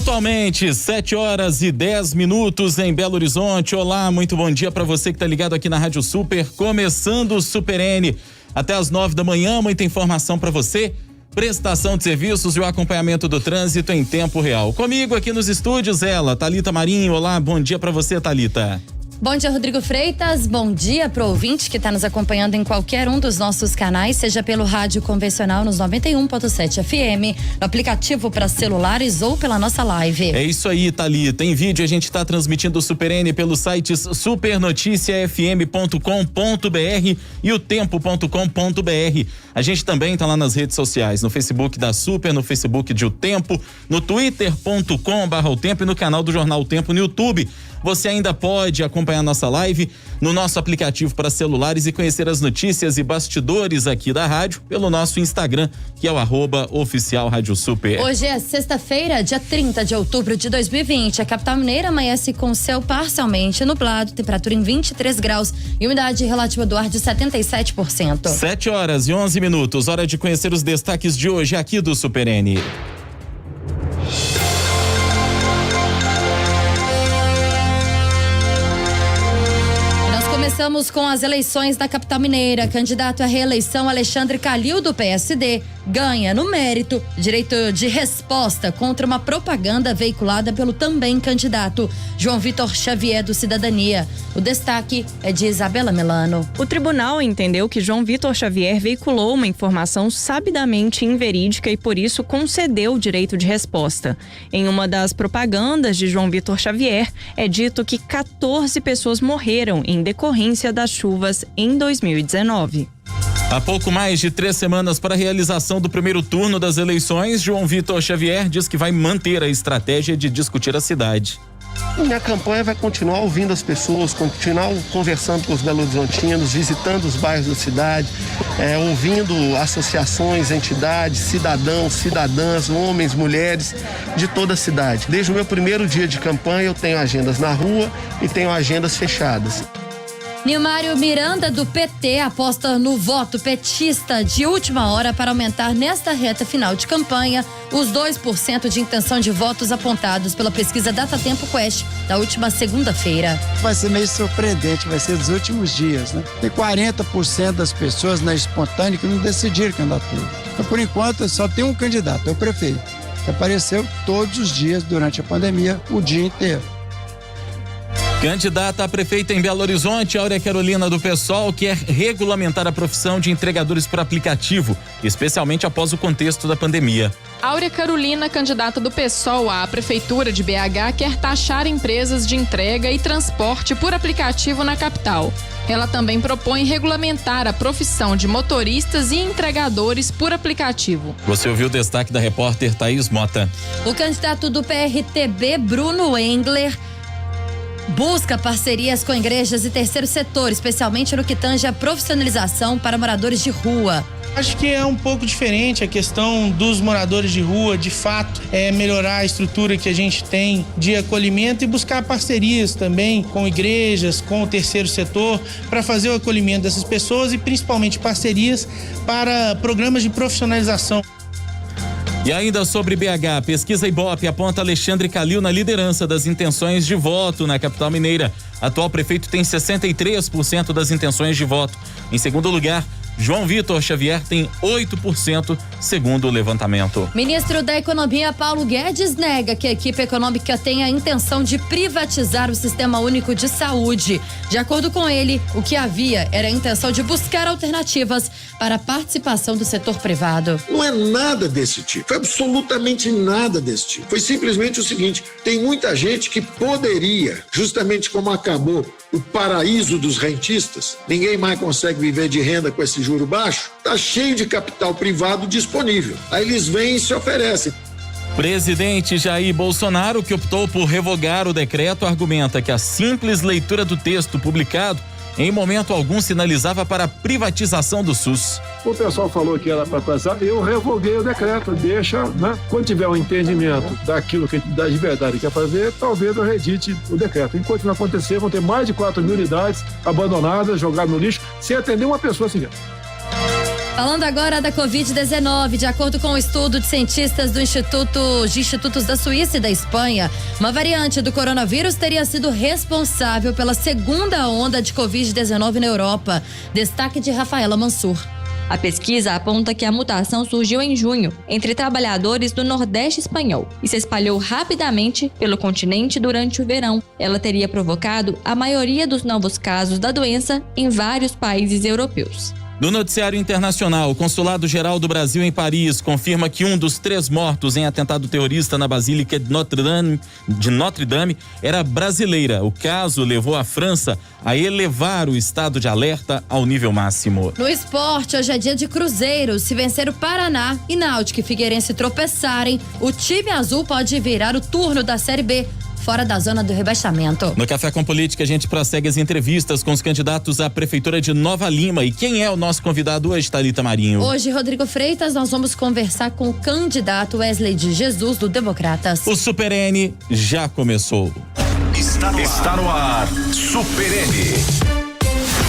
Pontualmente, 7h10 em Belo Horizonte. Olá, muito bom dia para você que tá ligado aqui na Rádio Super, começando o Super N. Até às 9 da manhã, muita informação para você, prestação de serviços e o acompanhamento do trânsito em tempo real. Comigo aqui nos estúdios, ela, Thalita Marinho. Olá, bom dia para você, Thalita. Bom dia, Rodrigo Freitas. Bom dia pro ouvinte que está nos acompanhando em qualquer um dos nossos canais, seja pelo rádio convencional nos 91.7 FM, no aplicativo para celulares ou pela nossa live. É isso aí, Thalita. Em vídeo a gente está transmitindo o Super N pelos sites supernoticiafm.com.br e o tempo.com.br. A gente também tá lá nas redes sociais, no Facebook da Super, no Facebook de O Tempo, no twitter.com/o Tempo e no canal do Jornal O Tempo no YouTube. Você ainda pode acompanhar nossa live no nosso aplicativo para celulares e conhecer as notícias e bastidores aqui da rádio pelo nosso Instagram, que é o @oficial Rádio Super. Hoje é sexta-feira, dia 30 de outubro de 2020. A capital mineira amanhece com céu parcialmente nublado, temperatura em 23 graus e umidade relativa do ar de 77%. 7h11, hora de conhecer os destaques de hoje aqui do Super N. Começamos com as eleições da capital mineira. Candidato à reeleição Alexandre Calil, do PSD, ganha no mérito direito de resposta contra uma propaganda veiculada pelo também candidato João Vitor Xavier, do Cidadania. O destaque é de Isabela Melano. O tribunal entendeu que João Vitor Xavier veiculou uma informação sabidamente inverídica e por isso concedeu o direito de resposta. Em uma das propagandas de João Vitor Xavier, é dito que 14 pessoas morreram em decorrência das chuvas em 2019. Há pouco mais de 3 semanas para a realização do primeiro turno das eleições, João Vitor Xavier diz que vai manter a estratégia de discutir a cidade. Minha campanha vai continuar ouvindo as pessoas, continuar conversando com os belo-horizontinos, visitando os bairros da cidade, ouvindo associações, entidades, cidadãos, cidadãs, homens, mulheres de toda a cidade. Desde o meu primeiro dia de campanha eu tenho agendas na rua e tenho agendas fechadas. Nilmário Miranda, do PT, aposta no voto petista de última hora para aumentar nesta reta final de campanha os 2% de intenção de votos apontados pela pesquisa Datatempo Quest da última segunda-feira. Vai ser meio surpreendente, vai ser dos últimos dias, né? Tem 40% das pessoas na espontânea que não decidiram candidatura. Então, por enquanto, só tem um candidato, é o prefeito, que apareceu todos os dias durante a pandemia, o dia inteiro. Candidata a prefeita em Belo Horizonte, Áurea Carolina, do PSOL, quer regulamentar a profissão de entregadores por aplicativo, especialmente após o contexto da pandemia. Áurea Carolina, candidata do PSOL à Prefeitura de BH, quer taxar empresas de entrega e transporte por aplicativo na capital. Ela também propõe regulamentar a profissão de motoristas e entregadores por aplicativo. Você ouviu o destaque da repórter Thaís Mota. O candidato do PRTB, Bruno Engler, busca parcerias com igrejas e terceiro setor, especialmente no que tange a profissionalização para moradores de rua. Acho que é um pouco diferente a questão dos moradores de rua, de fato, é melhorar a estrutura que a gente tem de acolhimento e buscar parcerias também com igrejas, com o terceiro setor, para fazer o acolhimento dessas pessoas e principalmente parcerias para programas de profissionalização. E ainda sobre BH, pesquisa Ibope aponta Alexandre Calil na liderança das intenções de voto na capital mineira. Atual prefeito tem 63% das intenções de voto. Em segundo lugar, João Vitor Xavier tem 8%, segundo o levantamento. Ministro da Economia, Paulo Guedes, nega que a equipe econômica tem a intenção de privatizar o Sistema Único de Saúde. De acordo com ele, o que havia era a intenção de buscar alternativas para a participação do setor privado. Não é nada desse tipo, foi absolutamente nada desse tipo. Foi simplesmente o seguinte, tem muita gente que poderia, justamente como acabou o paraíso dos rentistas, ninguém mais consegue viver de renda com esse juro baixo, tá cheio de capital privado disponível. Aí eles vêm e se oferecem. Presidente Jair Bolsonaro, que optou por revogar o decreto, argumenta que a simples leitura do texto publicado em momento algum sinalizava para a privatização do SUS. O pessoal falou que era para passar, eu revoguei o decreto, deixa, né? Quando tiver um entendimento daquilo que de verdade quer fazer, talvez eu redite o decreto. Enquanto não acontecer, vão ter mais de 4.000 unidades abandonadas, jogadas no lixo, sem atender uma pessoa sequer. Falando agora da Covid-19, de acordo com o estudo de cientistas de institutos da Suíça e da Espanha, uma variante do coronavírus teria sido responsável pela segunda onda de Covid-19 na Europa. Destaque de Rafaela Mansur. A pesquisa aponta que a mutação surgiu em junho, entre trabalhadores do Nordeste espanhol, e se espalhou rapidamente pelo continente durante o verão. Ela teria provocado a maioria dos novos casos da doença em vários países europeus. No noticiário internacional, o Consulado-Geral do Brasil em Paris confirma que um dos 3 mortos em atentado terrorista na Basílica de Notre Dame era brasileira. O caso levou a França a elevar o estado de alerta ao nível máximo. No esporte, hoje é dia de Cruzeiro. Se vencer o Paraná e Náutico e Figueirense tropeçarem, o time azul pode virar o turno da Série B, fora da zona do rebaixamento. No Café com Política, a gente prossegue as entrevistas com os candidatos à Prefeitura de Nova Lima. E quem é o nosso convidado hoje, Thalita Marinho? Hoje, Rodrigo Freitas, nós vamos conversar com o candidato Wesley de Jesus, do Democratas. O Super N já começou. Está no ar. Super N.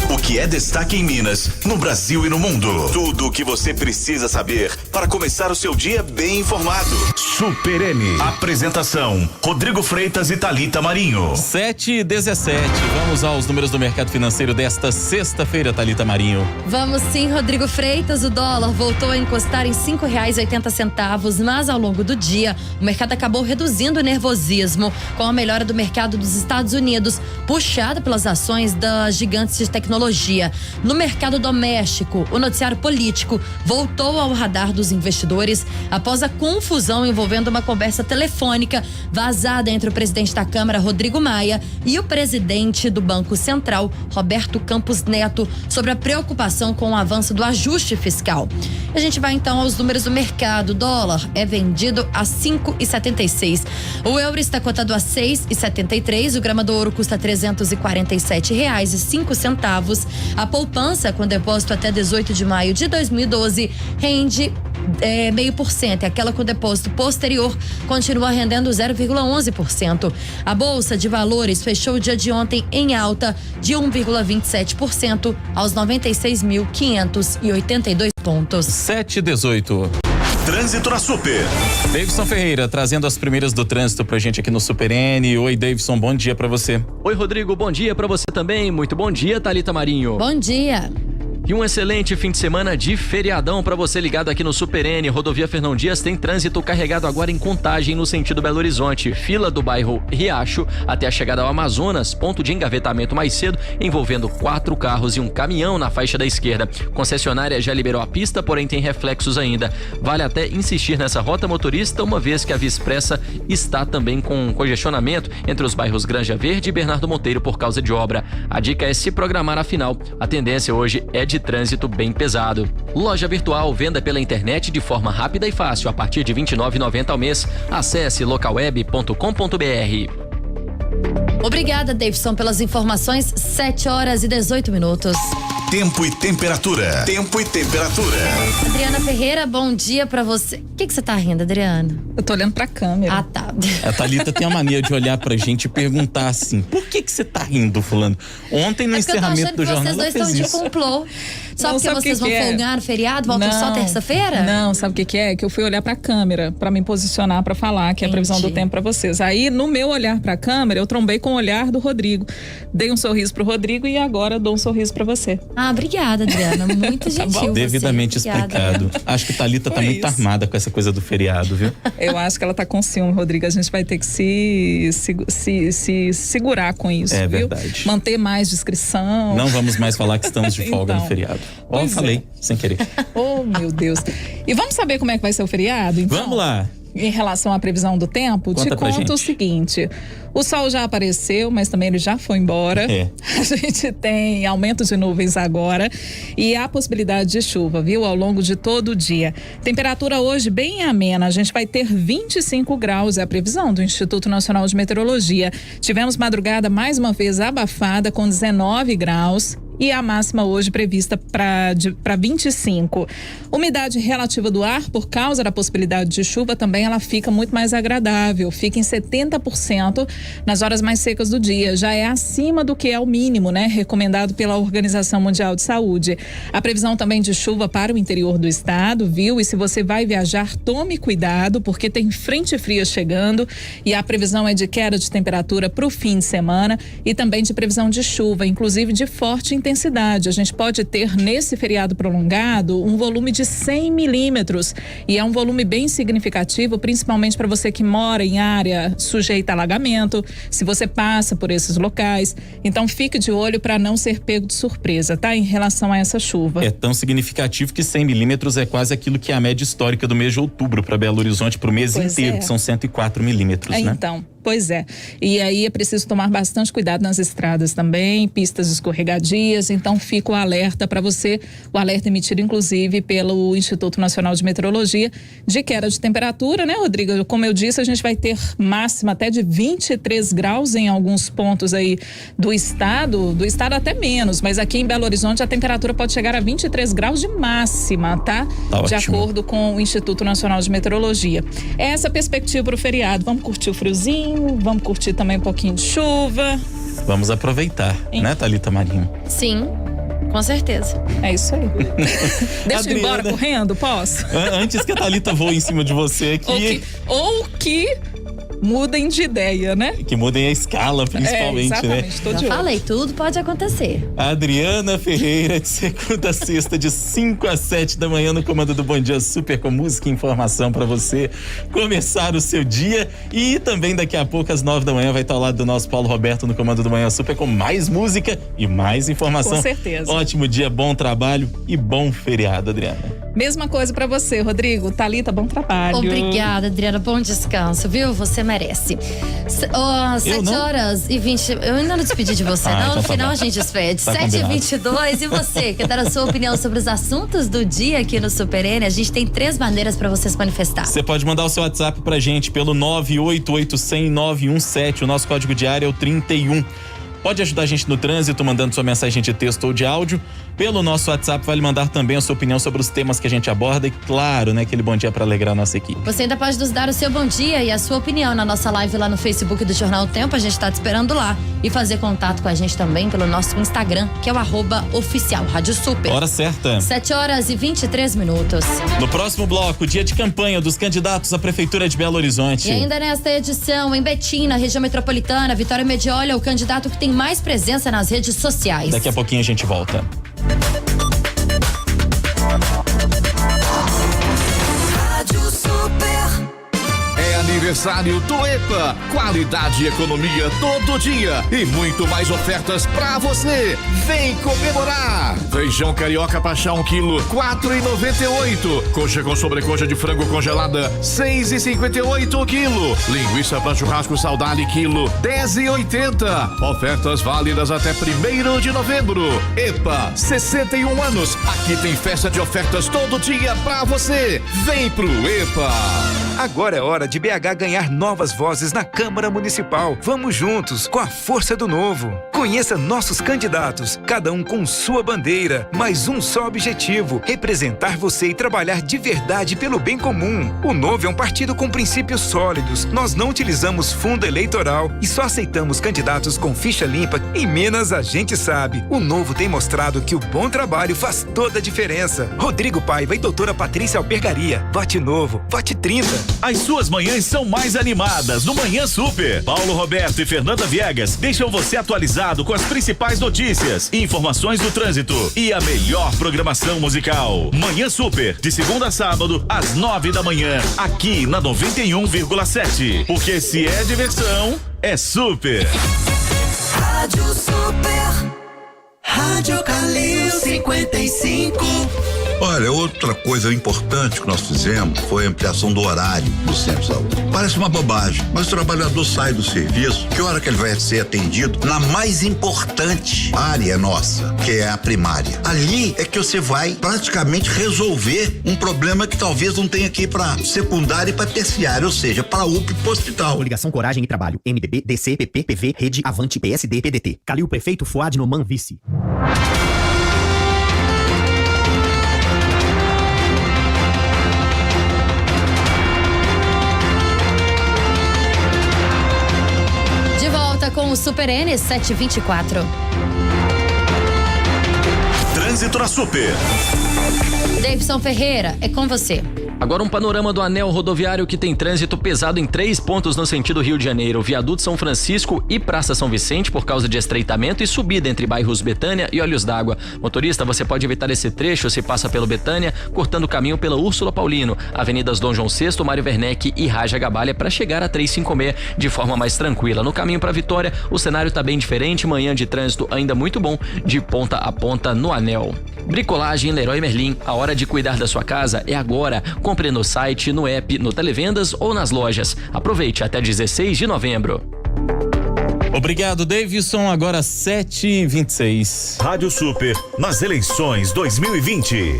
O que é destaque em Minas, no Brasil e no mundo. Tudo o que você precisa saber para começar o seu dia bem informado. Super N. Apresentação: Rodrigo Freitas e Thalita Marinho. 7h17. Vamos aos números do mercado financeiro desta sexta-feira, Thalita Marinho. Vamos sim, Rodrigo Freitas. O dólar voltou a encostar em R$5,80, mas ao longo do dia o mercado acabou reduzindo o nervosismo com a melhora do mercado dos Estados Unidos, puxada pelas ações das gigantes de tecnologia. No mercado doméstico, o noticiário político voltou ao radar dos investidores após a confusão envolvendo uma conversa telefônica vazada entre o presidente da Câmara, Rodrigo Maia, e o presidente do Banco Central, Roberto Campos Neto, sobre a preocupação com o avanço do ajuste fiscal. A gente vai então aos números do mercado. O dólar é vendido a 5,76. O euro está cotado a 6,73. O grama do ouro custa R$347,05. A poupança com depósito até 18 de maio de 2012 rende 0,5%. Aquela com depósito posterior continua rendendo 0,11%. A Bolsa de Valores fechou o dia de ontem em alta de 1,27% aos 96.582 pontos. 7h18. Trânsito na Super. Davidson Ferreira trazendo as primeiras do trânsito pra gente aqui no Super N. Oi, Davidson, bom dia pra você. Oi, Rodrigo, bom dia pra você também. Muito bom dia, Thalita Marinho. Bom dia. E um excelente fim de semana de feriadão para você ligado aqui no Super N. Rodovia Fernão Dias tem trânsito carregado agora em Contagem no sentido Belo Horizonte. Fila do bairro Riacho até a chegada ao Amazonas, ponto de engavetamento mais cedo, envolvendo 4 carros e um caminhão na faixa da esquerda. Concessionária já liberou a pista, porém tem reflexos ainda. Vale até insistir nessa rota motorista, uma vez que a Via Expressa está também com congestionamento entre os bairros Granja Verde e Bernardo Monteiro por causa de obra. A dica é se programar, afinal, a tendência hoje é de trânsito bem pesado. Loja virtual, venda pela internet de forma rápida e fácil a partir de R$ 29,90 ao mês. Acesse localweb.com.br. Obrigada, Davidson, pelas informações. 7h18. Tempo e temperatura. Tempo e temperatura. Adriana Ferreira, bom dia pra você. O que você tá rindo, Adriana? Eu tô olhando pra câmera. Ah, tá. A Thalita tem a mania de olhar pra gente e perguntar assim: por que você tá rindo, fulano? Ontem no encerramento do jornal ela fez isso. Vocês dois estão de complô. Só porque vocês vão folgar no feriado, voltam só terça-feira? Não, sabe o que é? Que eu fui olhar pra câmera pra me posicionar pra falar, que é a previsão do tempo pra vocês. Aí, no meu olhar pra câmera, eu trombei com o olhar do Rodrigo. Dei um sorriso pro Rodrigo e agora dou um sorriso pra você. Ah, obrigada, Adriana. Muito gentil. Devidamente explicado. Acho que Thalita tá muito armada com essa coisa do feriado, viu? Eu acho que ela tá com ciúme, Rodrigo. A gente vai ter que se segurar com isso, viu? Verdade. Manter mais discrição. Não vamos mais falar que estamos de folga no feriado. Ó, falei, sem querer. Oh, meu Deus. E vamos saber como é que vai ser o feriado, então? Vamos lá. Em relação à previsão do tempo, te conto o seguinte: o sol já apareceu, mas também ele já foi embora. A gente tem aumento de nuvens agora e há possibilidade de chuva, viu? Ao longo de todo o dia. Temperatura hoje bem amena, a gente vai ter 25 graus, é a previsão do Instituto Nacional de Meteorologia. Tivemos madrugada mais uma vez abafada com 19 graus. e a máxima hoje prevista para 25. Umidade relativa do ar, por causa da possibilidade de chuva, também ela fica muito mais agradável, fica em 70% nas horas mais secas do dia. Já é acima do que é o mínimo, né? Recomendado pela Organização Mundial de Saúde. A previsão também de chuva para o interior do estado, viu? E se você vai viajar, tome cuidado, porque tem frente fria chegando e a previsão é de queda de temperatura para o fim de semana e também de previsão de chuva, inclusive de forte intensidade. A gente pode ter nesse feriado prolongado um volume de 100 milímetros e é um volume bem significativo, principalmente para você que mora em área sujeita a alagamento, se você passa por esses locais. Então fique de olho para não ser pego de surpresa, tá? Em relação a essa chuva. É tão significativo que 100 milímetros é quase aquilo que é a média histórica do mês de outubro para Belo Horizonte pro mês inteiro, que são 104 milímetros, né? Então, pois é. E aí é preciso tomar bastante cuidado nas estradas também, pistas escorregadias, então fica o alerta para você, o alerta emitido inclusive pelo Instituto Nacional de Meteorologia de queda de temperatura, né, Rodrigo? Como eu disse, a gente vai ter máxima até de 23 graus em alguns pontos aí do estado até menos, mas aqui em Belo Horizonte a temperatura pode chegar a 23 graus de máxima, tá? De acordo com o Instituto Nacional de Meteorologia. Essa perspectiva para o feriado. Vamos curtir o friozinho, vamos curtir também um pouquinho de chuva. Vamos aproveitar, né, Thalita Marinho? Sim, com certeza. É isso aí. Deixa eu ir embora correndo, posso? Antes que a Thalita voe em cima de você aqui. Ou que mudem de ideia, né? Que mudem a escala, principalmente, exatamente, né? Já falei, tudo pode acontecer. Adriana Ferreira, de segunda a sexta, de 5 às 7 da manhã, no comando do Bom Dia Super, com música e informação para você começar o seu dia. E também daqui a pouco, às 9 da manhã, vai estar ao lado do nosso Paulo Roberto, no comando do Manhã Super, com mais música e mais informação. Com certeza. Ótimo dia, bom trabalho e bom feriado, Adriana. Mesma coisa pra você, Rodrigo. Thalita, bom trabalho. Obrigada, Adriana. Bom descanso, viu? Você merece. 7h20. Eu ainda não despedi de você, não. Então No tá final bom. a gente despede. Tá 7h22. E você, quer dar a sua opinião sobre os assuntos do dia aqui no Super N? A gente tem 3 maneiras pra você se manifestar. Você pode mandar o seu WhatsApp pra gente pelo 988-100-917. O nosso código de área é o 31. Pode ajudar a gente no trânsito, mandando sua mensagem de texto ou de áudio. Pelo nosso WhatsApp, vale mandar também a sua opinião sobre os temas que a gente aborda. E claro, né, aquele bom dia para alegrar a nossa equipe. Você ainda pode nos dar o seu bom dia e a sua opinião na nossa live lá no Facebook do Jornal Tempo. A gente tá te esperando lá. E fazer contato com a gente também pelo nosso Instagram, que é o @oficial Rádio Super. Hora certa. 7h23. No próximo bloco, dia de campanha dos candidatos à Prefeitura de Belo Horizonte. E ainda nesta edição, em Betim, na região metropolitana, Vitória Medioli é o candidato que tem mais presença nas redes sociais. Daqui a pouquinho a gente volta. Aniversário do EPA, qualidade e economia todo dia e muito mais ofertas pra você. Vem comemorar! Feijão carioca pachá 1 quilo, 4,98. Coxa com sobrecoxa de frango congelada, 6,58 o quilo. Linguiça pra churrasco Saudade quilo, 10,80. Ofertas válidas até 1º de novembro. EPA, 61 anos. Aqui tem festa de ofertas todo dia pra você. Vem pro EPA. Agora é hora de BH ganhar novas vozes na Câmara Municipal. Vamos juntos, com a força do novo. Conheça nossos candidatos, cada um com sua bandeira, mas um só objetivo: representar você e trabalhar de verdade pelo bem comum. O Novo é um partido com princípios sólidos. Nós não utilizamos fundo eleitoral e só aceitamos candidatos com ficha limpa. Em Minas, a gente sabe. O Novo tem mostrado que o bom trabalho faz toda a diferença. Rodrigo Paiva e doutora Patrícia Albergaria. Vote Novo, vote 30. As suas manhãs são mais animadas no Manhã Super. Paulo Roberto e Fernanda Viegas deixam você atualizado com as principais notícias, informações do trânsito e a melhor programação musical. Manhã Super, de segunda a sábado, às 9 da manhã, aqui na 91,7. Porque se é diversão, é super. Rádio Super. Rádio Calil 55. Olha, outra coisa importante que nós fizemos foi a ampliação do horário do centro de saúde. Parece uma bobagem, mas o trabalhador sai do serviço, que hora que ele vai ser atendido? Na mais importante área nossa, que é a primária. Ali é que você vai praticamente resolver um problema que talvez não tenha aqui para secundária e para terciária, ou seja, para UPA e pro hospital. Coligação Coragem e Trabalho, MDB, DC, PP, PV, Rede, Avante, PSD, PDT. Calil Prefeito, Fuad Noman Vice. com o Super N 724. Trânsito na Super. Davidson Ferreira, é com você. Agora um panorama do anel rodoviário que tem trânsito pesado em 3 pontos no sentido Rio de Janeiro. Viaduto São Francisco e Praça São Vicente por causa de estreitamento e subida entre bairros Betânia e Olhos d'Água. Motorista, você pode evitar esse trecho se passa pelo Betânia, cortando o caminho pela Úrsula Paulino, Avenidas Dom João VI, Mário Werneck e Raja Gabalha para chegar a 356 de forma mais tranquila. No caminho para Vitória, o cenário está bem diferente, manhã de trânsito ainda muito bom, de ponta a ponta no anel. Bricolagem Leroy Merlin, a hora de cuidar da sua casa é agora. Compre no site, no app, no Televendas ou nas lojas. Aproveite até 16 de novembro. Obrigado, Davidson. Agora 7h26. Rádio Super nas eleições 2020.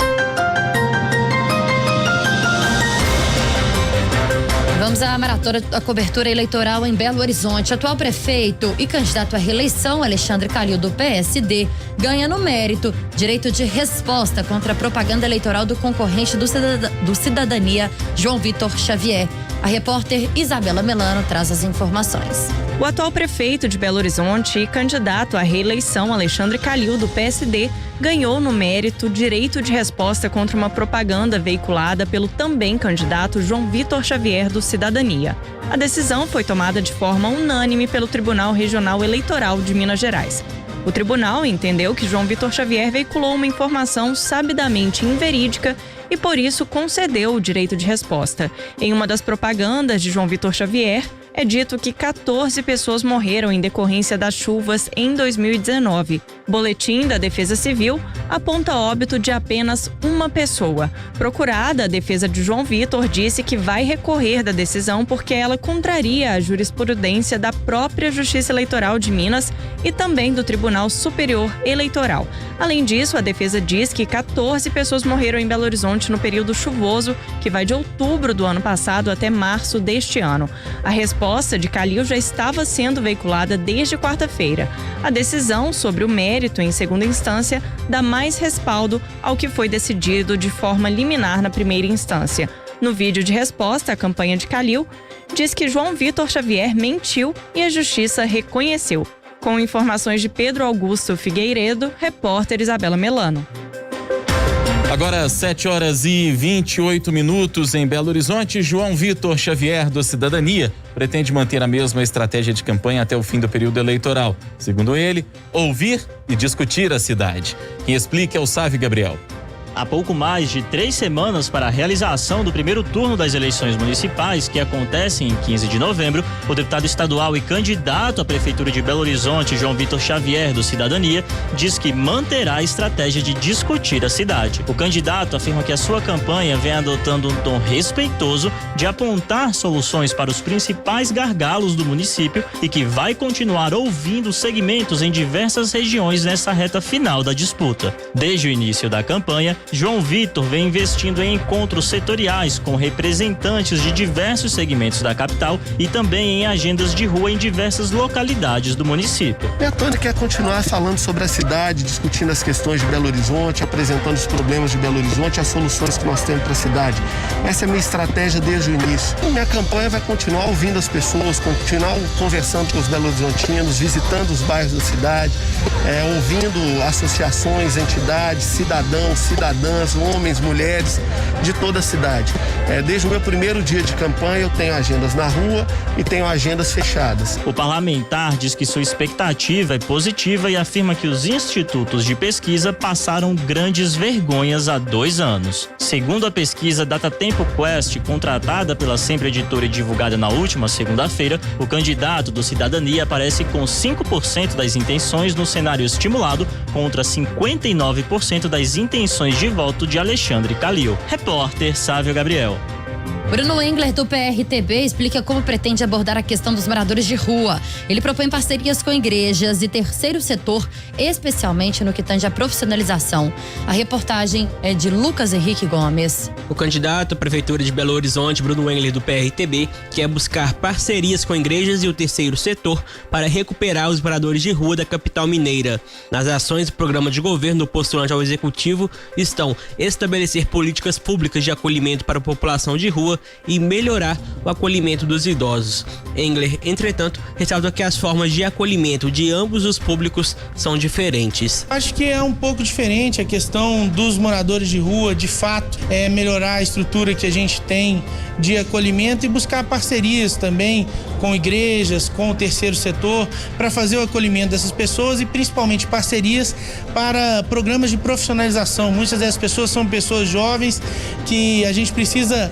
Vamos à maratona da cobertura eleitoral em Belo Horizonte. Atual prefeito e candidato à reeleição, Alexandre Calil, do PSD, ganha no mérito direito de resposta contra a propaganda eleitoral do concorrente do Cidadania, João Vitor Xavier. A repórter Isabela Melano traz as informações. O atual prefeito de Belo Horizonte e candidato à reeleição, Alexandre Calil, do PSD, ganhou no mérito direito de resposta contra uma propaganda veiculada pelo também candidato João Vitor Xavier, do Cidadania. A decisão foi tomada de forma unânime pelo Tribunal Regional Eleitoral de Minas Gerais. O tribunal entendeu que João Vitor Xavier veiculou uma informação sabidamente inverídica e, por isso, concedeu o direito de resposta. Em uma das propagandas de João Vitor Xavier, é dito que 14 pessoas morreram em decorrência das chuvas em 2019. Boletim da Defesa Civil aponta óbito de apenas uma pessoa. Procurada, a defesa de João Vitor disse que vai recorrer da decisão porque ela contraria a jurisprudência da própria Justiça Eleitoral de Minas e também do Tribunal Superior Eleitoral. Além disso, a defesa diz que 14 pessoas morreram em Belo Horizonte no período chuvoso, que vai de outubro do ano passado até março deste ano. A resposta de Calil já estava sendo veiculada desde quarta-feira. A decisão sobre o mérito em segunda instância dá mais respaldo ao que foi decidido de forma liminar na primeira instância. No vídeo de resposta à campanha de Calil, diz que João Vitor Xavier mentiu e a justiça reconheceu. Com informações de Pedro Augusto Figueiredo, repórter Isabela Melano. Agora 7h28 em Belo Horizonte. João Vitor Xavier, do Cidadania, pretende manter a mesma estratégia de campanha até o fim do período eleitoral. Segundo ele, ouvir e discutir a cidade. Quem explica é o Sávio Gabriel. Há pouco mais de 3 semanas para a realização do primeiro turno das eleições municipais, que acontecem em 15 de novembro, o deputado estadual e candidato à Prefeitura de Belo Horizonte, João Vitor Xavier, do Cidadania, diz que manterá a estratégia de discutir a cidade. O candidato afirma que a sua campanha vem adotando um tom respeitoso de apontar soluções para os principais gargalos do município e que vai continuar ouvindo segmentos em diversas regiões nessa reta final da disputa. Desde o início da campanha, João Vitor vem investindo em encontros setoriais com representantes de diversos segmentos da capital e também em agendas de rua em diversas localidades do município. E a Tônia quer continuar falando sobre a cidade, discutindo as questões de Belo Horizonte, apresentando os problemas de Belo Horizonte e as soluções que nós temos para a cidade. Essa é a minha estratégia desde o início. A minha campanha vai continuar ouvindo as pessoas, continuar conversando com os belo-horizontinos, visitando os bairros da cidade, ouvindo associações, entidades, cidadãs, homens, mulheres de toda a cidade. Desde o meu primeiro dia de campanha eu tenho agendas na rua e tenho agendas fechadas. O parlamentar diz que sua expectativa é positiva e afirma que os institutos de pesquisa passaram grandes vergonhas há 2 anos. Segundo a pesquisa Datatempo Quest, contratada pela Sempre Editora e divulgada na última segunda-feira, o candidato do Cidadania aparece com 5% das intenções no cenário estimulado contra 59% das intenções de voto de Alexandre Calil. Repórter Sávio Gabriel. Bruno Engler, do PRTB, explica como pretende abordar a questão dos moradores de rua. Ele propõe parcerias com igrejas e terceiro setor, especialmente no que tange à profissionalização. A reportagem é de Lucas Henrique Gomes. O candidato à Prefeitura de Belo Horizonte, Bruno Engler, do PRTB, quer buscar parcerias com igrejas e o terceiro setor para recuperar os moradores de rua da capital mineira. Nas ações do programa de governo postulante ao executivo estão estabelecer políticas públicas de acolhimento para a população de rua e melhorar o acolhimento dos idosos. Engler, entretanto, ressalta que as formas de acolhimento de ambos os públicos são diferentes. Acho que é um pouco diferente a questão dos moradores de rua, de fato, melhorar a estrutura que a gente tem de acolhimento e buscar parcerias também com igrejas, com o terceiro setor, para fazer o acolhimento dessas pessoas e principalmente parcerias para programas de profissionalização. Muitas dessas pessoas são pessoas jovens que a gente precisa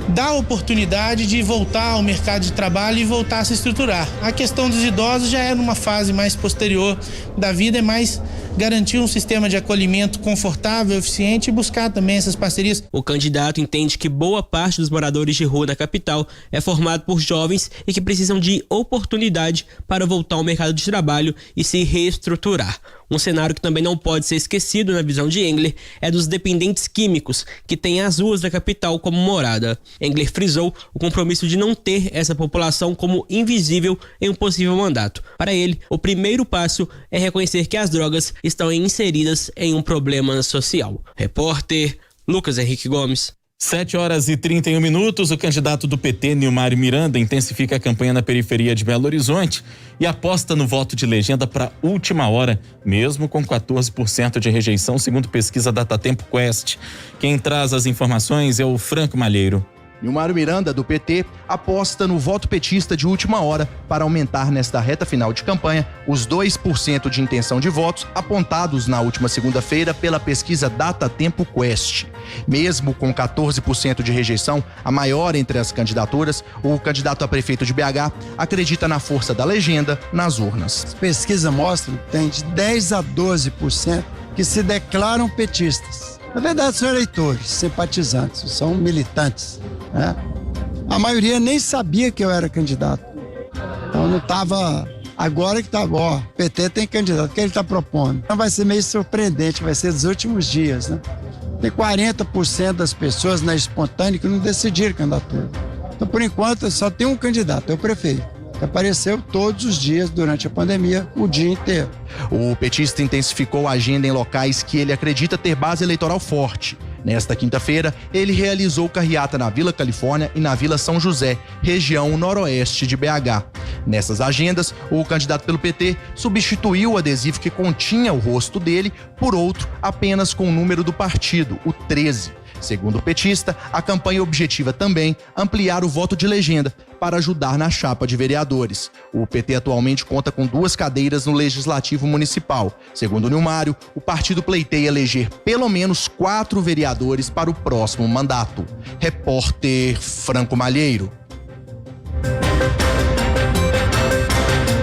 dar a oportunidade de voltar ao mercado de trabalho e voltar a se estruturar. A questão dos idosos já é numa fase mais posterior da vida, é mais garantir um sistema de acolhimento confortável, eficiente e buscar também essas parcerias. O candidato entende que boa parte dos moradores de rua da capital é formado por jovens e que precisam de oportunidade para voltar ao mercado de trabalho e se reestruturar. Um cenário que também não pode ser esquecido na visão de Engler é dos dependentes químicos, que têm as ruas da capital como morada. Engler frisou o compromisso de não ter essa população como invisível em um possível mandato. Para ele, o primeiro passo é reconhecer que as drogas estão inseridas em um problema social. Repórter Lucas Henrique Gomes. 7h31. O candidato do PT, Nilmário Miranda, intensifica a campanha na periferia de Belo Horizonte e aposta no voto de legenda para última hora, mesmo com 14% de rejeição, segundo pesquisa Datatempo Quest. Quem traz as informações é o Franco Malheiro. Nilmário Miranda, do PT, aposta no voto petista de última hora para aumentar nesta reta final de campanha os 2% de intenção de votos apontados na última segunda-feira pela pesquisa Datatempo Quest. Mesmo com 14% de rejeição, a maior entre as candidaturas, o candidato a prefeito de BH acredita na força da legenda nas urnas. As pesquisas mostram que tem de 10 a 12% que se declaram petistas. Na verdade, são eleitores, simpatizantes, são militantes, né? A maioria nem sabia que eu era candidato. Então não estava. Agora que tá bom, PT tem candidato, o que ele está propondo? Então vai ser meio surpreendente, vai ser dos últimos dias, né? Tem 40% das pessoas na espontânea que não decidiram candidatura. Então, por enquanto, só tem um candidato, é o prefeito, que apareceu todos os dias durante a pandemia, o dia inteiro. O petista intensificou a agenda em locais que ele acredita ter base eleitoral forte. Nesta quinta-feira, ele realizou carreata na Vila Califórnia e na Vila São José, região noroeste de BH. Nessas agendas, o candidato pelo PT substituiu o adesivo que continha o rosto dele por outro apenas com o número do partido, o 13. Segundo o petista, a campanha objetiva também ampliar o voto de legenda para ajudar na chapa de vereadores. O PT atualmente conta com 2 cadeiras no Legislativo Municipal. Segundo o Nilmário, o partido pleiteia eleger pelo menos 4 vereadores para o próximo mandato. Repórter Franco Malheiro.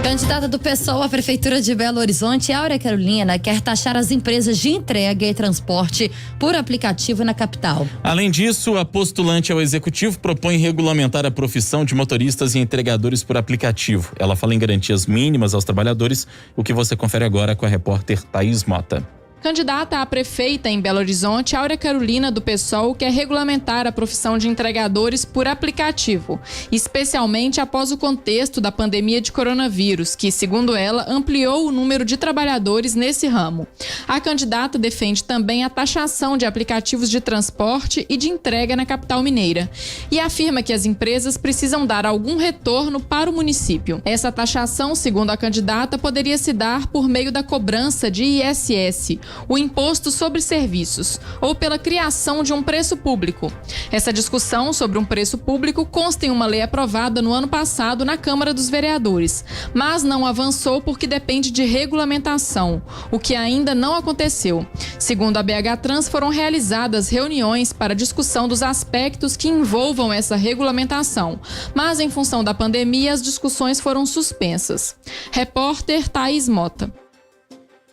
Candidata do PSOL à Prefeitura de Belo Horizonte, Áurea Carolina, quer taxar as empresas de entrega e transporte por aplicativo na capital. Além disso, a postulante ao executivo propõe regulamentar a profissão de motoristas e entregadores por aplicativo. Ela fala em garantias mínimas aos trabalhadores, o que você confere agora com a repórter Thaís Mota. Candidata a prefeita em Belo Horizonte, Áurea Carolina, do PSOL, quer regulamentar a profissão de entregadores por aplicativo, especialmente após o contexto da pandemia de coronavírus, que, segundo ela, ampliou o número de trabalhadores nesse ramo. A candidata defende também a taxação de aplicativos de transporte e de entrega na capital mineira e afirma que as empresas precisam dar algum retorno para o município. Essa taxação, segundo a candidata, poderia se dar por meio da cobrança de ISS, o Imposto sobre Serviços, ou pela criação de um preço público. Essa discussão sobre um preço público consta em uma lei aprovada no ano passado na Câmara dos Vereadores, mas não avançou porque depende de regulamentação, o que ainda não aconteceu. Segundo a BH Trans, foram realizadas reuniões para discussão dos aspectos que envolvam essa regulamentação, mas em função da pandemia as discussões foram suspensas. Repórter Thaís Mota.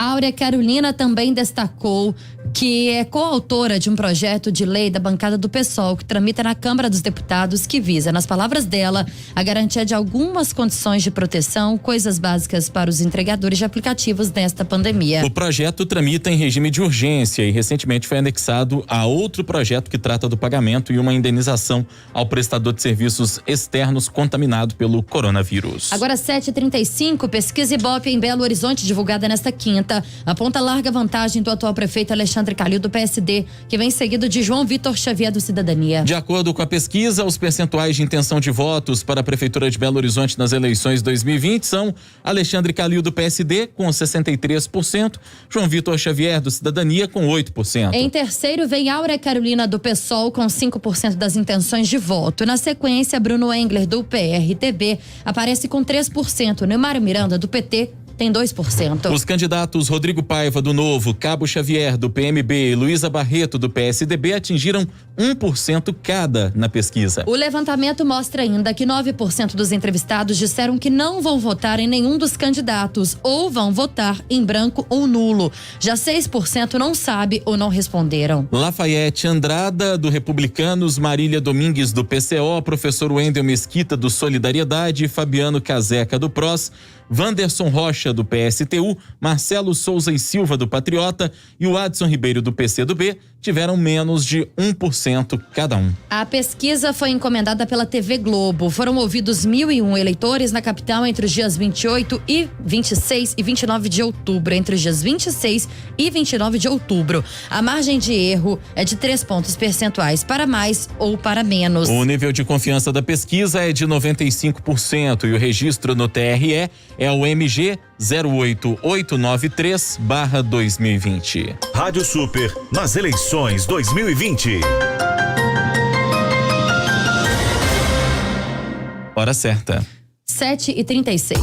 Áurea Carolina também destacou que é coautora de um projeto de lei da bancada do PSOL que tramita na Câmara dos Deputados que visa, nas palavras dela, a garantia de algumas condições de proteção, coisas básicas para os entregadores de aplicativos nesta pandemia. O projeto tramita em regime de urgência e recentemente foi anexado a outro projeto que trata do pagamento e uma indenização ao prestador de serviços externos contaminado pelo coronavírus. Agora 7h35, pesquisa Ibope em Belo Horizonte divulgada nesta quinta aponta larga vantagem do atual prefeito Alexandre Alexandre Calil, do PSD, que vem seguido de João Vitor Xavier, do Cidadania. De acordo com a pesquisa, os percentuais de intenção de votos para a Prefeitura de Belo Horizonte nas eleições 2020 são Alexandre Calil, do PSD, com 63%, João Vitor Xavier, do Cidadania, com 8%. Em terceiro, vem Áurea Carolina, do PSOL, com 5% das intenções de voto. Na sequência, Bruno Engler, do PRTB, aparece com 3%. Neymar Miranda, do PT, tem 2%. Os candidatos Rodrigo Paiva, do Novo, Cabo Xavier, do PMB e Luísa Barreto, do PSDB, atingiram 1% cada na pesquisa. O levantamento mostra ainda que 9% dos entrevistados disseram que não vão votar em nenhum dos candidatos ou vão votar em branco ou nulo. Já 6% não sabe ou não responderam. Lafayette Andrada, do Republicanos, Marília Domingues, do PCO, professor Wendel Mesquita, do Solidariedade, Fabiano Caseca, do PROS, Wanderson Rocha, do PSTU, Marcelo Souza e Silva, do Patriota, e o Adson Ribeiro, do PCdoB, tiveram menos de 1% cada um. A pesquisa foi encomendada pela TV Globo. Foram ouvidos 1.001 eleitores na capital entre os dias 28 e 26 e 29 de outubro. Entre os dias 26 e 29 de outubro. A margem de erro é de 3 pontos percentuais para mais ou para menos. O nível de confiança da pesquisa é de 95% e o registro no TRE é o MG 08893/2020. Rádio Super nas eleições 2020. Hora certa. 7h36.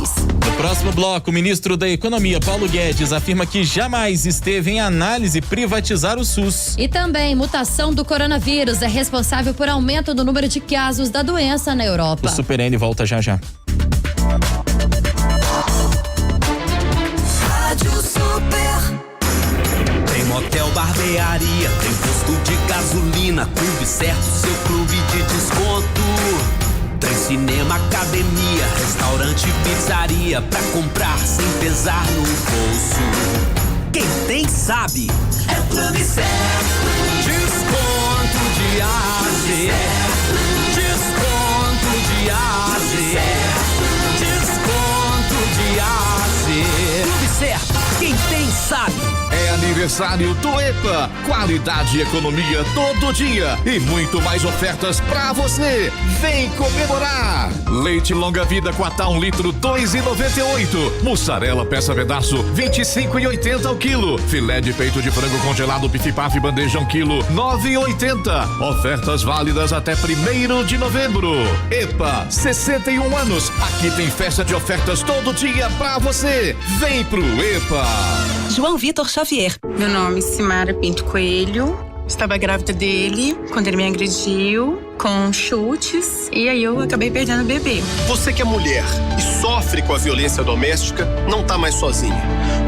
No próximo bloco, o ministro da Economia, Paulo Guedes, afirma que jamais esteve em análise privatizar o SUS. E também, mutação do coronavírus é responsável por aumento do número de casos da doença na Europa. O Super N volta já já. Rádio Super. Tem motel, barbearia, tem posto de gasolina, clube certo, seu clube de desconto. Tem cinema, academia, restaurante, pizzaria, pra comprar sem pesar no bolso. Quem tem sabe, é o Clube Certo. Desconto de AG, desconto de AG, desconto de AG. Clube Certo, quem tem sabe. É aniversário do EPA. Qualidade e economia todo dia. E muito mais ofertas pra você. Vem comemorar. Leite longa vida Quatá 1 litro 2,98. Mussarela peça pedaço 25,80 ao quilo. Filé de peito de frango congelado Pif-Paf bandeja 1 quilo 9,80. Ofertas válidas até 1º de novembro. EPA, 61 anos. Aqui tem festa de ofertas todo dia pra você. Vem pro EPA. João Vitor Xavier. Meu nome é Simara Pinto Coelho. Estava grávida dele quando ele me agrediu com chutes e aí eu acabei perdendo o bebê. Você que é mulher e sofre com a violência doméstica, não tá mais sozinha.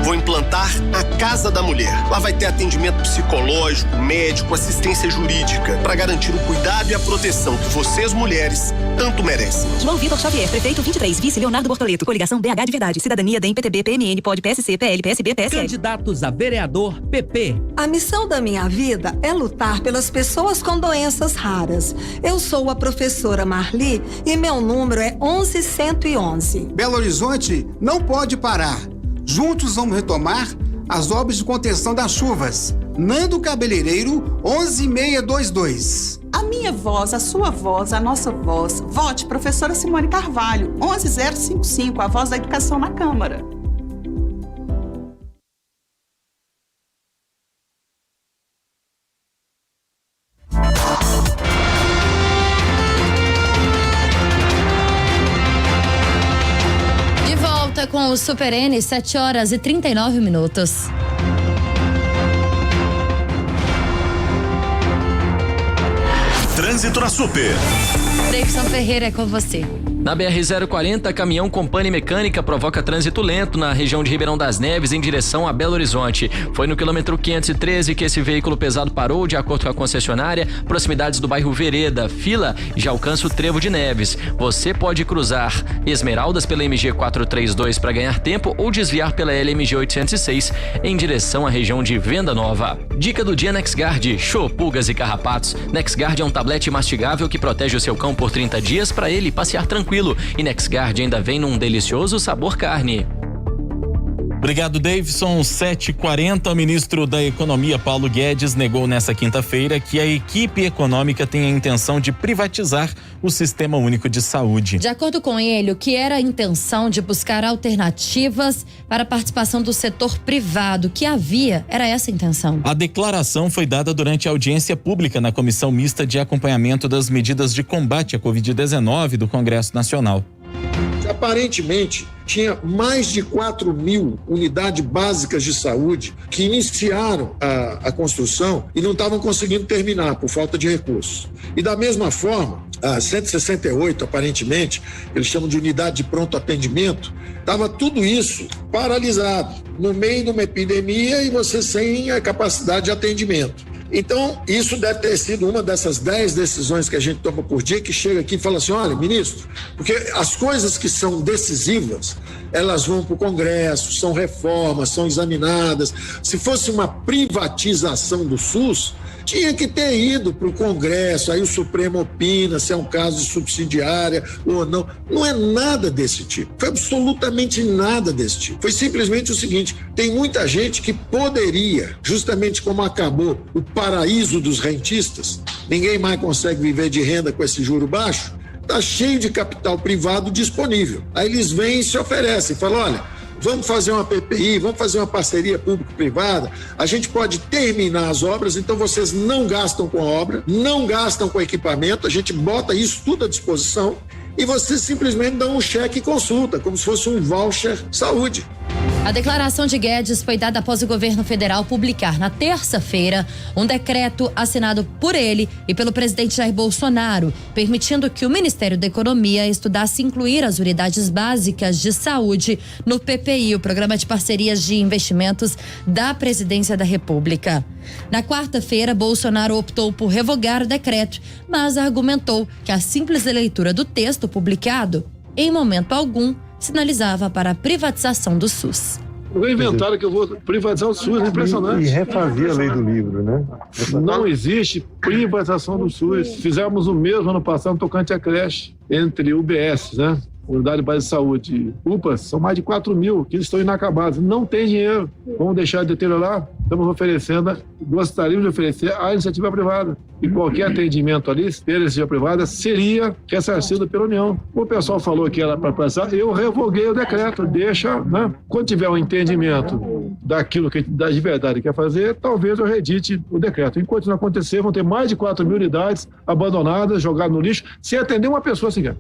Vou implantar a Casa da Mulher. Lá vai ter atendimento psicológico, médico, assistência jurídica para garantir o cuidado e a proteção que vocês, mulheres, tanto merecem. João Vitor Xavier, prefeito 23, vice Leonardo Bortoleto, coligação BH de Verdade, cidadania, DEM, PTB, PMN, POD, PSC, PL, PSB, PSL. Candidatos a vereador, PP. A missão da minha vida é lutar pelas pessoas com doenças raras. Eu sou a professora Marli e meu número é 11111. Belo Horizonte não pode parar. Juntos vamos retomar as obras de contenção das chuvas. Nando Cabeleireiro, 11622. A minha voz, a sua voz, a nossa voz. Vote professora Simone Carvalho, 11055, a voz da educação na Câmara. Com o Super N, 7h39. Trânsito na Super. Davidson Ferreira, é com você. Na BR-040, caminhão com pane mecânica provoca trânsito lento na região de Ribeirão das Neves em direção a Belo Horizonte. Foi no quilômetro 513 que esse veículo pesado parou, de acordo com a concessionária, proximidades do bairro Vereda. Fila já alcança o Trevo de Neves. Você pode cruzar Esmeraldas pela MG 432 para ganhar tempo ou desviar pela LMG 806 em direção à região de Venda Nova. Dica do dia NexGard: show, pulgas e carrapatos. NexGard é um tablete mastigável que protege o seu cão por 30 dias para ele passear tranquilo. E NexGard ainda vem num delicioso sabor carne. Obrigado, Davidson. 7h40, o ministro da Economia, Paulo Guedes, negou nessa quinta-feira que a equipe econômica tem a intenção de privatizar o Sistema Único de Saúde. De acordo com ele, o que era a intenção de buscar alternativas para a participação do setor privado, que havia, era essa a intenção. A declaração foi dada durante a audiência pública na Comissão Mista de Acompanhamento das Medidas de Combate à Covid-19 do Congresso Nacional. Aparentemente, tinha mais de 4.000 unidades básicas de saúde que iniciaram a construção e não estavam conseguindo terminar por falta de recursos. E da mesma forma, a 168, aparentemente, eles chamam de unidade de pronto atendimento, estava tudo isso paralisado, no meio de uma epidemia e você sem a capacidade de atendimento. Então, isso deve ter sido uma dessas 10 decisões que a gente toma por dia, que chega aqui e fala assim, olha, ministro, porque as coisas que são decisivas, elas vão para o Congresso, são reformas, são examinadas. Se fosse uma privatização do SUS, tinha que ter ido para o Congresso, aí o Supremo opina se é um caso de subsidiária ou não. Não é nada desse tipo, foi absolutamente nada desse tipo. Foi simplesmente o seguinte, tem muita gente que poderia, justamente como acabou o paraíso dos rentistas, ninguém mais consegue viver de renda com esse juro baixo, está cheio de capital privado disponível. Aí eles vêm e se oferecem, falam, olha, vamos fazer uma PPI, vamos fazer uma parceria público-privada, a gente pode terminar as obras, então vocês não gastam com a obra, não gastam com equipamento, a gente bota isso tudo à disposição e vocês simplesmente dão um cheque e consulta, como se fosse um voucher saúde. A declaração de Guedes foi dada após o governo federal publicar na terça-feira um decreto assinado por ele e pelo presidente Jair Bolsonaro, permitindo que o Ministério da Economia estudasse incluir as unidades básicas de saúde no PPI, o Programa de Parcerias de Investimentos da Presidência da República. Na quarta-feira, Bolsonaro optou por revogar o decreto, mas argumentou que a simples leitura do texto publicado, em momento algum, sinalizava para a privatização do SUS. Inventaram que eu vou privatizar o SUS, é impressionante. E refazer a lei do livro, né? Não existe privatização do SUS. Fizemos o mesmo ano passado no tocante à creche, entre UBS, né? Unidade Básica de Saúde, UPAs, são mais de 4.000 que estão inacabados. Não tem dinheiro. Vamos deixar de deteriorar? Estamos oferecendo, gostaríamos de oferecer à iniciativa privada. E qualquer atendimento ali, pela iniciativa privada, seria ressarcido pela União. O pessoal falou que era para passar, eu revoguei o decreto, deixa, né? Quando tiver um entendimento daquilo que de verdade quer fazer, talvez eu redite o decreto. Enquanto isso não acontecer, vão ter mais de 4.000 unidades abandonadas, jogadas no lixo, sem atender uma pessoa sequer.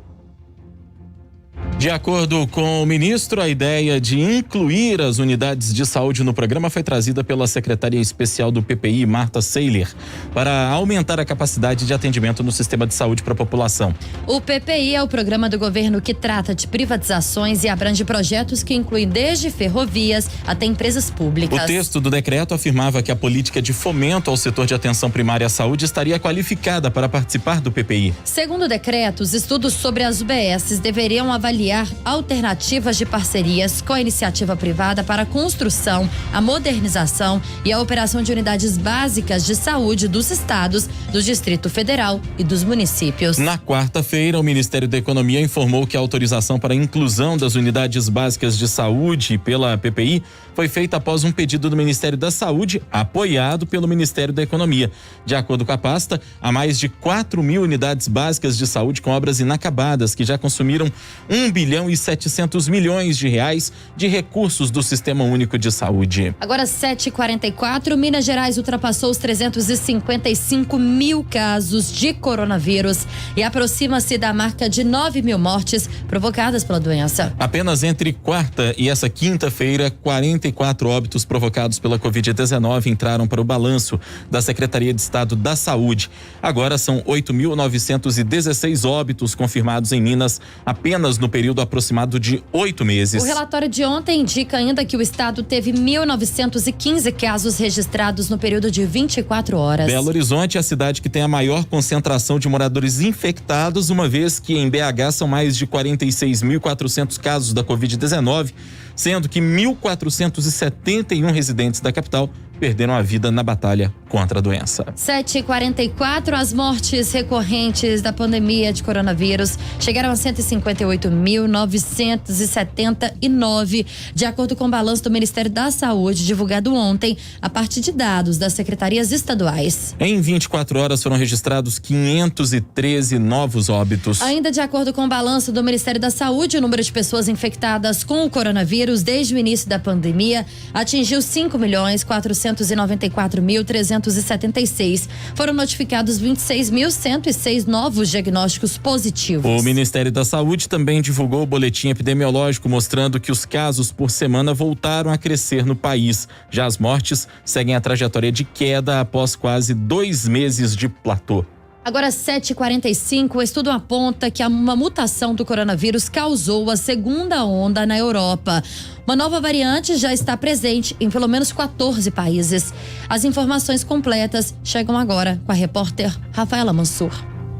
De acordo com o ministro, a ideia de incluir as unidades de saúde no programa foi trazida pela secretária especial do PPI, Marta Seiler, para aumentar a capacidade de atendimento no sistema de saúde para a população. O PPI é o programa do governo que trata de privatizações e abrange projetos que incluem desde ferrovias até empresas públicas. O texto do decreto afirmava que a política de fomento ao setor de atenção primária à saúde estaria qualificada para participar do PPI. Segundo o decreto, os estudos sobre as UBSs deveriam avaliar alternativas de parcerias com a iniciativa privada para a construção, a modernização e a operação de unidades básicas de saúde dos estados, do Distrito Federal e dos municípios. Na quarta-feira, o Ministério da Economia informou que a autorização para a inclusão das unidades básicas de saúde pela PPI foi feita após um pedido do Ministério da Saúde, apoiado pelo Ministério da Economia. De acordo com a pasta, há mais de 4.000 unidades básicas de saúde com obras inacabadas que já consumiram 1 bilhão e 700 milhões de reais de recursos do Sistema Único de Saúde. Agora 7h44, Minas Gerais ultrapassou os 355 mil casos de coronavírus e aproxima-se da marca de 9.000 mortes provocadas pela doença. Apenas entre quarta e essa quinta-feira, 44 óbitos provocados pela Covid-19 entraram para o balanço da Secretaria de Estado da Saúde. Agora são 8.916 óbitos confirmados em Minas apenas no período aproximado de 8 meses. O relatório de ontem indica ainda que o estado teve 1.915 casos registrados no período de 24 horas. Belo Horizonte é a cidade que tem a maior concentração de moradores infectados, uma vez que em BH são mais de 46.400 casos da Covid-19, sendo que 1.471 residentes da capital perderam a vida na batalha contra a doença. 7h44, as mortes recorrentes da pandemia de coronavírus chegaram a 158.979, de acordo com o balanço do Ministério da Saúde, divulgado ontem, a partir de dados das secretarias estaduais. Em 24 horas foram registrados 513 novos óbitos. Ainda de acordo com o balanço do Ministério da Saúde, o número de pessoas infectadas com o coronavírus desde o início da pandemia atingiu 5.494.376. Foram notificados 26.106 novos diagnósticos positivos. O Ministério da Saúde também divulgou o boletim epidemiológico mostrando que os casos por semana voltaram a crescer no país. Já as mortes seguem a trajetória de queda após quase 2 meses de platô. Agora 7h45, o estudo aponta que uma mutação do coronavírus causou a segunda onda na Europa. Uma nova variante já está presente em pelo menos 14 países. As informações completas chegam agora com a repórter Rafaela Mansur.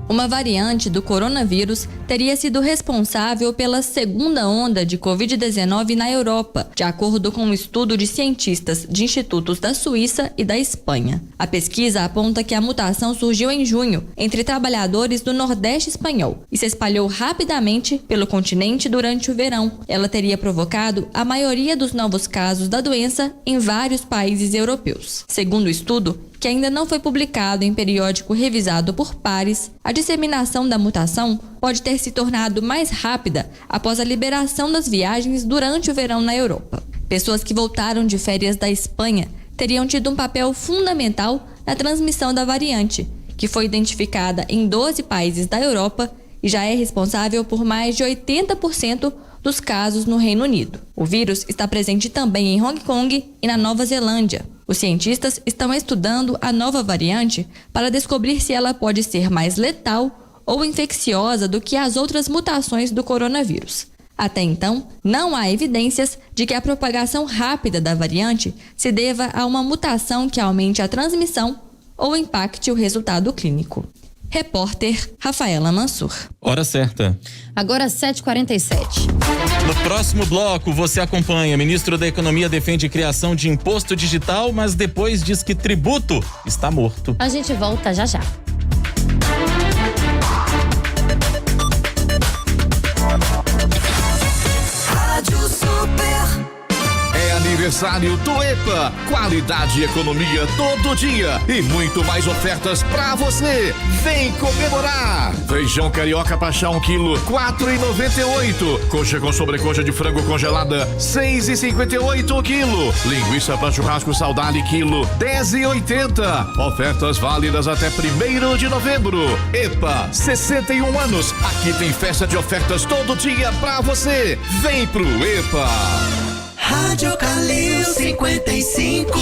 Uma variante do coronavírus teria sido responsável pela segunda onda de Covid-19 na Europa, de acordo com um estudo de cientistas de institutos da Suíça e da Espanha. A pesquisa aponta que a mutação surgiu em junho, entre trabalhadores do Nordeste espanhol, e se espalhou rapidamente pelo continente durante o verão. Ela teria provocado a maioria dos novos casos da doença em vários países europeus. Segundo o estudo, que ainda não foi publicado em periódico revisado por pares, a disseminação da mutação pode ter se tornado mais rápida após a liberação das viagens durante o verão na Europa. Pessoas que voltaram de férias da Espanha teriam tido um papel fundamental na transmissão da variante, que foi identificada em 12 países da Europa e já é responsável por mais de 80% dos casos no Reino Unido. O vírus está presente também em Hong Kong e na Nova Zelândia. Os cientistas estão estudando a nova variante para descobrir se ela pode ser mais letal ou infecciosa do que as outras mutações do coronavírus. Até então, não há evidências de que a propagação rápida da variante se deva a uma mutação que aumente a transmissão ou impacte o resultado clínico. Repórter Rafaela Mansur. Hora certa. Agora 7h47. No próximo bloco, você acompanha. Ministro da Economia defende criação de imposto digital, mas depois diz que tributo está morto. A gente volta já já. Rádio Super. É aniversário do EPA. Qualidade e economia todo dia. E muito mais ofertas pra você. Vem comemorar. Feijão carioca pachá 1 quilo, 4,98. Coxa com sobrecoxa de frango congelada, 6,58 o quilo. Linguiça pra churrasco Saudade quilo, 10,80. Ofertas válidas até 1º de novembro. EPA, 61 anos. Aqui tem festa de ofertas todo dia pra você. Vem pro EPA. Rádio Calil 55.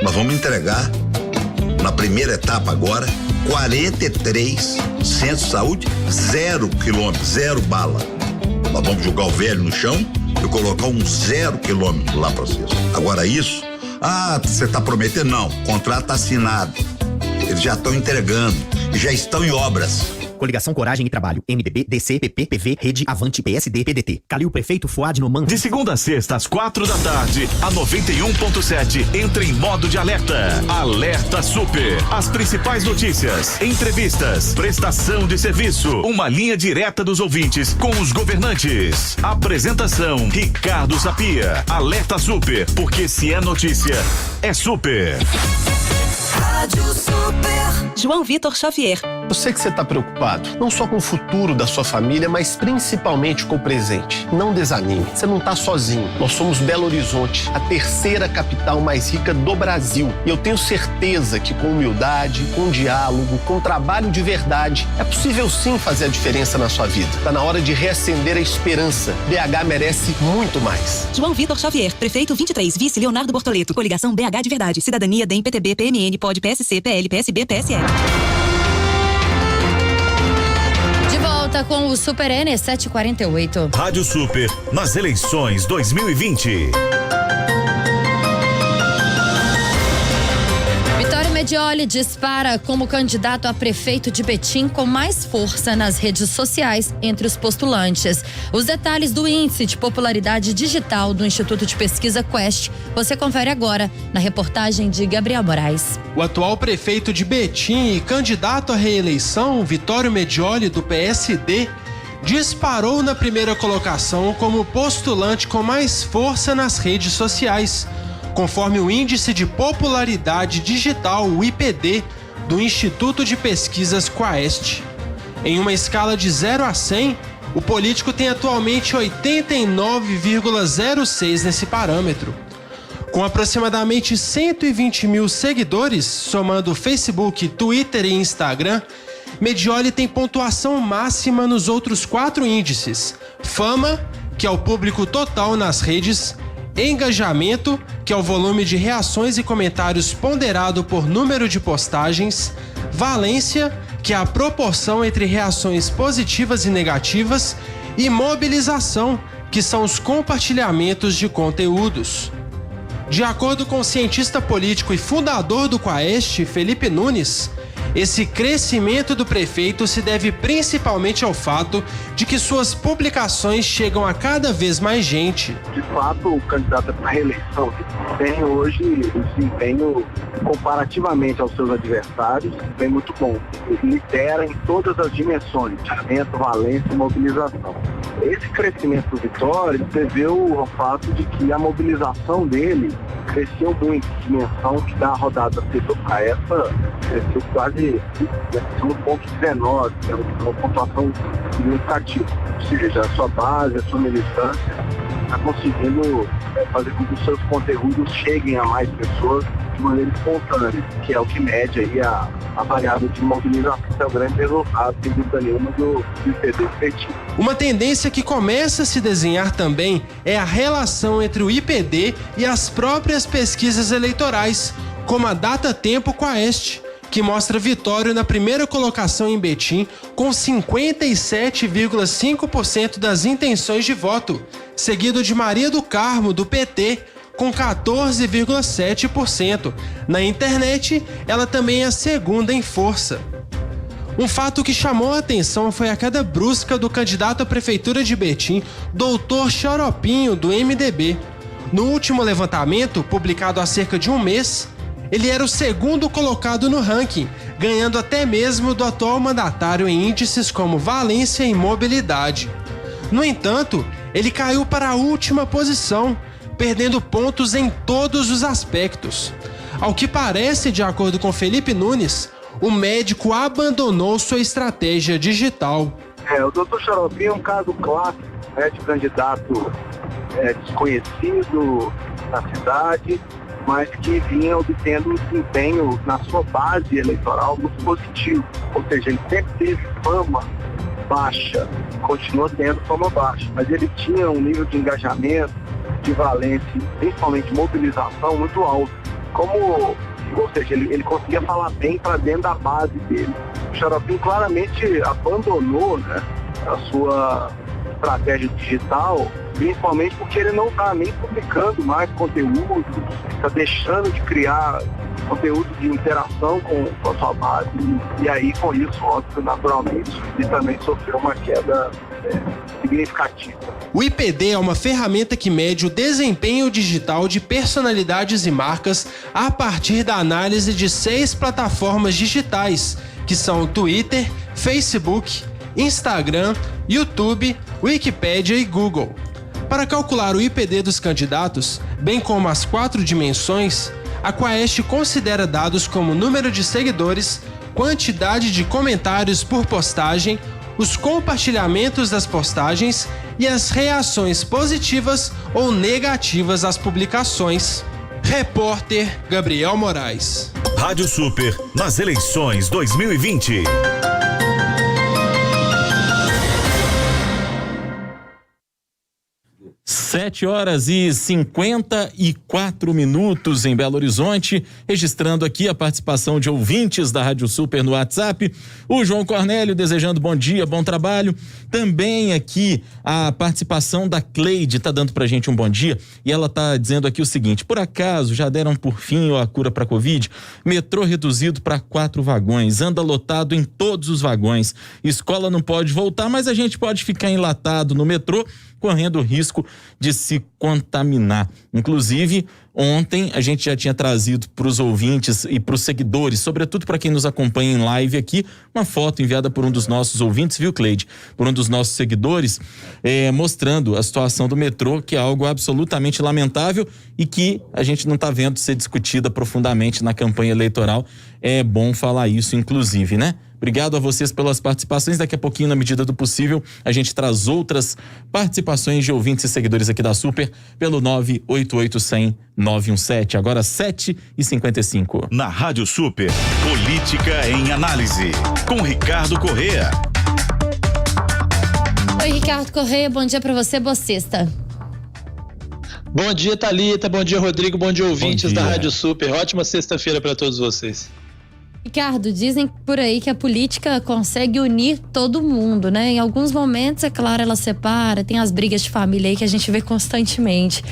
Nós vamos entregar, na primeira etapa agora, 43 centros de saúde, 0 quilômetro, 0 bala. Nós vamos jogar o velho no chão e colocar um 0 quilômetro lá para vocês. Agora isso, você está prometendo? Não, o contrato está assinado. Eles já estão entregando e já estão em obras. Coligação Coragem e Trabalho, MDB, DC, PP, PV, Rede, Avante, PSD, PDT. Calil Prefeito, Fuad Noman. De segunda a sexta, às 4 da tarde, a 91.7 entra em modo de alerta. Alerta Super. As principais notícias, entrevistas, prestação de serviço, uma linha direta dos ouvintes com os governantes. Apresentação, Ricardo Sapia. Alerta Super, porque se é notícia, é super. Rádio Super. João Vitor Xavier. Eu sei que você está preocupado, não só com o futuro da sua família, mas principalmente com o presente. Não desanime, você não está sozinho. Nós somos Belo Horizonte, a terceira capital mais rica do Brasil. E eu tenho certeza que com humildade, com diálogo, com trabalho de verdade, é possível sim fazer a diferença na sua vida. Está na hora de reacender a esperança. BH merece muito mais. João Vitor Xavier, prefeito 23, vice Leonardo Bortoleto, coligação BH de verdade, cidadania DEM, PTB, PMN, POD, PSC, PL, PSB, PSL. De volta com o Super N 748. Rádio Super nas eleições 2020. Vitória Medioli dispara como candidato a prefeito de Betim com mais força nas redes sociais entre os postulantes. Os detalhes do índice de popularidade digital do Instituto de Pesquisa Quest você confere agora na reportagem de Gabriel Moraes. O atual prefeito de Betim e candidato à reeleição, Vitório Medioli, do PSD, disparou na primeira colocação como postulante com mais força nas redes sociais, conforme o Índice de Popularidade Digital, o IPD, do Instituto de Pesquisas Quaest. Em uma escala de 0 a 100, o político tem atualmente 89,06 nesse parâmetro. Com aproximadamente 120 mil seguidores, somando Facebook, Twitter e Instagram, Medioli tem pontuação máxima nos outros 4 índices: fama, que é o público total nas redes; engajamento, que é o volume de reações e comentários ponderado por número de postagens; valência, que é a proporção entre reações positivas e negativas; e mobilização, que são os compartilhamentos de conteúdos. De acordo com o cientista político e fundador do Quaest, Felipe Nunes, esse crescimento do prefeito se deve principalmente ao fato de que suas publicações chegam a cada vez mais gente. De fato, o candidato à reeleição tem hoje um desempenho, comparativamente aos seus adversários, bem muito bom. Ele lidera em todas as dimensões: engajamento, valência e mobilização. Esse crescimento do Vitória deveu ao fato de que a mobilização dele cresceu muito. A dimensão que da rodada anterior a essa cresceu quase 1,19, que é uma pontuação significativa. Ou seja, a sua base, a sua militância está conseguindo fazer com que os seus conteúdos cheguem a mais pessoas de maneira espontânea, que é o que mede aí a variável de mobilização, que é o grande resultado, sem dúvida nenhuma, do IPD efetivo. Uma tendência que começa a se desenhar também é a relação entre o IPD e as próprias pesquisas eleitorais, como a Datatempo Quaest, que mostra Vitório na primeira colocação em Betim com 57,5% das intenções de voto, seguido de Maria do Carmo, do PT, com 14,7%. Na internet, ela também é a segunda em força. Um fato que chamou a atenção foi a queda brusca do candidato à prefeitura de Betim, Dr. Xaropinho, do MDB. No último levantamento, publicado há cerca de um mês, ele era o segundo colocado no ranking, ganhando até mesmo do atual mandatário em índices como valência e mobilidade. No entanto, ele caiu para a última posição, perdendo pontos em todos os aspectos. Ao que parece, de acordo com Felipe Nunes, o médico abandonou sua estratégia digital. O Dr. Xaropinho é um caso clássico, de candidato desconhecido na cidade, mas que vinha obtendo um desempenho na sua base eleitoral muito positivo. Ou seja, ele sempre teve fama baixa, continua tendo fama baixa, mas ele tinha um nível de engajamento, de valência, principalmente mobilização, muito alto. Ou seja, ele conseguia falar bem para dentro da base dele. O Xaropinho claramente abandonou, a sua estratégia digital, principalmente porque ele não está nem publicando mais conteúdo, está deixando de criar conteúdo de interação com a sua base. E aí, com isso, óbvio, naturalmente, ele também sofreu uma queda significativa. O IPD é uma ferramenta que mede o desempenho digital de personalidades e marcas a partir da análise de 6 plataformas digitais, que são o Twitter, Facebook, Instagram, YouTube, Wikipédia e Google. Para calcular o IPD dos candidatos, bem como as 4 dimensões, a Quaest considera dados como número de seguidores, quantidade de comentários por postagem, os compartilhamentos das postagens e as reações positivas ou negativas às publicações. Repórter Gabriel Moraes. Rádio Super nas eleições 2020. 7h54 em Belo Horizonte, registrando aqui a participação de ouvintes da Rádio Super no WhatsApp. O João Cornélio desejando bom dia, bom trabalho. Também aqui a participação da Cleide tá dando pra gente um bom dia e ela tá dizendo aqui o seguinte: por acaso já deram por fim a cura pra Covid? Metrô reduzido para 4 vagões, anda lotado em todos os vagões. Escola não pode voltar, mas a gente pode ficar enlatado no metrô, correndo o risco de se contaminar. Inclusive, ontem a gente já tinha trazido para os ouvintes e para os seguidores, sobretudo para quem nos acompanha em live aqui, uma foto enviada por um dos nossos ouvintes, viu, Cleide? Por um dos nossos seguidores, mostrando a situação do metrô, que é algo absolutamente lamentável e que a gente não está vendo ser discutida profundamente na campanha eleitoral. É bom falar isso, inclusive, né? Obrigado a vocês pelas participações. Daqui a pouquinho, na medida do possível, a gente traz outras participações de ouvintes e seguidores aqui da Super pelo 988-100-917. Agora 7h55. Na Rádio Super, Política em Análise, com Ricardo Corrêa. Oi, Ricardo Corrêa, bom dia pra você, boa sexta. Bom dia, Thalita, bom dia, Rodrigo, bom dia, ouvintes da Rádio Super. Ótima sexta-feira para todos vocês. Ricardo, dizem por aí que a política consegue unir todo mundo, né? Em alguns momentos, é claro, ela separa, tem as brigas de família aí que a gente vê constantemente.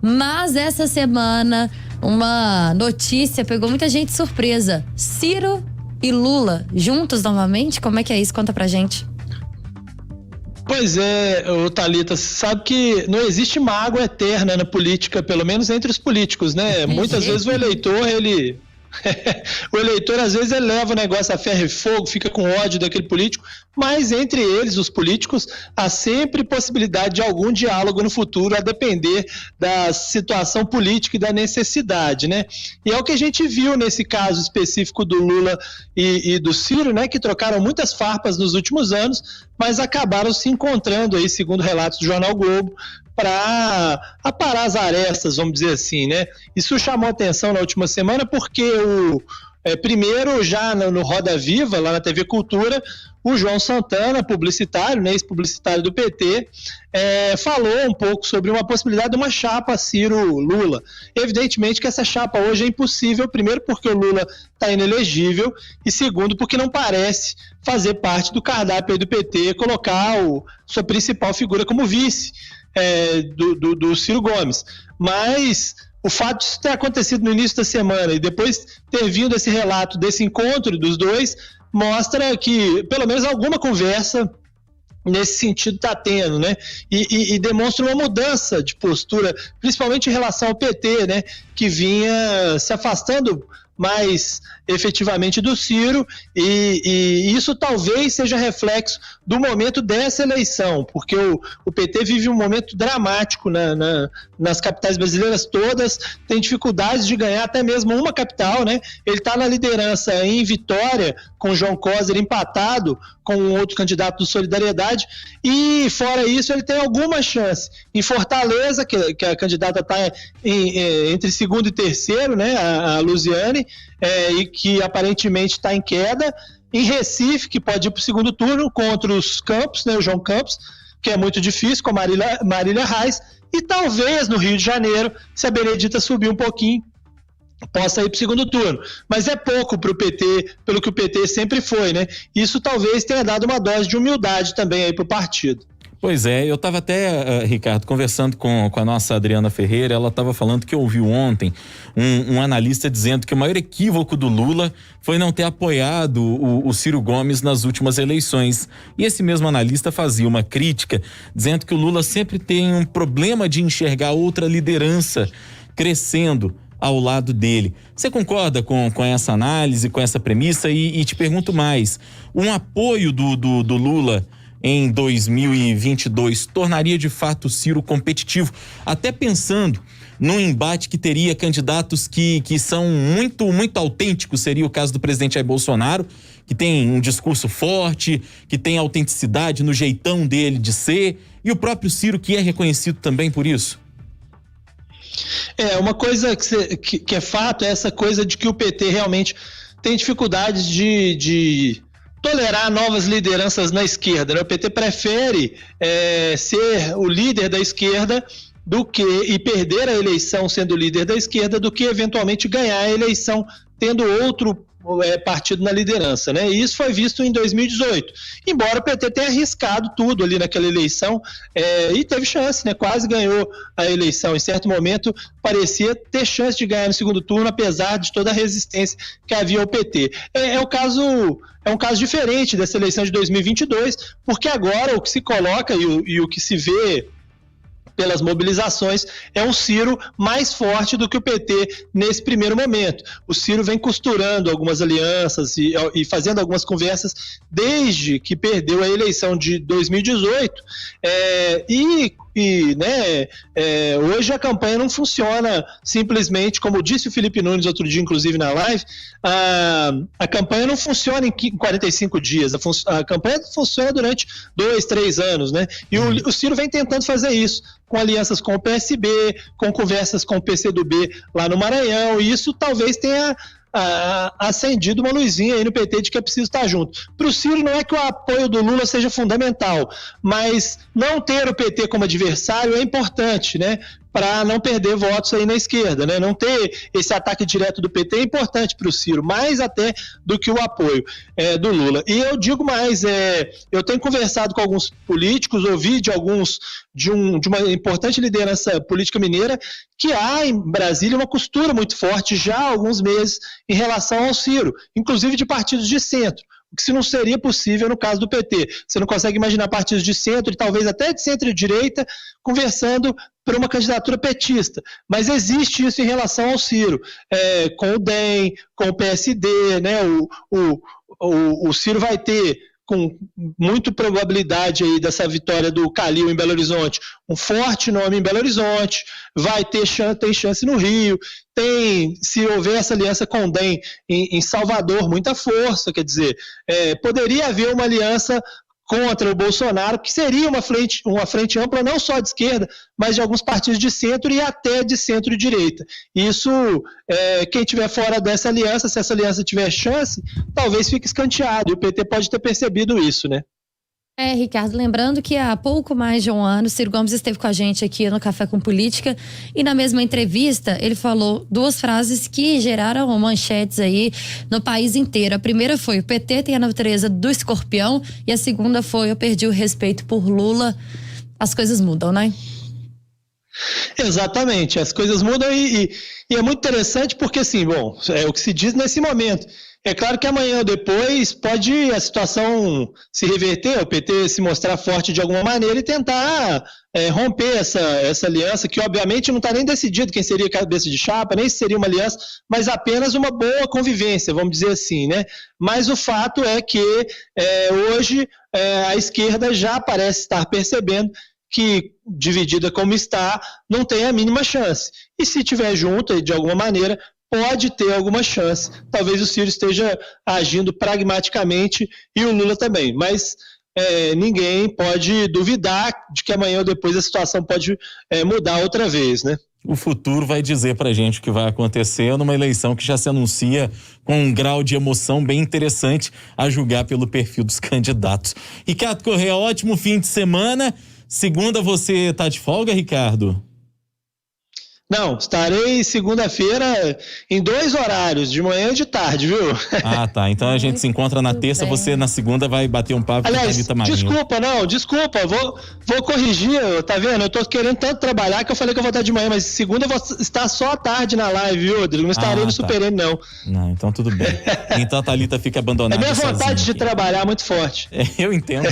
Mas essa semana, uma notícia pegou muita gente de surpresa. Ciro e Lula juntos novamente? Como é que é isso? Conta pra gente. Pois é, Thalita, sabe que não existe mágoa eterna na política, pelo menos entre os políticos, né? Muitas vezes o eleitor, o eleitor às vezes ele leva o negócio a ferro e fogo, fica com ódio daquele político, mas entre eles, os políticos, há sempre possibilidade de algum diálogo no futuro, a depender da situação política e da necessidade, né? E é o que a gente viu nesse caso específico do Lula e do Ciro, né? Que trocaram muitas farpas nos últimos anos, mas acabaram se encontrando aí, segundo relatos do Jornal Globo, para aparar as arestas, vamos dizer assim, né? Isso chamou atenção na última semana porque primeiro, já no Roda Viva, lá na TV Cultura, o João Santana, publicitário, né, ex-publicitário do PT, falou um pouco sobre uma possibilidade de uma chapa Ciro-Lula. Evidentemente que essa chapa hoje é impossível, primeiro porque o Lula está inelegível e segundo porque não parece fazer parte do cardápio do PT colocar sua principal figura como vice do Ciro Gomes. Mas o fato disso ter acontecido no início da semana e depois ter vindo esse relato desse encontro dos dois mostra que pelo menos alguma conversa nesse sentido está tendo, né? E demonstra uma mudança de postura, principalmente em relação ao PT, né? Que vinha se afastando mais efetivamente do Ciro e isso talvez seja reflexo do momento dessa eleição, porque o PT vive um momento dramático nas capitais brasileiras todas, tem dificuldades de ganhar até mesmo uma capital, né? Ele está na liderança em Vitória, com João Coser empatado com um outro candidato do Solidariedade, e fora isso ele tem alguma chance em Fortaleza, que a candidata está entre segundo e terceiro, né? A Luziane, e que aparentemente está em queda, em Recife, que pode ir para o segundo turno contra os Campos, né, o João Campos, que é muito difícil, com a Marília Reis, e talvez no Rio de Janeiro, se a Benedita subir um pouquinho, possa ir para o segundo turno. Mas é pouco para o PT, pelo que o PT sempre foi, né? Isso talvez tenha dado uma dose de humildade também aí para o partido. Pois é, eu estava até, Ricardo, conversando com a nossa Adriana Ferreira, ela estava falando que ouviu ontem um analista dizendo que o maior equívoco do Lula foi não ter apoiado o Ciro Gomes nas últimas eleições. E esse mesmo analista fazia uma crítica, dizendo que o Lula sempre tem um problema de enxergar outra liderança crescendo ao lado dele. Você concorda com essa análise, com essa premissa? E te pergunto mais, um apoio do Lula em 2022 tornaria de fato o Ciro competitivo, até pensando num embate que teria candidatos que são muito, muito autênticos, seria o caso do presidente Jair Bolsonaro, que tem um discurso forte, que tem autenticidade no jeitão dele de ser, e o próprio Ciro, que é reconhecido também por isso? Uma coisa que é fato é essa coisa de que o PT realmente tem dificuldades de tolerar novas lideranças na esquerda, né? O PT prefere ser o líder da esquerda e perder a eleição sendo líder da esquerda do que eventualmente ganhar a eleição tendo outro partido na liderança, né? E isso foi visto em 2018. Embora o PT tenha arriscado tudo ali naquela eleição e teve chance, né? Quase ganhou a eleição. Em certo momento parecia ter chance de ganhar no segundo turno, apesar de toda a resistência que havia ao PT. É um caso diferente dessa eleição de 2022, porque agora o que se coloca e o que se vê pelas mobilizações, é um Ciro mais forte do que o PT nesse primeiro momento. O Ciro vem costurando algumas alianças e fazendo algumas conversas desde que perdeu a eleição de 2018, hoje a campanha não funciona simplesmente, como disse o Felipe Nunes outro dia, inclusive na live, a campanha não funciona em 45 dias, a campanha funciona durante 2, 3 anos, né? E o Ciro vem tentando fazer isso, com alianças com o PSB, com conversas com o PCdoB lá no Maranhão, e isso talvez tenha acendido uma luzinha aí no PT de que é preciso estar junto. Para o Ciro não é que o apoio do Lula seja fundamental, mas não ter o PT como adversário é importante, né? Para não perder votos aí na esquerda, né? Não ter esse ataque direto do PT é importante para o Ciro, mais até do que o apoio do Lula. E eu digo mais, eu tenho conversado com alguns políticos, ouvi de uma importante liderança política mineira, que há em Brasília uma costura muito forte já há alguns meses em relação ao Ciro, inclusive de partidos de centro. O que se não seria possível no caso do PT. Você não consegue imaginar partidos de centro e talvez até de centro-direita conversando por uma candidatura petista. Mas existe isso em relação ao Ciro, com o DEM, com o PSD, né? O Ciro vai ter, com muita probabilidade aí dessa vitória do Calil em Belo Horizonte, um forte nome em Belo Horizonte, tem chance no Rio, se houver essa aliança com o DEM em Salvador, muita força, quer dizer, poderia haver uma aliança contra o Bolsonaro, que seria uma frente ampla não só de esquerda, mas de alguns partidos de centro e até de centro-direita. Isso, quem estiver fora dessa aliança, se essa aliança tiver chance, talvez fique escanteado, e o PT pode ter percebido isso, né? Ricardo, lembrando que há pouco mais de um ano, Ciro Gomes esteve com a gente aqui no Café com Política e na mesma entrevista ele falou 2 frases que geraram manchetes aí no país inteiro. A primeira foi: o PT tem a natureza do escorpião, e a segunda foi: eu perdi o respeito por Lula. As coisas mudam, né? Exatamente, as coisas mudam e é muito interessante porque, assim, é o que se diz nesse momento. É claro que amanhã ou depois pode a situação se reverter, o PT se mostrar forte de alguma maneira e tentar romper essa aliança, que obviamente não está nem decidido quem seria cabeça de chapa, nem se seria uma aliança, mas apenas uma boa convivência, vamos dizer assim, né? Mas o fato é que hoje a esquerda já parece estar percebendo que, dividida como está, não tem a mínima chance. E se tiver junto, de alguma maneira, pode ter alguma chance. Talvez o Ciro esteja agindo pragmaticamente e o Lula também, mas ninguém pode duvidar de que amanhã ou depois a situação pode mudar outra vez, né? O futuro vai dizer pra gente o que vai acontecer numa eleição que já se anuncia com um grau de emoção bem interessante, a julgar pelo perfil dos candidatos. Ricardo Corrêa, ótimo fim de semana. Segunda você tá de folga, Ricardo? Não, estarei segunda-feira em 2 horários, de manhã e de tarde, viu? Ah, tá. Então a gente se encontra na terça, você na segunda vai bater um papo com a Thalita Marinho. Desculpa, vou corrigir, tá vendo? Eu tô querendo tanto trabalhar que eu falei que eu vou estar de manhã, mas segunda eu vou estar só à tarde na live, viu, Rodrigo? Não estarei no Super N, não. Não, então tudo bem. Então a Thalita fica abandonada. É minha vontade de trabalhar é muito forte. Eu entendo.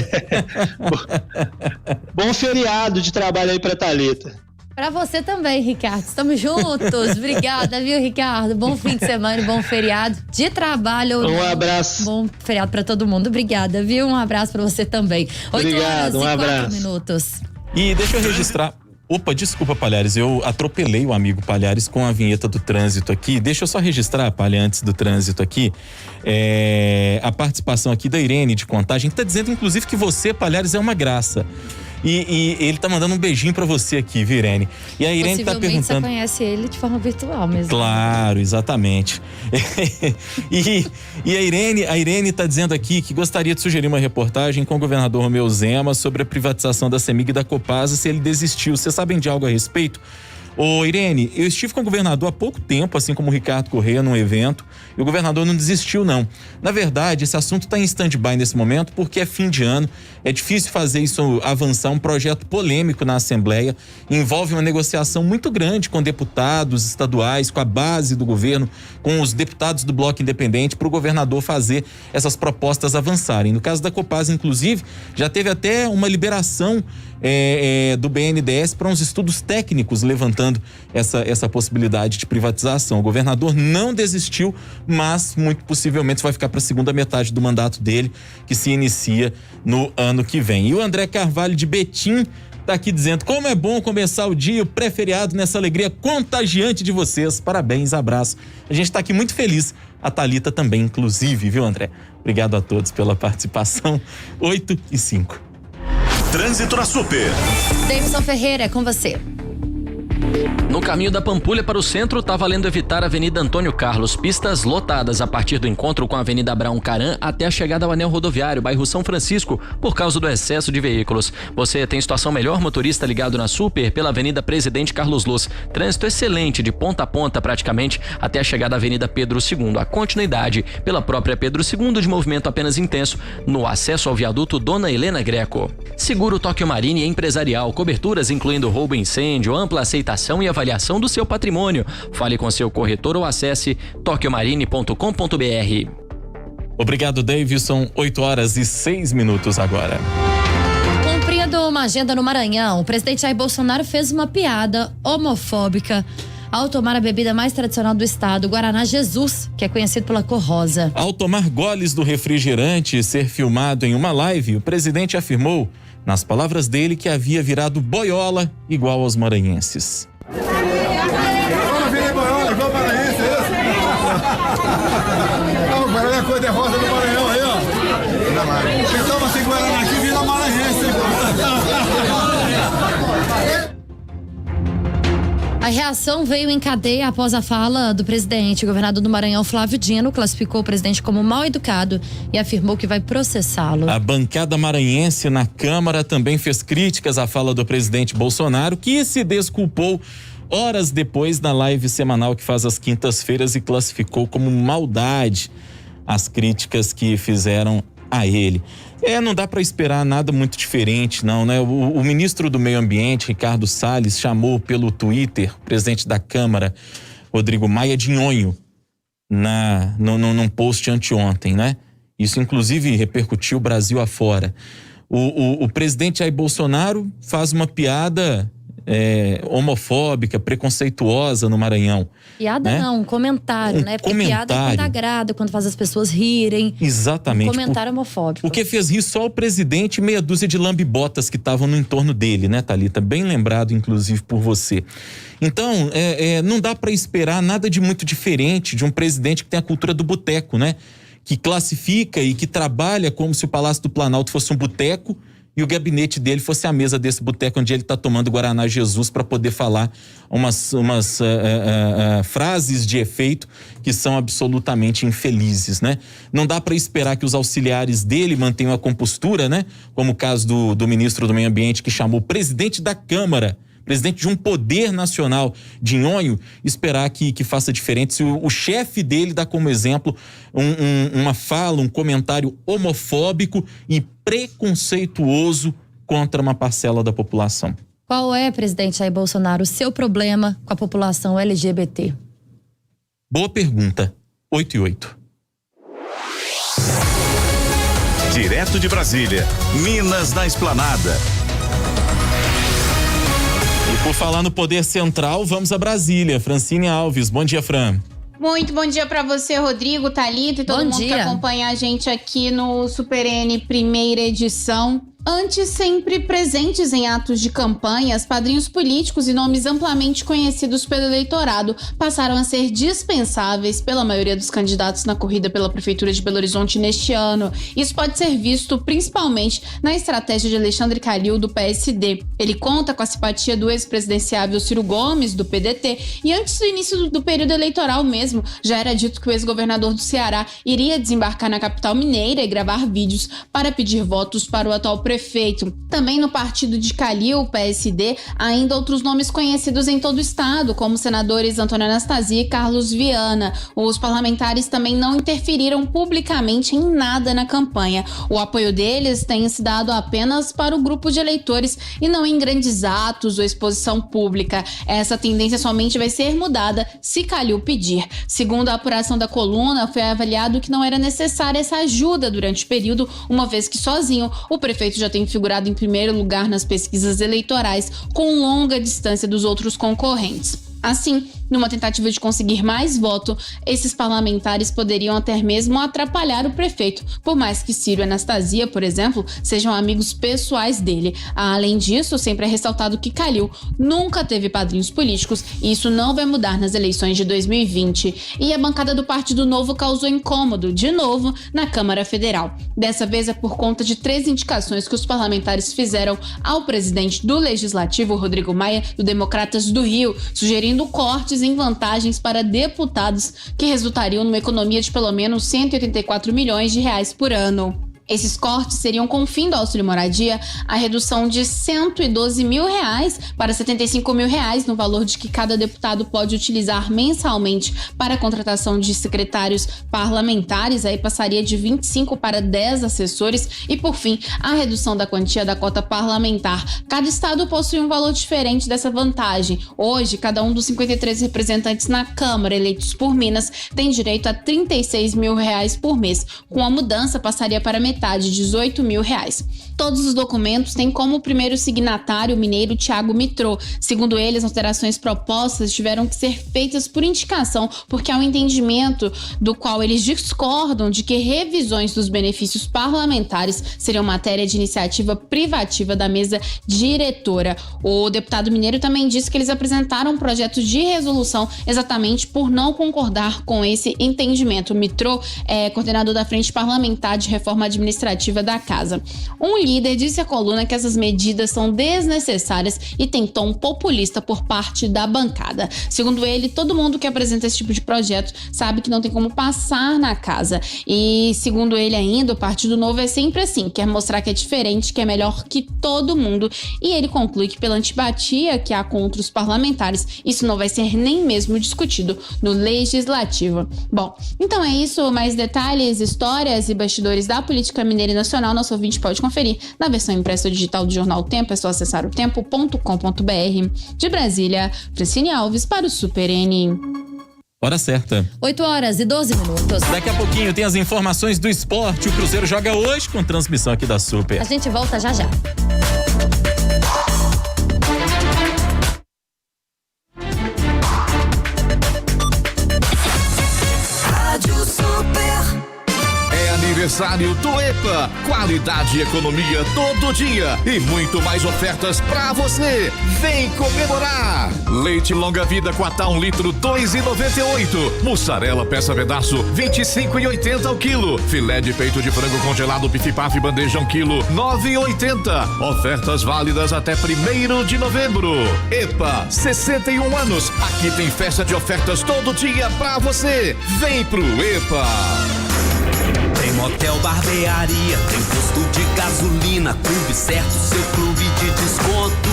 Bom feriado de trabalho aí pra Thalita. Pra você também, Ricardo. Estamos juntos. Obrigada, viu, Ricardo? Bom fim de semana e bom feriado de trabalho. Um abraço. Bom feriado pra todo mundo. Obrigada, viu? Um abraço pra você também. 8 horas e 4 minutos. E deixa eu registrar. Opa, desculpa, Palhares, eu atropelei o amigo Palhares com a vinheta do trânsito aqui. Deixa eu só registrar, Palha, antes do trânsito aqui, a participação aqui da Irene de Contagem, que tá dizendo, inclusive, que você, Palhares, é uma graça. E ele tá mandando um beijinho pra você aqui, viu, Irene? E a Irene tá perguntando... você conhece ele de forma virtual mesmo. Claro, exatamente. e a Irene tá dizendo aqui que gostaria de sugerir uma reportagem com o governador Romeu Zema sobre a privatização da CEMIG e da Copasa, se ele desistiu. Vocês sabem de algo a respeito? Ô Irene, eu estive com o governador há pouco tempo, assim como o Ricardo Corrêa, num evento, e o governador não desistiu, não. Na verdade, esse assunto está em stand-by nesse momento porque é fim de ano, é difícil fazer isso avançar, um projeto polêmico na Assembleia, envolve uma negociação muito grande com deputados estaduais, com a base do governo, com os deputados do Bloco Independente, para o governador fazer essas propostas avançarem. No caso da Copasa, inclusive, já teve até uma liberação do BNDES para uns estudos técnicos levantando essa possibilidade de privatização. O governador não desistiu, mas muito possivelmente vai ficar para a segunda metade do mandato dele, que se inicia no ano que vem. E o André Carvalho de Betim tá aqui dizendo: como é bom começar o dia, o pré-feriado, nessa alegria contagiante de vocês. Parabéns, abraço. A gente tá aqui muito feliz. A Thalita também, inclusive, viu, André? Obrigado a todos pela participação. 8:05. Trânsito na Super. Davidson Ferreira, é com você. No caminho da Pampulha para o centro, tá valendo evitar a Avenida Antônio Carlos. Pistas lotadas a partir do encontro com a Avenida Abraão Caram até a chegada ao anel rodoviário, bairro São Francisco, por causa do excesso de veículos. Você tem situação melhor, motorista ligado na Super, pela Avenida Presidente Carlos Luz. Trânsito excelente de ponta a ponta praticamente até a chegada à Avenida Pedro II. A continuidade pela própria Pedro II de movimento apenas intenso no acesso ao viaduto Dona Helena Greco. Seguro Tóquio Marine Empresarial, coberturas incluindo roubo e incêndio, ampla aceitação e avaliação do seu patrimônio. Fale com seu corretor ou acesse tokiomarine.com.br. Obrigado, Davidson. 8:06 agora. Cumprindo uma agenda no Maranhão, o presidente Jair Bolsonaro fez uma piada homofóbica ao tomar a bebida mais tradicional do estado, o Guaraná Jesus, que é conhecido pela cor rosa. Ao tomar goles do refrigerante e ser filmado em uma live, o presidente afirmou, nas palavras dele, que havia virado boiola igual aos maranhenses. Eu virei boiola igual maranhense, é isso? O Guaraná é a cor de rosa do Maranhão aí, ó. Quem toma esse Guaraná aqui vira maranhense. A reação veio em cadeia após a fala do presidente. O governador do Maranhão, Flávio Dino, classificou o presidente como mal educado e afirmou que vai processá-lo. A bancada maranhense na Câmara também fez críticas à fala do presidente Bolsonaro, que se desculpou horas depois na live semanal que faz às quintas-feiras e classificou como maldade as críticas que fizeram a ele. Não dá para esperar nada muito diferente, não, né? O ministro do Meio Ambiente, Ricardo Salles, chamou pelo Twitter o presidente da Câmara, Rodrigo Maia, de nhonho num post anteontem, né? Isso, inclusive, repercutiu o Brasil afora. O presidente Jair Bolsonaro faz uma piada homofóbica, preconceituosa no Maranhão. Piada, né? Não, um comentário, né? Porque piada é quando agrada, quando faz as pessoas rirem. Exatamente. Um comentário homofóbico. O que fez rir só o presidente e meia dúzia de lambibotas que estavam no entorno dele, né, Thalita? Bem lembrado, inclusive, por você. Então, não dá para esperar nada de muito diferente de um presidente que tem a cultura do boteco, né? Que classifica e que trabalha como se o Palácio do Planalto fosse um boteco e o gabinete dele fosse a mesa desse boteco onde ele está tomando Guaraná Jesus para poder falar umas frases de efeito que são absolutamente infelizes, né? Não dá para esperar que os auxiliares dele mantenham a compostura, né? Como o caso do ministro do Meio Ambiente, que chamou o presidente da Câmara, presidente de um poder nacional de nhonho, esperar que faça diferente. Se o chefe dele dá como exemplo uma fala, um comentário homofóbico e preconceituoso contra uma parcela da população. Qual é, presidente Jair Bolsonaro, o seu problema com a população LGBT? Boa pergunta. 8:08. Direto de Brasília, Minas na Esplanada. E por falar no poder central, vamos a Brasília. Francine Alves, bom dia, Fran. Muito bom dia para você, Rodrigo, Thalita e todo mundo que acompanha a gente aqui no Super N primeira edição. Antes sempre presentes em atos de campanhas, padrinhos políticos e nomes amplamente conhecidos pelo eleitorado passaram a ser dispensáveis pela maioria dos candidatos na corrida pela Prefeitura de Belo Horizonte neste ano. Isso pode ser visto principalmente na estratégia de Alexandre Calil, do PSD. Ele conta com a simpatia do ex-presidenciável Ciro Gomes, do PDT, e antes do início do período eleitoral mesmo, já era dito que o ex-governador do Ceará iria desembarcar na capital mineira e gravar vídeos para pedir votos para o atual prefeito. Também no partido de Calil, o PSD, ainda outros nomes conhecidos em todo o estado, como os senadores Antônio Anastasia e Carlos Viana. Os parlamentares também não interferiram publicamente em nada na campanha. O apoio deles tem se dado apenas para o grupo de eleitores e não em grandes atos ou exposição pública. Essa tendência somente vai ser mudada se Calil pedir. Segundo a apuração da coluna, foi avaliado que não era necessária essa ajuda durante o período, uma vez que sozinho o prefeito já tem figurado em primeiro lugar nas pesquisas eleitorais, com longa distância dos outros concorrentes. Assim, numa tentativa de conseguir mais voto, esses parlamentares poderiam até mesmo atrapalhar o prefeito, por mais que Ciro e Anastasia, por exemplo, sejam amigos pessoais dele. Além disso, sempre é ressaltado que Calil nunca teve padrinhos políticos e isso não vai mudar nas eleições de 2020. E a bancada do Partido Novo causou incômodo, de novo, na Câmara Federal. Dessa vez é por conta de 3 indicações que os parlamentares fizeram ao presidente do Legislativo, Rodrigo Maia, do Democratas do Rio, sugerindo cortes em vantagens para deputados que resultariam numa economia de pelo menos 184 milhões de reais por ano. Esses cortes seriam, com o fim do auxílio moradia, a redução de R$112 mil para R$75 mil no valor de que cada deputado pode utilizar mensalmente para a contratação de secretários parlamentares. Aí passaria de 25 para 10 assessores e, por fim, a redução da quantia da cota parlamentar. Cada estado possui um valor diferente dessa vantagem. Hoje, cada um dos 53 representantes na Câmara eleitos por Minas tem direito a R$36 mil por mês. Com a mudança, passaria para metade, R$18 mil. Todos os documentos têm como primeiro signatário o mineiro Thiago Mitrô. Segundo ele, as alterações propostas tiveram que ser feitas por indicação, porque há um entendimento do qual eles discordam de que revisões dos benefícios parlamentares seriam matéria de iniciativa privativa da mesa diretora. O deputado mineiro também disse que eles apresentaram um projeto de resolução exatamente por não concordar com esse entendimento. Mitrô é coordenador da Frente Parlamentar de Reforma Administrativa da Casa. Um líder disse à coluna que essas medidas são desnecessárias e tem tom populista por parte da bancada. Segundo ele, todo mundo que apresenta esse tipo de projeto sabe que não tem como passar na casa. E, segundo ele ainda, o Partido Novo é sempre assim, quer mostrar que é diferente, que é melhor que todo mundo. E ele conclui que pela antipatia que há contra os parlamentares, isso não vai ser nem mesmo discutido no Legislativo. Bom, então é isso. Mais detalhes, histórias e bastidores da política mineira e nacional, nosso ouvinte pode conferir na versão impressa ou digital do Jornal O Tempo. É só acessar otempo.com.br. De Brasília, Francine Alves para o Super N. Hora certa. 8h12. Daqui a pouquinho tem as informações do esporte. O Cruzeiro joga hoje com transmissão aqui da Super. A gente volta já já. Aniversário do EPA, qualidade e economia todo dia e muito mais ofertas pra você. Vem comemorar! Leite longa vida Quatá 1 litro 2,98. Mussarela peça pedaço 25,80 ao quilo. Filé de peito de frango congelado Pif-Paf bandeja 1 quilo 9,80. Ofertas válidas até 1º de novembro. EPA, 61 anos. Aqui tem festa de ofertas todo dia pra você. Vem pro EPA. Tem motel, barbearia, tem posto de gasolina, Clube Certo, seu clube de desconto.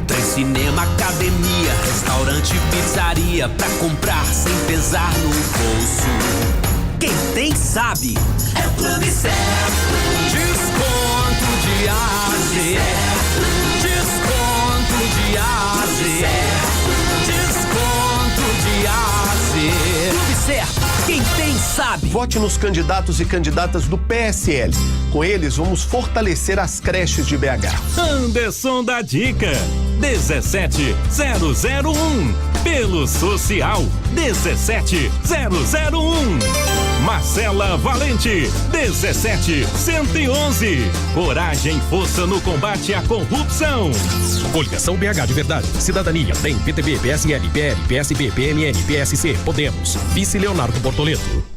Tem cinema, academia, restaurante, pizzaria, pra comprar sem pesar no bolso. Quem tem sabe, é o Clube Certo. Desconto de AG, desconto de AG, desconto de AG. Clube Certo. Quem tem sabe. Vote nos candidatos e candidatas do PSL. Com eles, vamos fortalecer as creches de BH. Anderson da Dica, 17001. Pelo Social, 17001. Mas Marcela Valente, 17-111. Coragem e força no combate à corrupção. Coligação BH de Verdade, Cidadania, DEM, PTB, PSL, PL, PSB, PMN, PSC, Podemos. Vice Leonardo Bortoleto.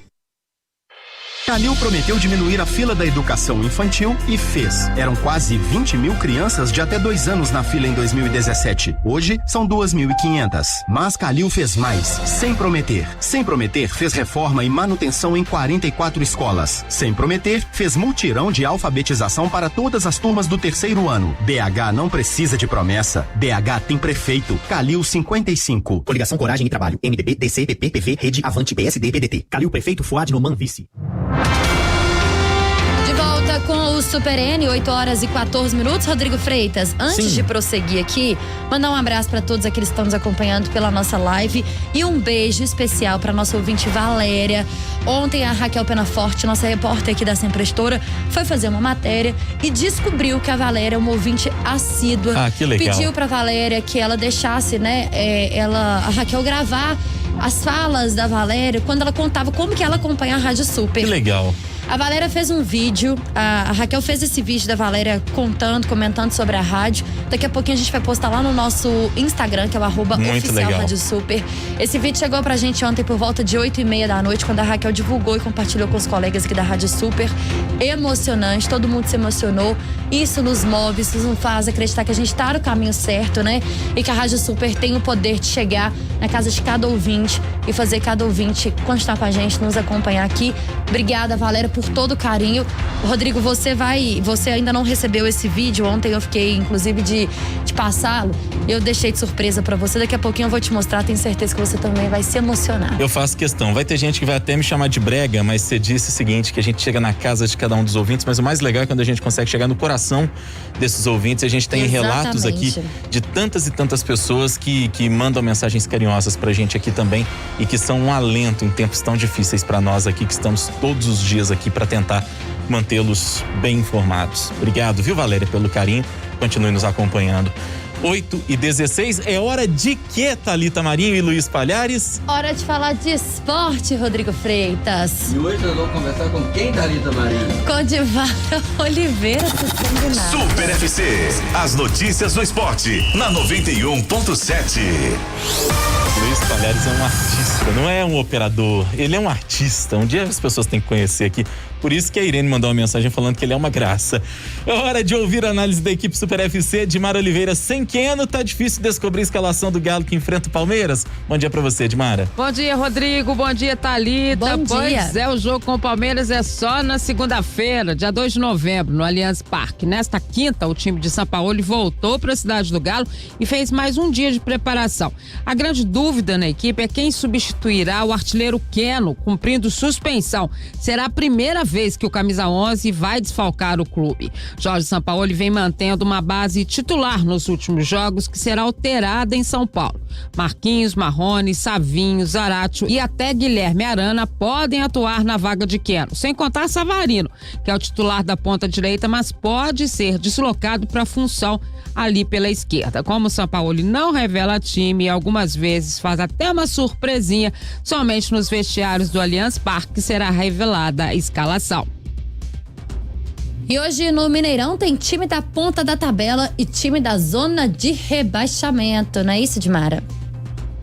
Calil prometeu diminuir a fila da educação infantil e fez. Eram quase 20 mil crianças de até 2 anos na fila em 2017. Hoje, são 2.500. Mas Calil fez mais, sem prometer. Sem prometer, fez reforma e manutenção em 44 escolas. Sem prometer, fez mutirão de alfabetização para todas as turmas do 3º ano. BH não precisa de promessa. BH tem prefeito. Calil 55. Coligação Coragem e Trabalho. MDB, DC, PP, PV, Rede, Avante, PSD, PDT. Calil Prefeito, Fuad, Noman, Vice. De volta com o Super N, 8h14. Rodrigo Freitas, antes de prosseguir aqui, mandar um abraço para todos aqueles que estão nos acompanhando pela nossa live e um beijo especial para nossa ouvinte Valéria. Ontem a Raquel Penaforte, nossa repórter aqui da Sempre Estora, foi fazer uma matéria e descobriu que a Valéria é uma ouvinte assídua. Ah, que legal. Pediu pra Valéria que ela deixasse, né, a Raquel gravar as falas da Valéria quando ela contava como que ela acompanha a Rádio Super. Que legal. A Valéria fez um vídeo, a Raquel fez esse vídeo da Valéria comentando sobre a rádio. Daqui a pouquinho a gente vai postar lá no nosso Instagram, que é o @oficial Rádio Super. Esse vídeo chegou pra gente ontem por volta de 8h30 da noite, quando a Raquel divulgou e compartilhou com os colegas aqui da Rádio Super. Emocionante, todo mundo se emocionou. Isso nos move, isso nos faz acreditar que a gente tá no caminho certo, né? E que a Rádio Super tem o poder de chegar na casa de cada ouvinte e fazer cada ouvinte continuar com a gente, nos acompanhar aqui. Obrigada, Valéria, por todo o carinho. Rodrigo, você ainda não recebeu esse vídeo. Ontem eu fiquei, inclusive, de passá-lo. Eu deixei de surpresa pra você. Daqui a pouquinho eu vou te mostrar. Tenho certeza que você também vai se emocionar. Eu faço questão. Vai ter gente que vai até me chamar de brega, mas você disse o seguinte, que a gente chega na casa de cada um dos ouvintes, mas o mais legal é quando a gente consegue chegar no coração desses ouvintes. A gente tem relatos aqui de tantas e tantas pessoas que mandam mensagens carinhosas pra gente aqui também e que são um alento em tempos tão difíceis pra nós aqui, que estamos todos os dias aqui para tentar mantê-los bem informados. Obrigado, viu, Valéria, pelo carinho. Continue nos acompanhando. 8h16, é hora de quê, Thalita Marinho e Luiz Palhares? Hora de falar de esporte, Rodrigo Freitas. E hoje nós vamos conversar com quem, Thalita Marinho? Com Divara Oliveira, Super FC, as notícias do esporte, na 91.7. Luiz Palhares é um artista, não é um operador, ele é um artista. Um dia as pessoas têm que conhecer aqui. Por isso que a Irene mandou uma mensagem falando que ele é uma graça. É hora de ouvir a análise da equipe Super FC. Dimara Oliveira, sem Keno, tá difícil descobrir a escalação do Galo que enfrenta o Palmeiras. Bom dia pra você, Dimara. Bom dia, Rodrigo. Bom dia, Thalita. Pois é, o jogo com o Palmeiras é só na segunda-feira, dia 2 de novembro, no Allianz Parque. Nesta quinta, o time de São Paulo voltou para a cidade do Galo e fez mais um dia de preparação. A grande dúvida na equipe é quem substituirá o artilheiro Keno, cumprindo suspensão. Será a primeira vez que o camisa 11 vai desfalcar o clube. Jorge Sampaoli vem mantendo uma base titular nos últimos jogos, que será alterada em São Paulo. Marquinhos, Marrone, Savinho, Zaratio e até Guilherme Arana podem atuar na vaga de Keno, sem contar Savarino, que é o titular da ponta direita, mas pode ser deslocado para a função ali pela esquerda. Como o Sampaoli não revela time e algumas vezes faz até uma surpresinha, somente nos vestiários do Allianz Parque será revelada a escalação. E hoje no Mineirão tem time da ponta da tabela e time da zona de rebaixamento, não é isso, Dimara?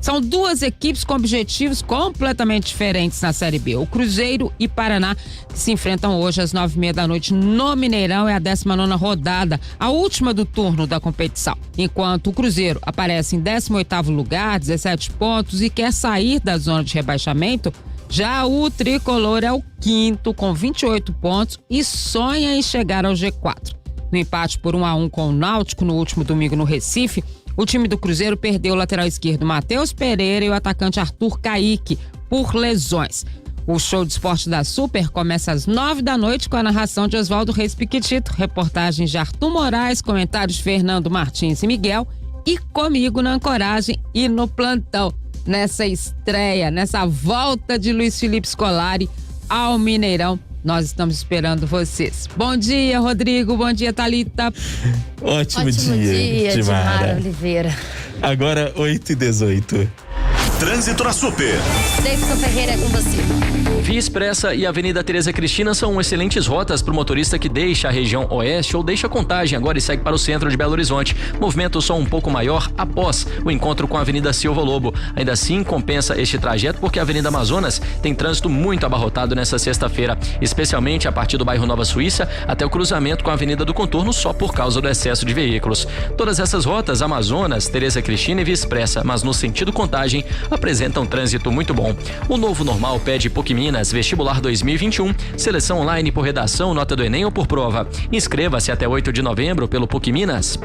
São duas equipes com objetivos completamente diferentes na Série B. O Cruzeiro e Paraná, que se enfrentam hoje às 9h30 da noite no Mineirão, é a 19ª rodada, a última do turno da competição. Enquanto o Cruzeiro aparece em 18º lugar, 17 pontos, e quer sair da zona de rebaixamento, já o Tricolor é o 5º com 28 pontos e sonha em chegar ao G4. No empate por 1-1 com o Náutico no último domingo no Recife, o time do Cruzeiro perdeu o lateral esquerdo Matheus Pereira e o atacante Arthur Caíque por lesões. O show de esporte da Super começa às 9 da noite com a narração de Oswaldo Reis Piquetito, reportagens de Arthur Moraes, comentários de Fernando Martins e Miguel e comigo na ancoragem e no plantão. Nessa estreia, nessa volta de Luiz Felipe Scolari ao Mineirão, nós estamos esperando vocês. Bom dia, Rodrigo. Bom dia, Thalita. Ótimo dia, Dimara Oliveira. Agora 8h18. Trânsito na Super. Davidson Ferreira é com você. Via Expressa e Avenida Tereza Cristina são excelentes rotas para o motorista que deixa a região oeste ou deixa Contagem agora e segue para o centro de Belo Horizonte. Movimento só um pouco maior após o encontro com a Avenida Silva Lobo. Ainda assim, compensa este trajeto porque a Avenida Amazonas tem trânsito muito abarrotado nessa sexta-feira, especialmente a partir do bairro Nova Suíça até o cruzamento com a Avenida do Contorno só por causa do excesso de veículos. Todas essas rotas, Amazonas, Tereza Cristina e Via Expressa, mas no sentido Contagem, apresentam trânsito muito bom. O novo normal pede PUC Minas, vestibular 2021, seleção online por redação, nota do Enem ou por prova. Inscreva-se até 8 de novembro pelo pucminas.br.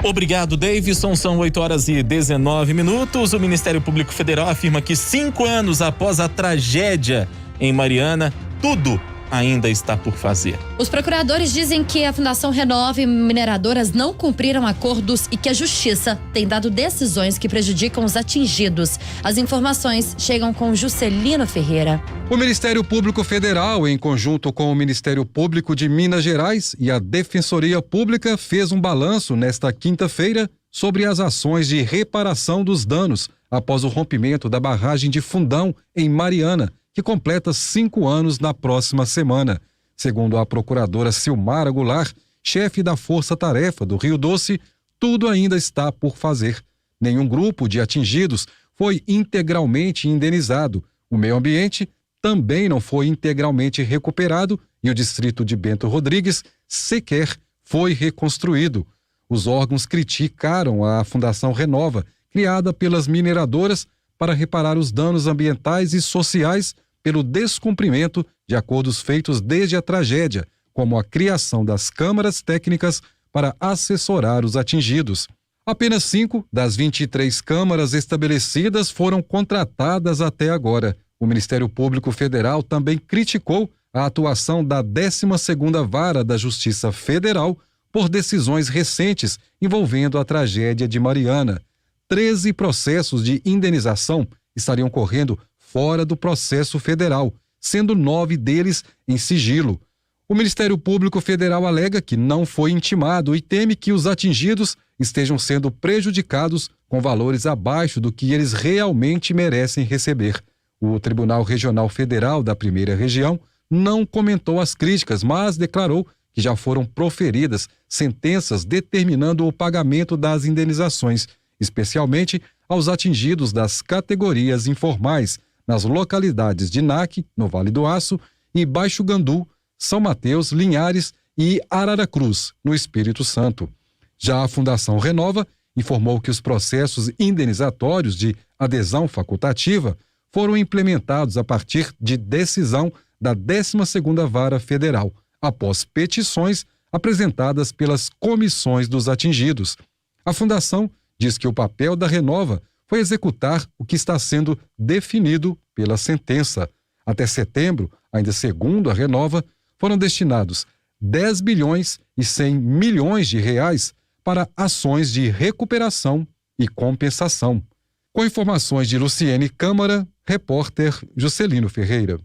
Obrigado, Davidson. São 8h19. O Ministério Público Federal afirma que 5 anos após a tragédia em Mariana, tudo ainda está por fazer. Os procuradores dizem que a Fundação Renova e mineradoras não cumpriram acordos e que a Justiça tem dado decisões que prejudicam os atingidos. As informações chegam com Juscelino Ferreira. O Ministério Público Federal, em conjunto com o Ministério Público de Minas Gerais e a Defensoria Pública, fez um balanço nesta quinta-feira sobre as ações de reparação dos danos após o rompimento da barragem de Fundão, em Mariana, que completa 5 anos na próxima semana. Segundo a procuradora Silmara Goulart, chefe da Força Tarefa do Rio Doce, tudo ainda está por fazer. Nenhum grupo de atingidos foi integralmente indenizado. O meio ambiente também não foi integralmente recuperado e o distrito de Bento Rodrigues sequer foi reconstruído. Os órgãos criticaram a Fundação Renova, criada pelas mineradoras, para reparar os danos ambientais e sociais pelo descumprimento de acordos feitos desde a tragédia, como a criação das câmaras técnicas para assessorar os atingidos. Apenas 5 das 23 câmaras estabelecidas foram contratadas até agora. O Ministério Público Federal também criticou a atuação da 12ª Vara da Justiça Federal por decisões recentes envolvendo a tragédia de Mariana. 13 processos de indenização estariam correndo fora do processo federal, sendo 9 deles em sigilo. O Ministério Público Federal alega que não foi intimado e teme que os atingidos estejam sendo prejudicados com valores abaixo do que eles realmente merecem receber. O Tribunal Regional Federal da Primeira Região não comentou as críticas, mas declarou que já foram proferidas sentenças determinando o pagamento das indenizações, especialmente aos atingidos das categorias informais, nas localidades de Naque, no Vale do Aço, e Baixo Gandu, São Mateus, Linhares e Araracruz, no Espírito Santo. Já a Fundação Renova informou que os processos indenizatórios de adesão facultativa foram implementados a partir de decisão da 12ª Vara Federal, após petições apresentadas pelas comissões dos atingidos. A Fundação diz que o papel da Renova foi executar o que está sendo definido pela sentença. Até setembro, ainda segundo a Renova, foram destinados 10 bilhões e 100 milhões de reais para ações de recuperação e compensação. Com informações de Luciene Câmara, repórter Juscelino Ferreira.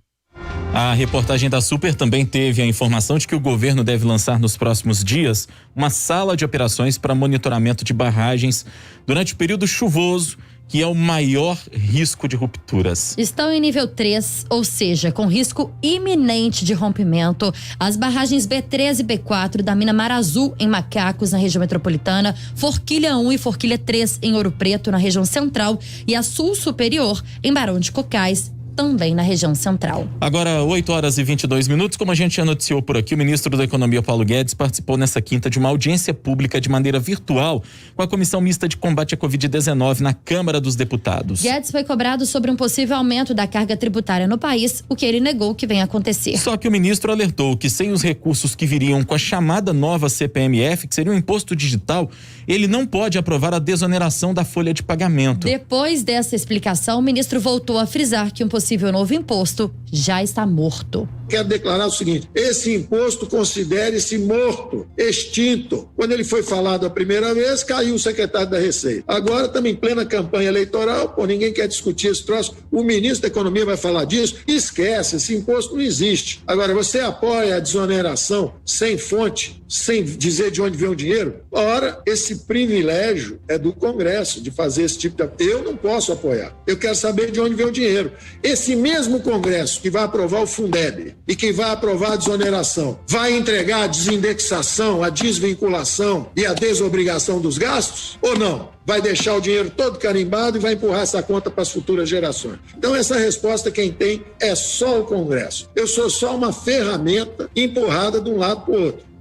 A reportagem da Super também teve a informação de que o governo deve lançar nos próximos dias uma sala de operações para monitoramento de barragens durante o período chuvoso, que é o maior risco de rupturas. Estão em nível 3, ou seja, com risco iminente de rompimento, as barragens B3 e B4 da mina Mar Azul, em Macacos, na região metropolitana, Forquilha 1 e Forquilha 3, em Ouro Preto, na região central, e a Sul Superior, em Barão de Cocais, também na região central. Agora, 8h22, como a gente já noticiou por aqui, o ministro da Economia, Paulo Guedes, participou nessa quinta de uma audiência pública de maneira virtual com a Comissão Mista de Combate à Covid-19 na Câmara dos Deputados. Guedes foi cobrado sobre um possível aumento da carga tributária no país, o que ele negou que venha acontecer. Só que o ministro alertou que sem os recursos que viriam com a chamada nova CPMF, que seria um imposto digital, ele não pode aprovar a desoneração da folha de pagamento. Depois dessa explicação, o ministro voltou a frisar que um possível novo imposto já está morto. Quero declarar o seguinte: esse imposto considere-se morto, extinto. Quando ele foi falado a primeira vez, caiu o secretário da Receita. Agora estamos em plena campanha eleitoral, ninguém quer discutir esse troço. O ministro da Economia vai falar disso. Esquece, esse imposto não existe. Agora, você apoia a desoneração sem fonte, sem dizer de onde vem o dinheiro? Ora, esse privilégio é do Congresso de fazer esse tipo de... Eu não posso apoiar. Eu quero saber de onde vem o dinheiro. esse mesmo Congresso que vai aprovar o Fundeb e que vai aprovar a desoneração, vai entregar a desindexação, a desvinculação e a desobrigação dos gastos ou não? Vai deixar o dinheiro todo carimbado e vai empurrar essa conta para as futuras gerações? Então essa resposta quem tem é só o Congresso. Eu sou só uma ferramenta empurrada de um lado para o outro.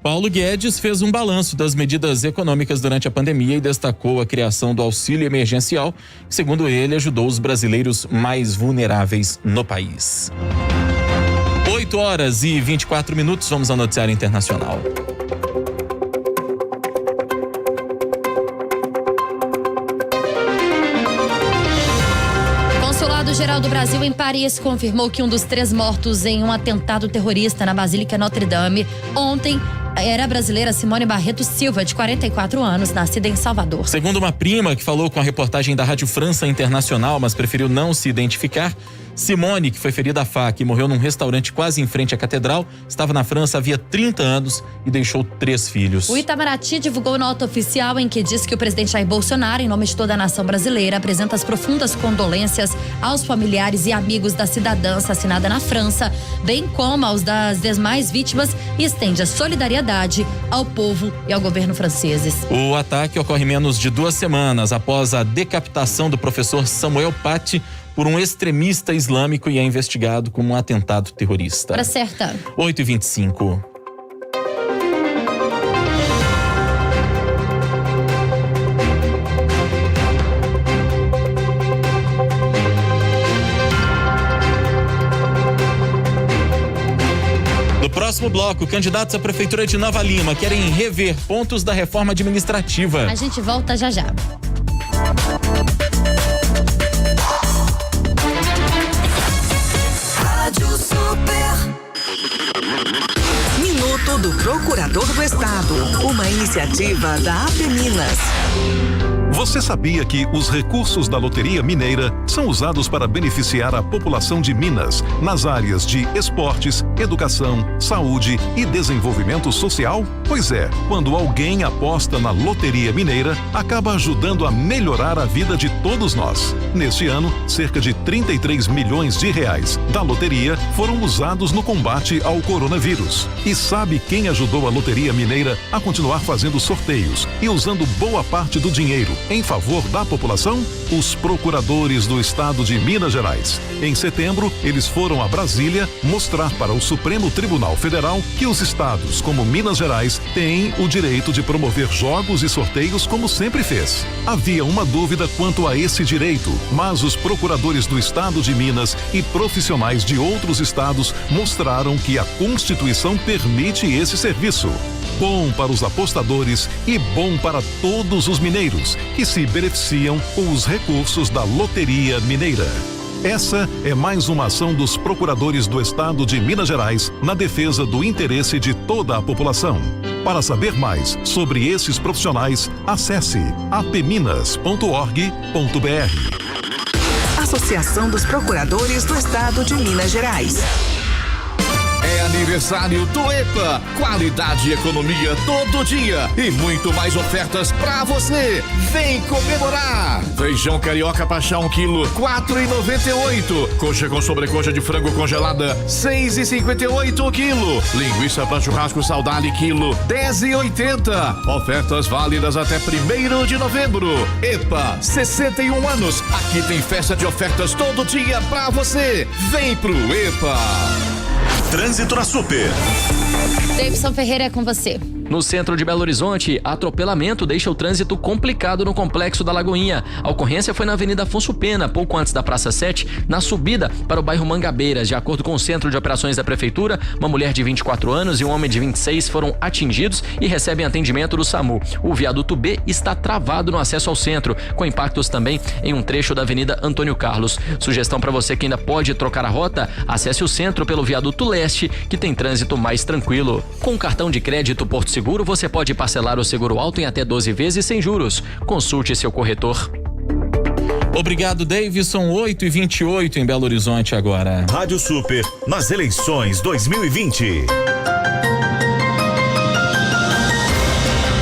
Paulo Guedes fez um balanço das medidas econômicas durante a pandemia e destacou a criação do auxílio emergencial, que, segundo ele, ajudou os brasileiros mais vulneráveis no país. 8h24, vamos ao noticiário internacional. O Consulado-Geral do Brasil em Paris confirmou que um dos 3 mortos em um atentado terrorista na Basílica Notre Dame ontem era a brasileira Simone Barreto Silva, de 44 anos, nascida em Salvador. Segundo uma prima que falou com a reportagem da Rádio França Internacional, mas preferiu não se identificar, Simone, que foi ferida à faca e morreu num restaurante quase em frente à catedral, estava na França havia 30 anos e deixou 3 filhos. O Itamaraty divulgou nota oficial em que diz que o presidente Jair Bolsonaro, em nome de toda a nação brasileira, apresenta as profundas condolências aos familiares e amigos da cidadã assassinada na França, bem como aos das demais vítimas, e estende a solidariedade ao povo e ao governo franceses. O ataque ocorre menos de 2 semanas após a decapitação do professor Samuel Paty por um extremista islâmico e é investigado como um atentado terrorista. Hora certa. 8h25. No próximo bloco, candidatos à Prefeitura de Nova Lima querem rever pontos da reforma administrativa. A gente volta já já. Minuto do Procurador do Estado, uma iniciativa da Apeminas. Você sabia que os recursos da Loteria Mineira são usados para beneficiar a população de Minas nas áreas de esportes, educação, saúde e desenvolvimento social? Pois é, quando alguém aposta na Loteria Mineira, acaba ajudando a melhorar a vida de todos nós. Neste ano, cerca de 33 milhões de reais da loteria foram usados no combate ao coronavírus. E sabe quem ajudou a Loteria Mineira a continuar fazendo sorteios e usando boa parte do dinheiro em favor da população? Os procuradores do Estado de Minas Gerais. Em setembro, eles foram a Brasília mostrar para o Supremo Tribunal Federal que os estados, como Minas Gerais, têm o direito de promover jogos e sorteios como sempre fez. Havia uma dúvida quanto a esse direito, mas os procuradores do Estado de Minas e profissionais de outros estados mostraram que a Constituição permite esse serviço. Bom para os apostadores e bom para todos os mineiros que se beneficiam com os recursos da Loteria Mineira. Essa é mais uma ação dos procuradores do Estado de Minas Gerais na defesa do interesse de toda a população. Para saber mais sobre esses profissionais, acesse apeminas.org.br. Associação dos Procuradores do Estado de Minas Gerais. É aniversário do EPA. Qualidade e economia todo dia. E muito mais ofertas pra você. Vem comemorar. Feijão carioca pachá 1 quilo, 4,98. Coxa com sobrecoxa de frango congelada, 6,58 o quilo. Linguiça pra churrasco Saudade quilo, 10,80. Ofertas válidas até 1º de novembro. EPA, 61 anos. Aqui tem festa de ofertas todo dia pra você. Vem pro EPA. Trânsito na Super. Davidson Ferreira é com você. No centro de Belo Horizonte, atropelamento deixa o trânsito complicado no Complexo da Lagoinha. A ocorrência foi na Avenida Afonso Pena, pouco antes da Praça 7, na subida para o bairro Mangabeiras. De acordo com o Centro de Operações da Prefeitura, uma mulher de 24 anos e um homem de 26 foram atingidos e recebem atendimento do SAMU. O viaduto B está travado no acesso ao centro, com impactos também em um trecho da Avenida Antônio Carlos. Sugestão para você que ainda pode trocar a rota, acesse o centro pelo viaduto Leste, que tem trânsito mais tranquilo. Com o cartão de crédito Porto Seguro, você pode parcelar o seguro alto em até 12 vezes sem juros. Consulte seu corretor. Obrigado, Davidson. 8h28 em Belo Horizonte agora. Rádio Super nas eleições 2020.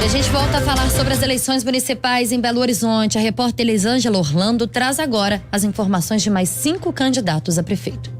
E a gente volta a falar sobre as eleições municipais em Belo Horizonte. A repórter Elisângela Orlando traz agora as informações de mais 5 candidatos a prefeito.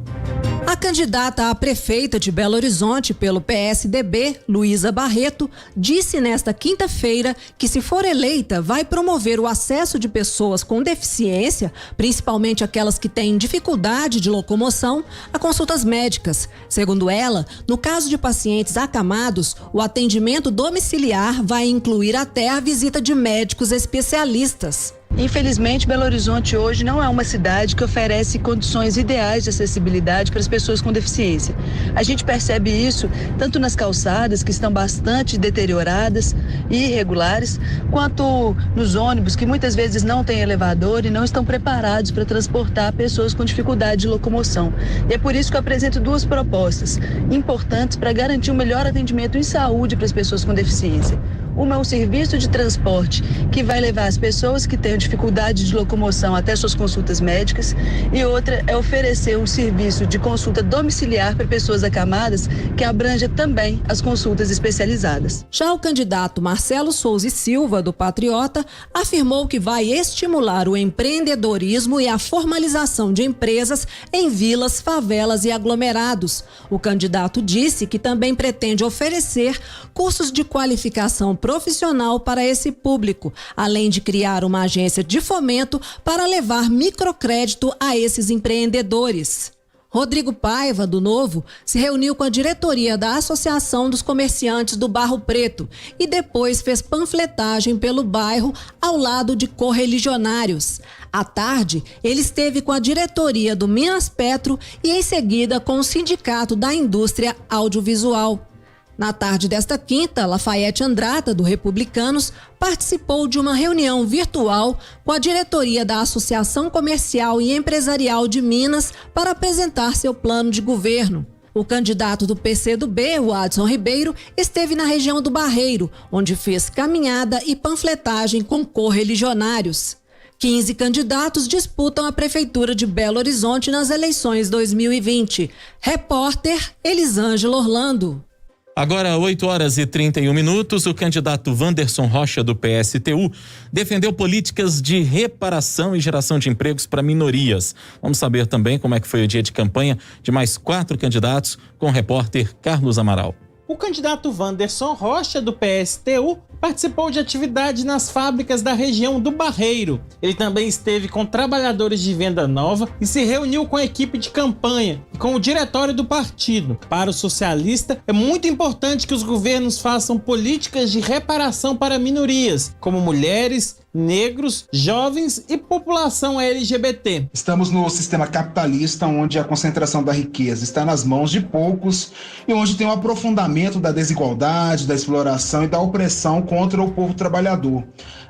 A candidata a prefeita de Belo Horizonte pelo PSDB, Luísa Barreto, disse nesta quinta-feira que, se for eleita, vai promover o acesso de pessoas com deficiência, principalmente aquelas que têm dificuldade de locomoção, a consultas médicas. Segundo ela, no caso de pacientes acamados, o atendimento domiciliar vai incluir até a visita de médicos especialistas. Infelizmente, Belo Horizonte hoje não é uma cidade que oferece condições ideais de acessibilidade para as pessoas com deficiência. A gente percebe isso tanto nas calçadas, que estão bastante deterioradas e irregulares, quanto nos ônibus, que muitas vezes não têm elevador e não estão preparados para transportar pessoas com dificuldade de locomoção. E é por isso que eu apresento 2 propostas importantes para garantir um melhor atendimento em saúde para as pessoas com deficiência. Uma é um serviço de transporte que vai levar as pessoas que têm dificuldade de locomoção até suas consultas médicas, e outra é oferecer um serviço de consulta domiciliar para pessoas acamadas que abranja também as consultas especializadas. Já o candidato Marcelo Souza e Silva, do Patriota, afirmou que vai estimular o empreendedorismo e a formalização de empresas em vilas, favelas e aglomerados. O candidato disse que também pretende oferecer cursos de qualificação profissional para esse público, além de criar uma agência de fomento para levar microcrédito a esses empreendedores. Rodrigo Paiva, do Novo, se reuniu com a diretoria da Associação dos Comerciantes do Barro Preto e depois fez panfletagem pelo bairro ao lado de correligionários. À tarde, ele esteve com a diretoria do Minas Petro e em seguida com o Sindicato da Indústria Audiovisual. Na tarde desta quinta, Lafayette Andrata, do Republicanos, participou de uma reunião virtual com a diretoria da Associação Comercial e Empresarial de Minas para apresentar seu plano de governo. O candidato do PCdoB, o Adson Ribeiro, esteve na região do Barreiro, onde fez caminhada e panfletagem com correligionários. 15 candidatos disputam a Prefeitura de Belo Horizonte nas eleições 2020. Repórter Elisângela Orlando. Agora, 8h31, o candidato Wanderson Rocha, do PSTU, defendeu políticas de reparação e geração de empregos para minorias. Vamos saber também como é que foi o dia de campanha de mais 4 candidatos, com o repórter Carlos Amaral. O candidato Wanderson Rocha, do PSTU, participou de atividade nas fábricas da região do Barreiro. Ele também esteve com trabalhadores de Venda Nova e se reuniu com a equipe de campanha e com o diretório do partido. Para o socialista, é muito importante que os governos façam políticas de reparação para minorias, como mulheres, negros, jovens e população LGBT. Estamos no sistema capitalista, onde a concentração da riqueza está nas mãos de poucos e onde tem um aprofundamento da desigualdade, da exploração e da opressão contra o povo trabalhador.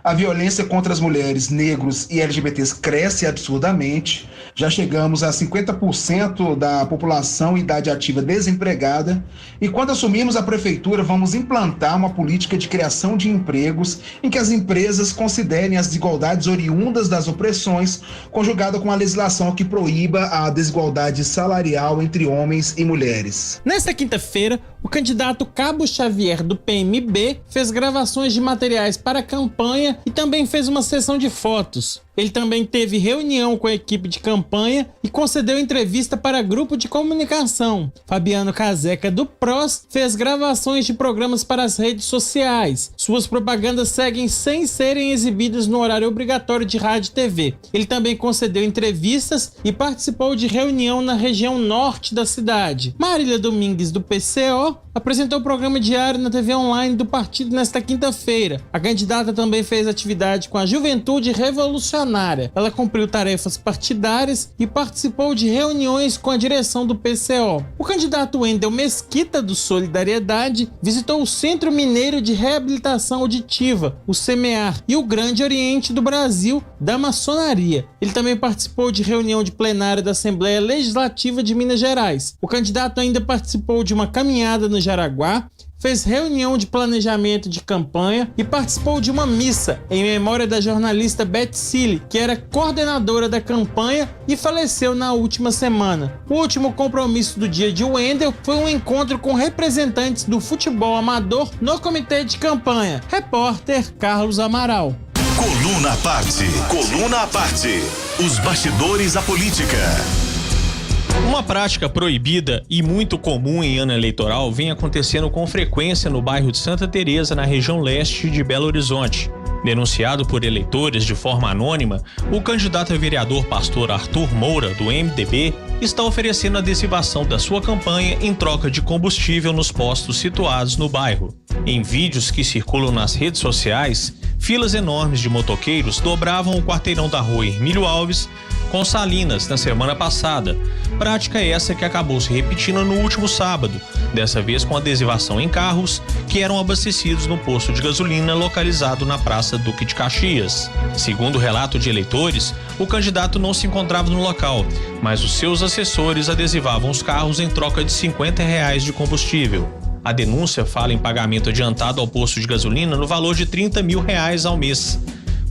A violência contra as mulheres, negros e LGBTs cresce absurdamente. Já chegamos a 50% da população em idade ativa desempregada. E quando assumirmos a prefeitura, vamos implantar uma política de criação de empregos em que as empresas considerem as desigualdades oriundas das opressões, conjugada com a legislação que proíba a desigualdade salarial entre homens e mulheres. Nesta quinta-feira, o candidato Cabo Xavier, do PMB, fez gravações de materiais para a campanha e também fez uma sessão de fotos. Ele também teve reunião com a equipe de campanha e concedeu entrevista para grupo de comunicação. Fabiano Caseca, do PROS, fez gravações de programas para as redes sociais. Suas propagandas seguem sem serem exibidas no horário obrigatório de rádio e TV. Ele também concedeu entrevistas e participou de reunião na região norte da cidade. Marília Domingues, do PCO, apresentou o programa diário na TV online do partido nesta quinta-feira. A candidata também fez atividade com a Juventude Revolucionária. Ela cumpriu tarefas partidárias e participou de reuniões com a direção do PCO. O candidato Wendel Mesquita, do Solidariedade, visitou o Centro Mineiro de Reabilitação Auditiva, o CEMEAR, e o Grande Oriente do Brasil, da Maçonaria. Ele também participou de reunião de plenário da Assembleia Legislativa de Minas Gerais. O candidato ainda participou de uma caminhada no Jaraguá, fez reunião de planejamento de campanha e participou de uma missa em memória da jornalista Beth Cille, que era coordenadora da campanha e faleceu na última semana. O último compromisso do dia de Wendel foi um encontro com representantes do futebol amador no comitê de campanha. Repórter Carlos Amaral. Coluna à parte. Coluna à parte. Os bastidores da política. Uma prática proibida e muito comum em ano eleitoral vem acontecendo com frequência no bairro de Santa Teresa, na região leste de Belo Horizonte. Denunciado por eleitores de forma anônima, o candidato a vereador pastor Arthur Moura, do MDB, está oferecendo adesivação da sua campanha em troca de combustível nos postos situados no bairro. Em vídeos que circulam nas redes sociais, filas enormes de motoqueiros dobravam o quarteirão da rua Hermílio Alves com Salinas na semana passada. Prática essa que acabou se repetindo no último sábado, dessa vez com adesivação em carros que eram abastecidos no posto de gasolina localizado na Praça Duque de Caxias. Segundo o relato de eleitores, o candidato não se encontrava no local, mas os seus assessores adesivavam os carros em troca de R$50 de combustível. A denúncia fala em pagamento adiantado ao posto de gasolina no valor de R$30 mil ao mês,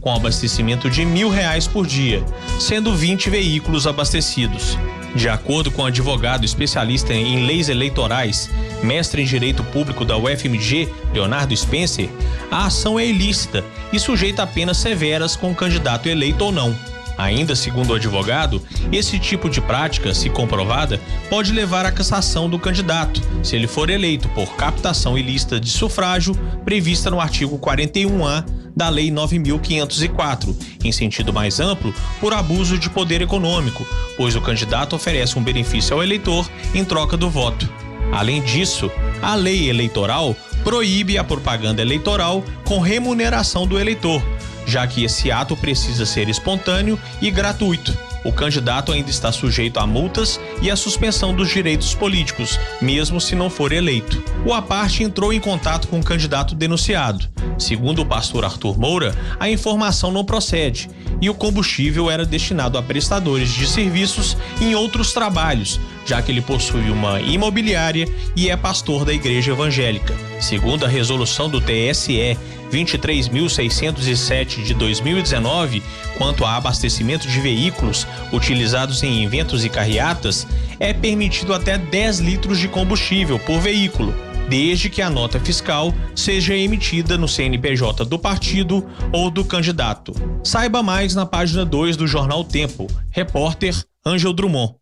com abastecimento de R$1.000 por dia, sendo 20 veículos abastecidos. De acordo com o advogado especialista em leis eleitorais, mestre em Direito Público da UFMG, Leonardo Spencer, a ação é ilícita e sujeita a penas severas com o candidato eleito ou não. Ainda segundo o advogado, esse tipo de prática, se comprovada, pode levar à cassação do candidato, se ele for eleito por captação ilícita de sufrágio, prevista no artigo 41A da Lei 9.504, em sentido mais amplo, por abuso de poder econômico, pois o candidato oferece um benefício ao eleitor em troca do voto. Além disso, a lei eleitoral proíbe a propaganda eleitoral com remuneração do eleitor, já que esse ato precisa ser espontâneo e gratuito. O candidato ainda está sujeito a multas e à suspensão dos direitos políticos, mesmo se não for eleito. O AParte entrou em contato com o candidato denunciado. Segundo o pastor Arthur Moura, a informação não procede e o combustível era destinado a prestadores de serviços em outros trabalhos, já que ele possui uma imobiliária e é pastor da igreja evangélica. Segundo a resolução do TSE 23.607 de 2019, quanto a abastecimento de veículos utilizados em eventos e carreatas, é permitido até 10 litros de combustível por veículo, desde que a nota fiscal seja emitida no CNPJ do partido ou do candidato. Saiba mais na página 2 do Jornal Tempo. Repórter Ângel Drummond.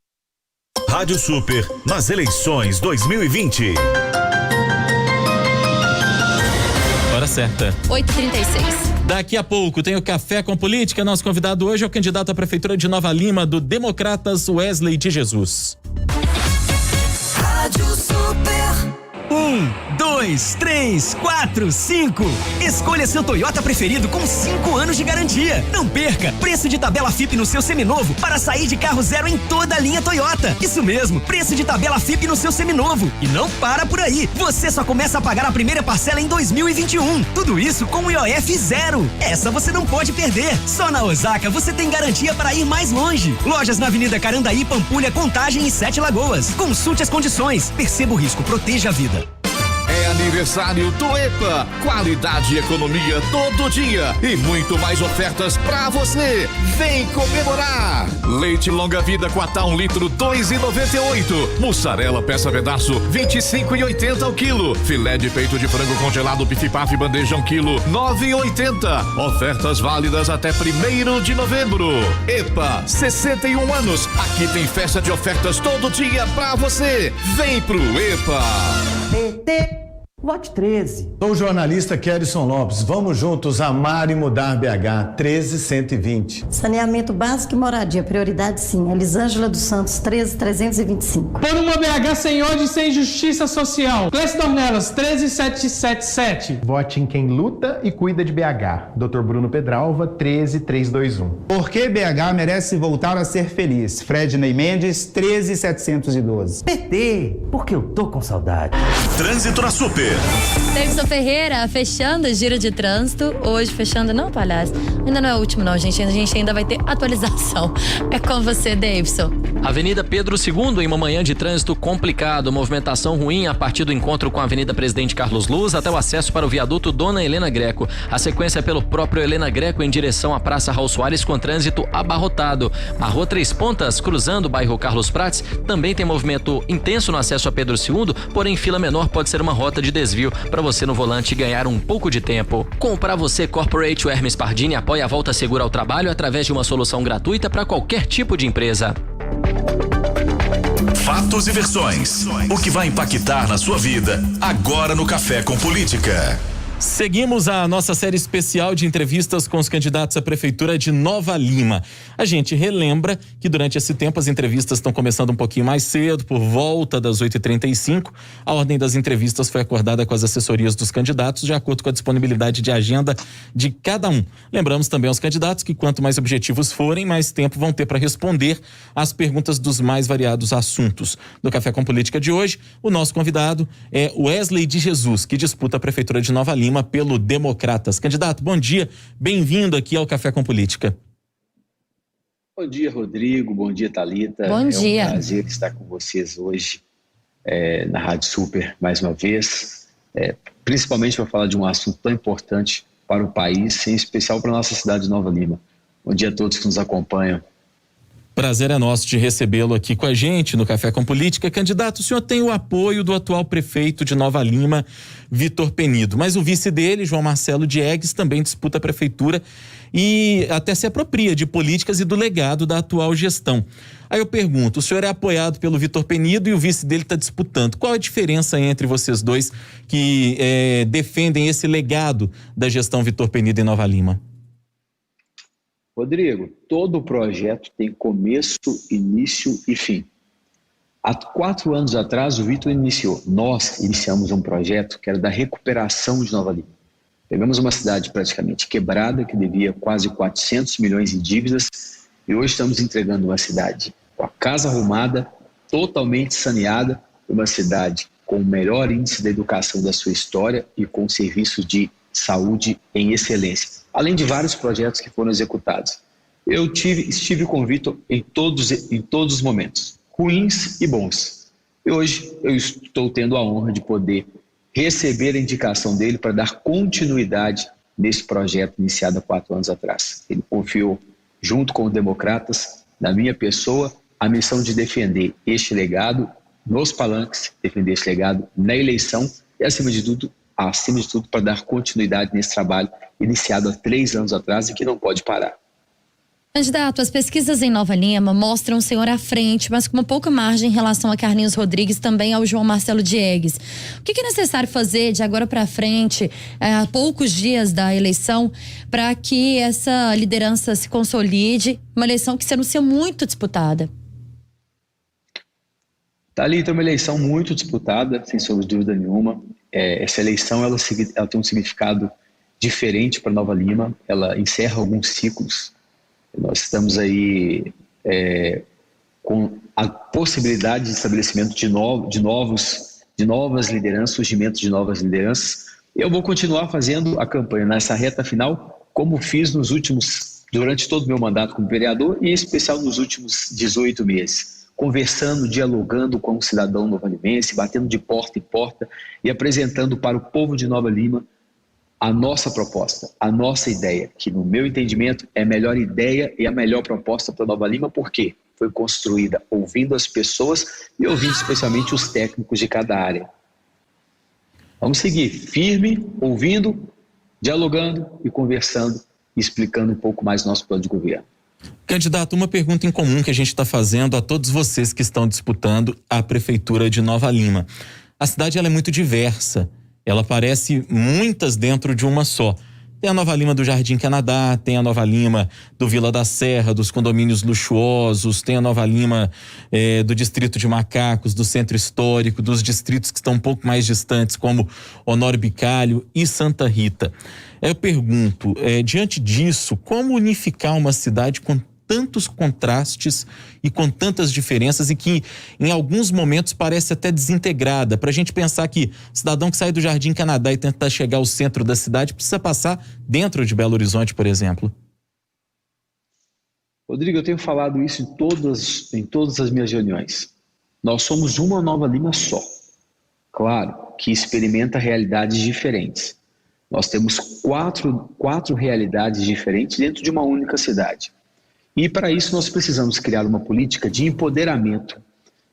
Rádio Super nas eleições 2020. Hora certa. 8h36. Daqui a pouco tem o Café com Política. Nosso convidado hoje é o candidato à Prefeitura de Nova Lima, do Democratas, Wesley de Jesus. Rádio Super. 1, 2, 3, 4, 5. Escolha seu Toyota preferido com 5 anos de garantia. Não perca, preço de tabela FIP no seu seminovo para sair de carro zero em toda a linha Toyota. Isso mesmo, preço de tabela FIP no seu seminovo. E não para por aí. Você só começa a pagar a primeira parcela em 2021. Tudo isso com o IOF zero. Essa você não pode perder. Só na Osaka você tem garantia para ir mais longe. Lojas na Avenida Carandaí, Pampulha, Contagem e 7 Lagoas. Consulte as condições. Perceba o risco, proteja a vida. É aniversário do EPA. Qualidade e economia todo dia. E muito mais ofertas pra você. Vem comemorar. Leite longa vida Quatá 1 litro, R$2,98. Mussarela peça pedaço, R$25,80 ao quilo. Filé de peito de frango congelado Pif-Paf bandeja 1 quilo, R$9,80. Ofertas válidas até 1º de novembro. EPA, 61 anos. Aqui tem festa de ofertas todo dia pra você. Vem pro EPA. PT, vote 13. Sou o jornalista Kelson Lopes. Vamos juntos amar e mudar BH, 13120. Saneamento básico e moradia, prioridade sim. Elisângela dos Santos, 13325. Por uma BH sem ódio e sem justiça social. Clécio Dornelas, 13777. Vote em quem luta e cuida de BH. Dr. Bruno Pedralva, 13321. Porque BH merece voltar a ser feliz. Fredney Mendes, 13712. PT, porque eu tô com saudade. Trânsito na Super. Davidson Ferreira, fechando o giro de trânsito. Hoje, fechando, não, palhaço. Ainda não é o último, não, gente. A gente ainda vai ter atualização. É com você, Davidson. Avenida Pedro II, em uma manhã de trânsito complicado. Movimentação ruim a partir do encontro com a Avenida Presidente Carlos Luz até o acesso para o viaduto Dona Helena Greco. A sequência é pelo próprio Helena Greco em direção à Praça Raul Soares com trânsito abarrotado. A Rua Três Pontas, cruzando o bairro Carlos Prates, também tem movimento intenso no acesso a Pedro II, porém fila menor pode ser uma rota de desvio para você no volante ganhar um pouco de tempo. Com o Pra Você Corporate, o Hermes Pardini apoia a volta segura ao trabalho através de uma solução gratuita para qualquer tipo de empresa. Fatos e versões. O que vai impactar na sua vida agora no Café com Política. Seguimos a nossa série especial de entrevistas com os candidatos à Prefeitura de Nova Lima. A gente relembra que durante esse tempo as entrevistas estão começando um pouquinho mais cedo, por volta das 8h35. A ordem das entrevistas foi acordada com as assessorias dos candidatos, de acordo com a disponibilidade de agenda de cada um. Lembramos também aos candidatos que quanto mais objetivos forem, mais tempo vão ter para responder às perguntas dos mais variados assuntos. No Café com Política de hoje, o nosso convidado é Wesley de Jesus, que disputa a Prefeitura de Nova Lima pelo Democratas. Candidato, bom dia, bem-vindo aqui ao Café com Política. Bom dia, Rodrigo, bom dia, Thalita. Bom dia. É um prazer estar com vocês hoje na Rádio Super mais uma vez, principalmente para falar de um assunto tão importante para o país, em especial para a nossa cidade de Nova Lima. Bom dia a todos que nos acompanham. Prazer é nosso de recebê-lo aqui com a gente no Café com Política. Candidato, o senhor tem o apoio do atual prefeito de Nova Lima, Vitor Penido, mas o vice dele, João Marcelo Diegues, também disputa a prefeitura e até se apropria de políticas e do legado da atual gestão. Aí eu pergunto, o senhor é apoiado pelo Vitor Penido e o vice dele está disputando. Qual a diferença entre vocês dois que defendem esse legado da gestão Vitor Penido em Nova Lima? Rodrigo, todo projeto tem começo, início e fim. Há 4 anos atrás, o Vitor nós iniciamos um projeto que era da recuperação de Nova Lima. Pegamos uma cidade praticamente quebrada, que devia quase 400 milhões em dívidas, e hoje estamos entregando uma cidade com a casa arrumada, totalmente saneada, uma cidade com o melhor índice de educação da sua história e com serviços de saúde em excelência, além de vários projetos que foram executados. Eu estive com o Vitor em todos os momentos, ruins e bons. E hoje eu estou tendo a honra de poder receber a indicação dele para dar continuidade nesse projeto iniciado há 4 anos atrás. Ele confiou, junto com os Democratas, na minha pessoa, a missão de defender este legado nos palanques, defender este legado na eleição e, acima de tudo, para dar continuidade nesse trabalho iniciado há 3 anos atrás e que não pode parar. Candidato, as pesquisas em Nova Lima mostram o senhor à frente, mas com uma pouca margem em relação a Carlinhos Rodrigues e também ao João Marcelo Diegues. O que é necessário fazer de agora para frente, a poucos dias da eleição, para que essa liderança se consolide, uma eleição que se anuncia muito disputada? Thalita, é uma eleição muito disputada, sem sombra de dúvida nenhuma. Essa eleição ela tem um significado diferente para Nova Lima, ela encerra alguns ciclos. Nós estamos aí com a possibilidade de estabelecimento de novas lideranças, surgimento de novas lideranças. Eu vou continuar fazendo a campanha nessa reta final, como fiz durante todo o meu mandato como vereador e em especial nos últimos 18 meses. Conversando, dialogando com o cidadão novalimense, batendo de porta em porta e apresentando para o povo de Nova Lima a nossa proposta, a nossa ideia, que no meu entendimento é a melhor ideia e a melhor proposta para Nova Lima, porque foi construída ouvindo as pessoas e ouvindo especialmente os técnicos de cada área. Vamos seguir firme, ouvindo, dialogando e conversando, explicando um pouco mais nosso plano de governo. Candidato, uma pergunta em comum que a gente está fazendo a todos vocês que estão disputando a Prefeitura de Nova Lima. A cidade ela é muito diversa, ela parece muitas dentro de uma só. Tem a Nova Lima do Jardim Canadá, tem a Nova Lima do Vila da Serra, dos condomínios luxuosos, tem a Nova Lima do Distrito de Macacos, do Centro Histórico, dos distritos que estão um pouco mais distantes, como Honório Bicalho e Santa Rita. Eu pergunto, diante disso, como unificar uma cidade com tantos contrastes e com tantas diferenças e que em alguns momentos parece até desintegrada. Para a gente pensar que o cidadão que sai do Jardim Canadá e tenta chegar ao centro da cidade precisa passar dentro de Belo Horizonte, por exemplo. Rodrigo, eu tenho falado isso em todas as minhas reuniões. Nós somos uma Nova Lima só. Claro que experimenta realidades diferentes. Nós temos quatro realidades diferentes dentro de uma única cidade. E para isso nós precisamos criar uma política de empoderamento.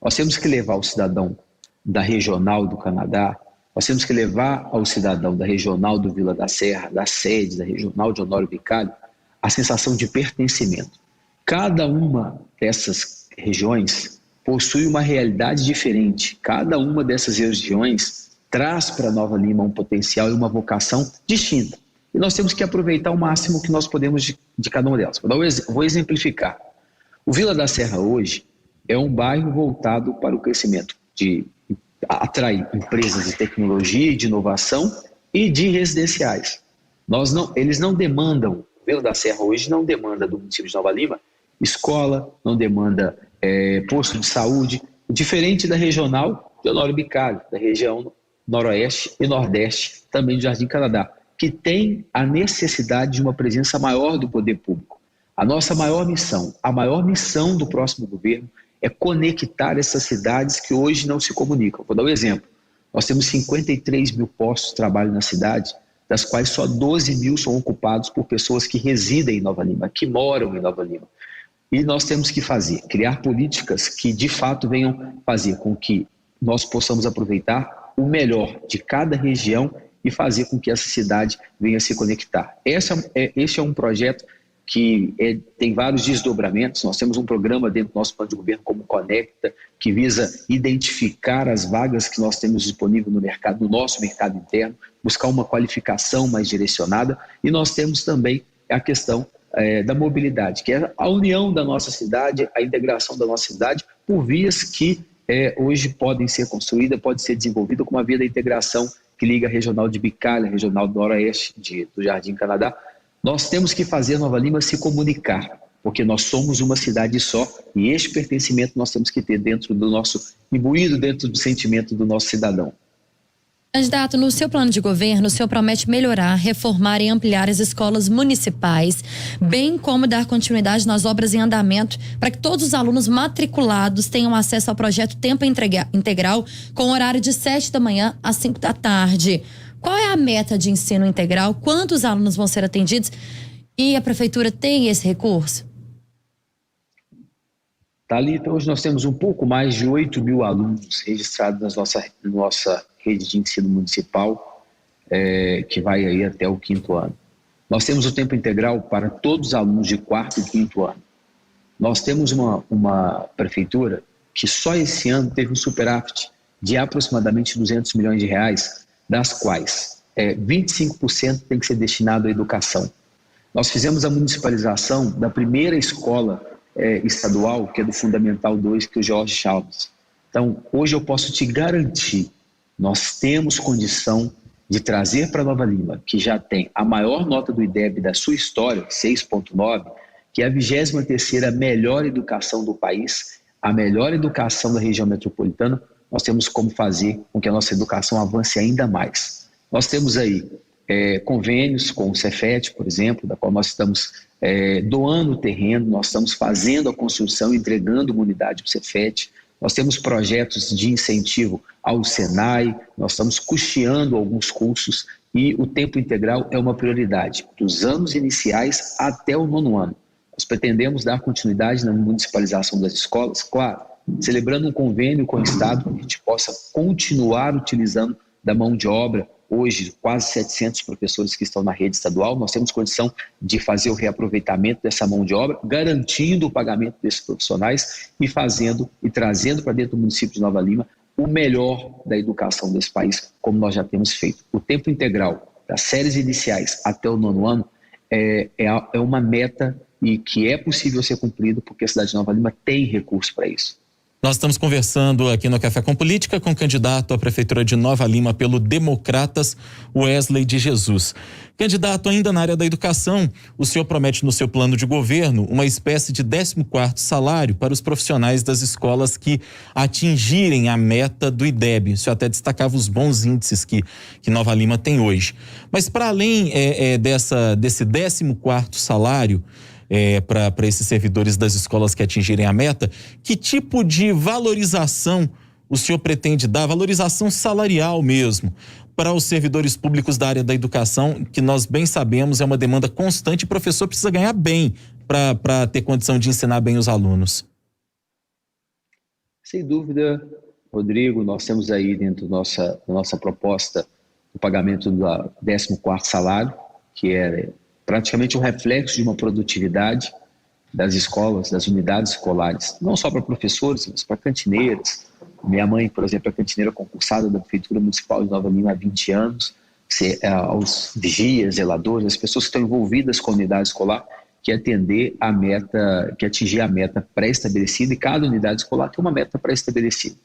Nós temos que levar o cidadão da regional do Canadá, nós temos que levar ao cidadão da regional do Vila da Serra, da sede, da regional de Honório Vicário, a sensação de pertencimento. Cada uma dessas regiões possui uma realidade diferente. Cada uma dessas regiões traz para Nova Lima um potencial e uma vocação distinta. E nós temos que aproveitar o máximo que nós podemos de cada uma delas. Vou exemplificar. O Vila da Serra hoje é um bairro voltado para o crescimento, de atrair empresas de tecnologia e de inovação e de residenciais. Eles não demandam, o Vila da Serra hoje não demanda do município de Nova Lima escola, não demanda posto de saúde, diferente da regional de Honório Vicário, da região noroeste e nordeste, também do Jardim Canadá, que tem a necessidade de uma presença maior do poder público. A nossa maior missão, a maior missão do próximo governo é conectar essas cidades que hoje não se comunicam. Vou dar um exemplo. Nós temos 53 mil postos de trabalho na cidade, das quais só 12 mil são ocupados por pessoas que residem em Nova Lima, que moram em Nova Lima. E nós temos que criar políticas que de fato venham fazer com que nós possamos aproveitar o melhor de cada região e fazer com que essa cidade venha se conectar. Esse é um projeto que tem vários desdobramentos. Nós temos um programa dentro do nosso plano de governo como Conecta, que visa identificar as vagas que nós temos disponível no mercado, no nosso mercado interno, buscar uma qualificação mais direcionada, e nós temos também a questão da mobilidade, que é a união da nossa cidade, a integração da nossa cidade por vias que hoje podem ser construídas, pode ser desenvolvida como a via da integração que liga a regional de Bicalha, a regional do noroeste do Jardim Canadá. Nós temos que fazer Nova Lima se comunicar, porque nós somos uma cidade só e este pertencimento nós temos que ter dentro do nosso, imbuído dentro do sentimento do nosso cidadão. Candidato, no seu plano de governo, o senhor promete melhorar, reformar e ampliar as escolas municipais, bem como dar continuidade nas obras em andamento para que todos os alunos matriculados tenham acesso ao projeto Tempo Integral com horário de 7 da manhã às 5 da tarde. Qual é a meta de ensino integral? Quantos alunos vão ser atendidos? E a prefeitura tem esse recurso? Thalita, hoje nós temos um pouco mais de 8 mil alunos registrados na nossa rede de ensino municipal, que vai aí até o 5º ano. Nós temos o tempo integral para todos os alunos de 4º e 5º ano. Nós temos uma prefeitura que só esse ano teve um superávit de aproximadamente 200 milhões de reais, das quais 25% tem que ser destinado à educação. Nós fizemos a municipalização da primeira escola estadual, que é do Fundamental 2, que é o Jorge Chalmers. Então, hoje eu posso te garantir, nós temos condição de trazer para Nova Lima, que já tem a maior nota do IDEB da sua história, 6,9, que é a 23ª melhor educação do país, a melhor educação da região metropolitana. Nós temos como fazer com que a nossa educação avance ainda mais. Nós temos aí convênios com o Cefet, por exemplo, da qual nós estamos doando o terreno, nós estamos fazendo a construção, entregando uma unidade para o Cefet. Nós temos projetos de incentivo ao Senai, nós estamos custeando alguns cursos e o tempo integral é uma prioridade, dos anos iniciais até o 9º ano. Nós pretendemos dar continuidade na municipalização das escolas, claro, celebrando um convênio com o Estado, que a gente possa continuar utilizando da mão de obra. Hoje, quase 700 professores que estão na rede estadual, nós temos condição de fazer o reaproveitamento dessa mão de obra, garantindo o pagamento desses profissionais e trazendo para dentro do município de Nova Lima o melhor da educação desse país, como nós já temos feito. O tempo integral das séries iniciais até o 9º ano é uma meta e que é possível ser cumprido porque a cidade de Nova Lima tem recurso para isso. Nós estamos conversando aqui no Café com Política com o candidato à Prefeitura de Nova Lima pelo Democratas, Wesley de Jesus. Candidato, ainda na área da educação, o senhor promete no seu plano de governo uma espécie de 14º salário para os profissionais das escolas que atingirem a meta do IDEB. O senhor até destacava os bons índices que Nova Lima tem hoje. Mas para além desse 14º salário, para esses servidores das escolas que atingirem a meta, que tipo de valorização o senhor pretende dar, valorização salarial mesmo, para os servidores públicos da área da educação, que nós bem sabemos é uma demanda constante, o professor precisa ganhar bem para ter condição de ensinar bem os alunos? Sem dúvida, Rodrigo, nós temos aí dentro da nossa proposta o pagamento do 14º salário, que é praticamente um reflexo de uma produtividade das escolas, das unidades escolares, não só para professores, mas para cantineiras. Minha mãe, por exemplo, é cantineira concursada da Prefeitura Municipal de Nova Lima há 20 anos, aos vigias, zeladores, as pessoas que estão envolvidas com a unidade escolar, que atingir a meta pré-estabelecida, e cada unidade escolar tem uma meta pré-estabelecida.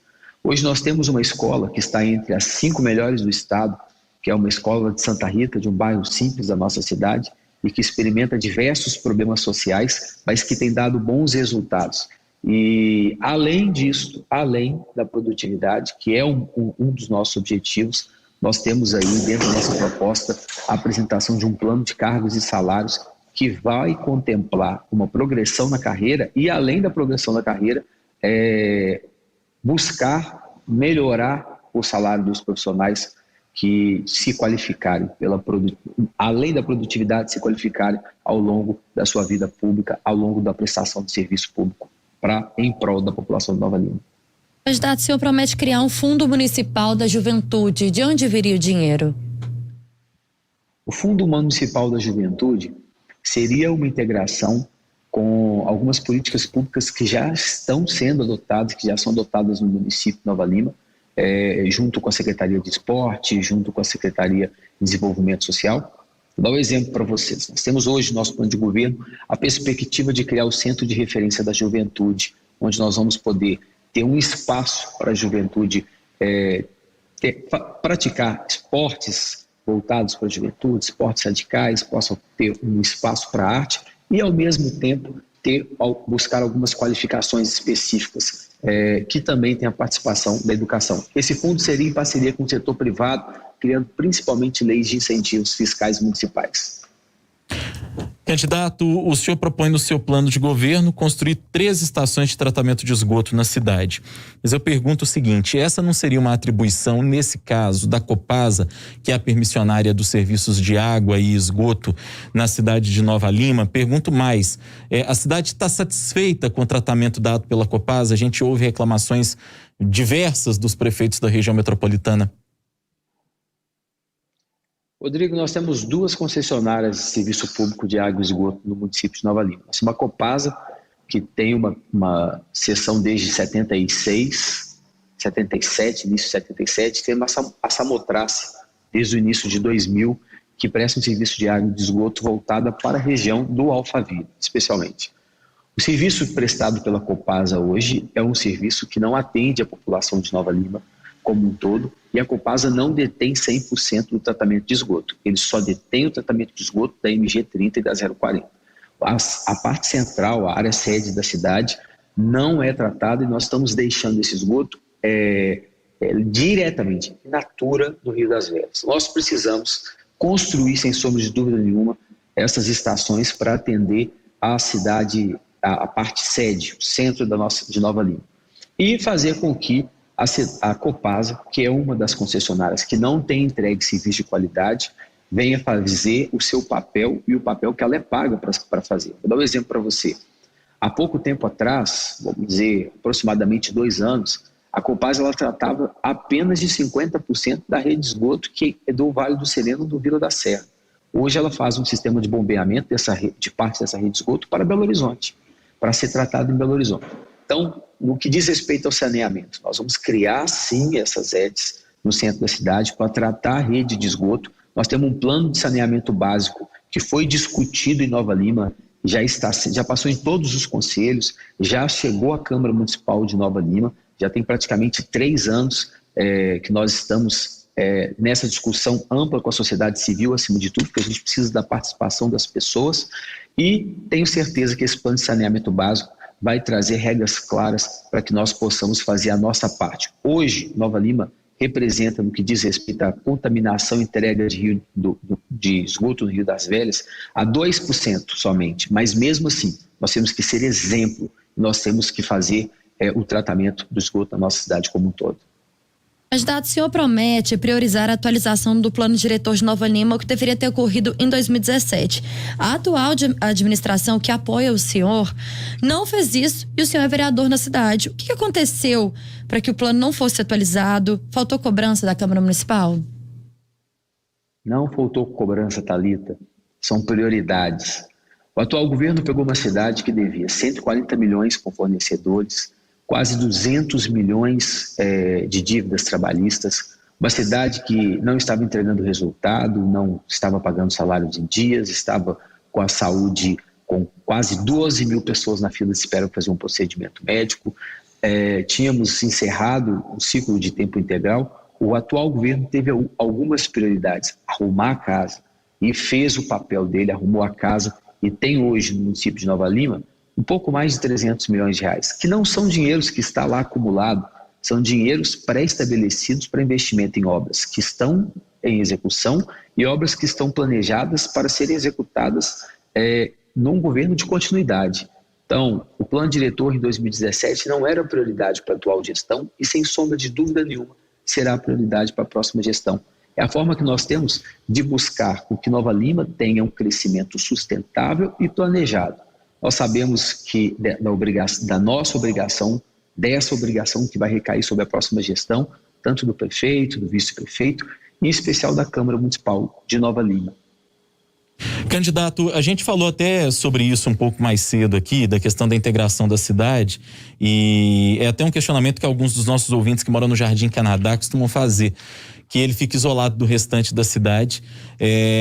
Hoje nós temos uma escola que está entre as 5 melhores do estado, que é uma escola de Santa Rita, de um bairro simples da nossa cidade, e que experimenta diversos problemas sociais, mas que tem dado bons resultados. E além disso, além da produtividade, que é um dos nossos objetivos, nós temos aí dentro da nossa proposta a apresentação de um plano de cargos e salários que vai contemplar uma progressão na carreira e, além da progressão na carreira, buscar melhorar o salário dos profissionais que se qualificarem, além da produtividade, se qualificarem ao longo da sua vida pública, ao longo da prestação de serviço público, em prol da população de Nova Lima. Candidato, o senhor promete criar um fundo municipal da juventude. De onde viria o dinheiro? O Fundo Municipal da Juventude seria uma integração com algumas políticas públicas que já estão sendo adotadas, que já são adotadas no município de Nova Lima, junto com a Secretaria de Esporte, junto com a Secretaria de Desenvolvimento Social. Vou dar um exemplo para vocês. Nós temos hoje no nosso plano de governo a perspectiva de criar o Centro de Referência da Juventude, onde nós vamos poder ter um espaço para a juventude praticar esportes voltados para a juventude, esportes radicais, possam ter um espaço para a arte e, ao mesmo tempo, buscar algumas qualificações específicas que também tem a participação da educação. Esse fundo seria em parceria com o setor privado, criando principalmente leis de incentivos fiscais municipais. Candidato, o senhor propõe no seu plano de governo construir 3 estações de tratamento de esgoto na cidade. Mas eu pergunto o seguinte, essa não seria uma atribuição, nesse caso, da Copasa, que é a permissionária dos serviços de água e esgoto na cidade de Nova Lima? Pergunto mais, a cidade está satisfeita com o tratamento dado pela Copasa? A gente ouve reclamações diversas dos prefeitos da região metropolitana. Rodrigo, nós temos 2 concessionárias de serviço público de água e esgoto no município de Nova Lima. Nós temos a Copasa, que tem uma seção desde 77, início de 77, temos a Samotrace, desde o início de 2000, que presta um serviço de água e de esgoto voltada para a região do Alphaville, especialmente. O serviço prestado pela Copasa hoje é um serviço que não atende a população de Nova Lima como um todo, e a Copasa não detém 100% do tratamento de esgoto. Ele só detém o tratamento de esgoto da MG30 e da 040. A parte central, a área sede da cidade, não é tratada e nós estamos deixando esse esgoto diretamente in natura do Rio das Velhas. Nós precisamos construir, sem sombra de dúvida nenhuma, essas estações para atender a cidade, a parte sede, o centro de Nova Lima. E fazer com que a Copasa, que é uma das concessionárias que não tem entregue serviço de qualidade, venha fazer o seu papel e o papel que ela é paga para fazer. Vou dar um exemplo para você. Há pouco tempo atrás, vamos dizer, aproximadamente 2 anos, a Copasa ela tratava apenas de 50% da rede de esgoto que é do Vale do Sereno, do Vila da Serra. Hoje ela faz um sistema de bombeamento de parte dessa rede de esgoto para Belo Horizonte, para ser tratado em Belo Horizonte. Então, no que diz respeito ao saneamento, nós vamos criar sim essas redes no centro da cidade para tratar a rede de esgoto. Nós temos um plano de saneamento básico que foi discutido em Nova Lima já passou em todos os conselhos, já chegou à Câmara Municipal de Nova Lima, já tem praticamente 3 anos que nós estamos nessa discussão ampla com a sociedade civil, acima de tudo, porque a gente precisa da participação das pessoas, e tenho certeza que esse plano de saneamento básico vai trazer regras claras para que nós possamos fazer a nossa parte. Hoje, Nova Lima representa, no que diz respeito à contaminação e entrega de esgoto no Rio das Velhas, a 2% somente. Mas mesmo assim, nós temos que ser exemplo, nós temos que fazer o tratamento do esgoto na nossa cidade como um todo. Candidato, o senhor promete priorizar a atualização do plano diretor de Nova Lima, que deveria ter ocorrido em 2017. A atual administração que apoia o senhor não fez isso e o senhor é vereador na cidade. O que aconteceu para que o plano não fosse atualizado? Faltou cobrança da Câmara Municipal? Não faltou cobrança, Thalita. São prioridades. O atual governo pegou uma cidade que devia 140 milhões com fornecedores, quase 200 milhões de dívidas trabalhistas, uma cidade que não estava entregando resultado, não estava pagando salários em dias, estava com a saúde, com quase 12 mil pessoas na fila de espera para fazer um procedimento médico. Tínhamos encerrado um ciclo de tempo integral. O atual governo teve algumas prioridades: arrumar a casa, e fez o papel dele, arrumou a casa, e tem hoje no município de Nova Lima um pouco mais de 300 milhões de reais, que não são dinheiros que está lá acumulado, são dinheiros pré-estabelecidos para investimento em obras que estão em execução e obras que estão planejadas para serem executadas num governo de continuidade. Então, o plano diretor em 2017 não era prioridade para a atual gestão e, sem sombra de dúvida nenhuma, será prioridade para a próxima gestão. É a forma que nós temos de buscar com que Nova Lima tenha um crescimento sustentável e planejado. Nós sabemos que da nossa obrigação, dessa obrigação que vai recair sobre a próxima gestão, tanto do prefeito, do vice-prefeito, em especial da Câmara Municipal de Nova Lima. Candidato, a gente falou até sobre isso um pouco mais cedo aqui, da questão da integração da cidade, e é até um questionamento que alguns dos nossos ouvintes que moram no Jardim Canadá costumam fazer, que ele fica isolado do restante da cidade.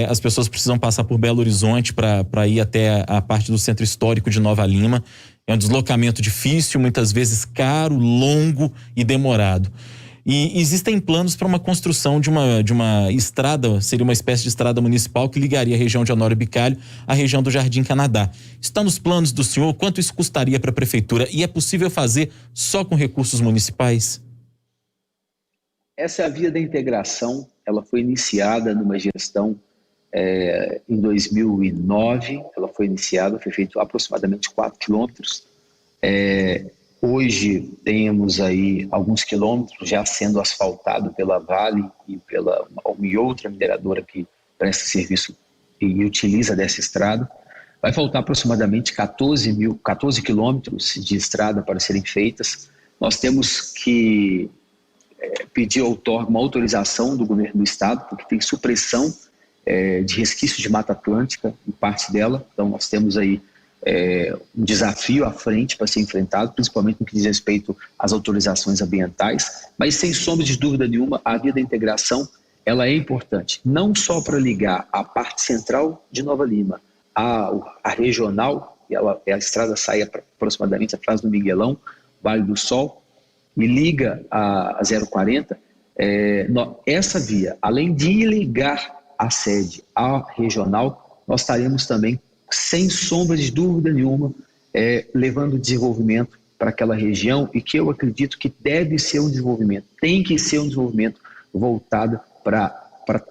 As pessoas precisam passar por Belo Horizonte para ir até a parte do centro histórico de Nova Lima. É um deslocamento difícil, muitas vezes caro, longo e demorado. E existem planos para uma construção de uma estrada, seria uma espécie de estrada municipal que ligaria a região de Honório Bicalho à região do Jardim Canadá. Está nos planos do senhor? Quanto isso custaria para a prefeitura? E é possível fazer só com recursos municipais? Essa via da integração, ela foi iniciada numa gestão em 2009, ela foi iniciada, foi feito aproximadamente 4 quilômetros. Hoje temos aí alguns quilômetros já sendo asfaltado pela Vale e outra mineradora que presta serviço e utiliza dessa estrada. Vai faltar aproximadamente 14 quilômetros de estrada para serem feitas. Nós temos que pedir uma autorização do governo do estado, porque tem supressão de resquício de Mata Atlântica em parte dela. Então nós temos aí um desafio à frente para ser enfrentado, principalmente no que diz respeito às autorizações ambientais, mas sem sombra de dúvida nenhuma, a via da integração ela é importante, não só para ligar a parte central de Nova Lima à regional, a estrada sai aproximadamente atrás do Miguelão, Vale do Sol, e liga a 040, essa via, além de ligar a sede à regional, nós estaremos também, sem sombra de dúvida nenhuma, levando desenvolvimento para aquela região, e que eu acredito que deve ser um desenvolvimento, tem que ser um desenvolvimento voltado para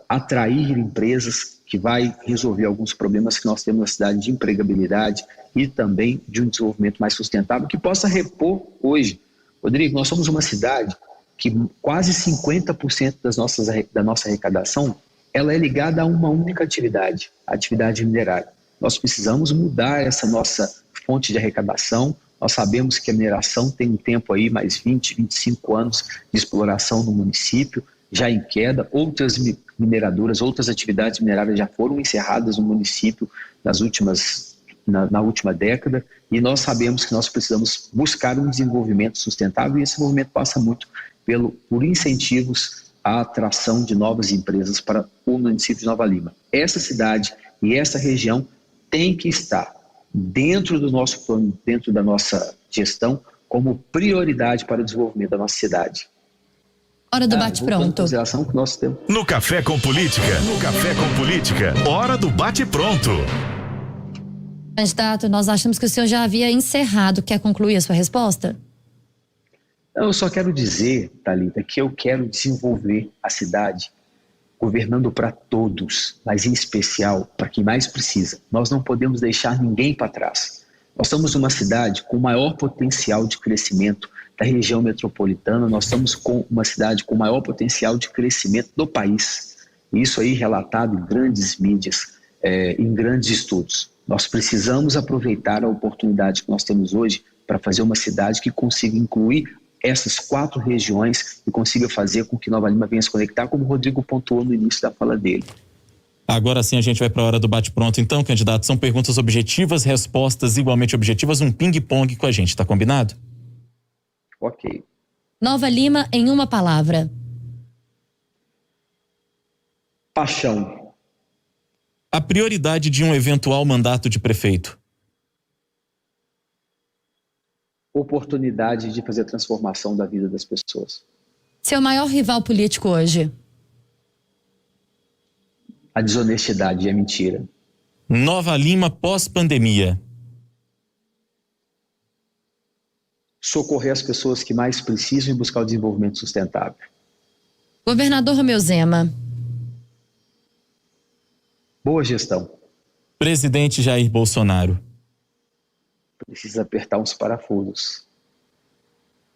atrair empresas, que vai resolver alguns problemas que nós temos na cidade de empregabilidade e também de um desenvolvimento mais sustentável, que possa repor hoje. Rodrigo, nós somos uma cidade que quase 50% da nossa arrecadação ela é ligada a uma única atividade, a atividade minerária. Nós precisamos mudar essa nossa fonte de arrecadação. Nós sabemos que a mineração tem um tempo aí, mais 20, 25 anos de exploração no município, já em queda. Outras mineradoras, outras atividades minerárias já foram encerradas no município na última década, e nós sabemos que nós precisamos buscar um desenvolvimento sustentável, e esse desenvolvimento passa muito por incentivos à atração de novas empresas para o município de Nova Lima. Essa cidade e essa região tem que estar dentro do nosso plano, dentro da nossa gestão, como prioridade para o desenvolvimento da nossa cidade. Hora do bate-pronto. No Café com Política, hora do bate-pronto. Candidato, nós achamos que o senhor já havia encerrado. Quer concluir a sua resposta? Eu só quero dizer, Thalita, que eu quero desenvolver a cidade governando para todos, mas em especial para quem mais precisa. Nós não podemos deixar ninguém para trás. Nós somos uma cidade com o maior potencial de crescimento da região metropolitana, nós estamos com uma cidade com o maior potencial de crescimento do país. Isso aí relatado em grandes mídias, em grandes estudos. Nós precisamos aproveitar a oportunidade que nós temos hoje para fazer uma cidade que consiga incluir essas 4 regiões e consiga fazer com que Nova Lima venha se conectar, como o Rodrigo pontuou no início da fala dele. Agora sim a gente vai para a hora do bate-pronto. Então, candidato, são perguntas objetivas, respostas igualmente objetivas, um ping-pong com a gente, tá combinado? Ok. Nova Lima em uma palavra. Paixão. A prioridade de um eventual mandato de prefeito. Oportunidade de fazer a transformação da vida das pessoas. Seu maior rival político hoje? A desonestidade e a mentira. Nova Lima pós-pandemia. Socorrer as pessoas que mais precisam e buscar o desenvolvimento sustentável. Governador Romeu Zema. Boa gestão. Presidente Jair Bolsonaro. Precisa apertar uns parafusos.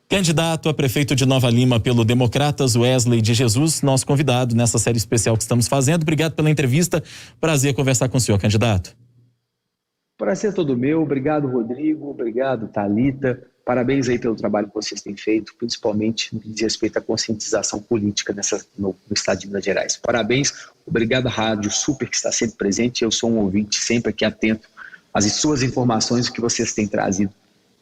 Candidato a prefeito de Nova Lima pelo Democratas, Wesley de Jesus, nosso convidado nessa série especial que estamos fazendo. Obrigado pela entrevista. Prazer conversar com o senhor, candidato. Prazer todo meu. Obrigado, Rodrigo. Obrigado, Thalita. Parabéns aí pelo trabalho que vocês têm feito, principalmente no que diz respeito à conscientização política no estado de Minas Gerais. Parabéns. Obrigado à Rádio Super, que está sempre presente. Eu sou um ouvinte sempre aqui atento às suas informações que vocês têm trazido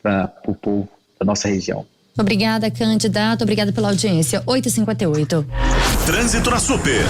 para o povo da nossa região. Obrigada, candidato. Obrigada pela audiência. 8h58. Trânsito na Super.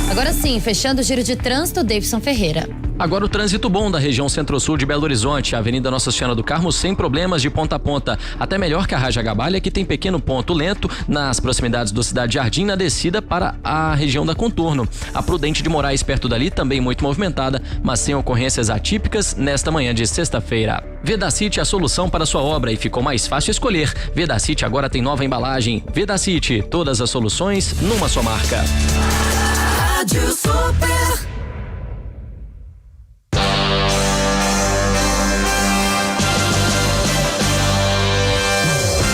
Agora sim, fechando o giro de trânsito, Davidson Ferreira. Agora o trânsito bom da região centro-sul de Belo Horizonte, a Avenida Nossa Senhora do Carmo sem problemas de ponta a ponta, até melhor que a Raja Gabalha, que tem pequeno ponto lento nas proximidades do Cidade Jardim, na descida para a região da Contorno. A Prudente de Moraes perto dali também muito movimentada, mas sem ocorrências atípicas nesta manhã de sexta-feira. Vedacity é a solução para sua obra e ficou mais fácil escolher. Vedacity agora tem nova embalagem. Vedacity, todas as soluções numa só marca. Rádio Super.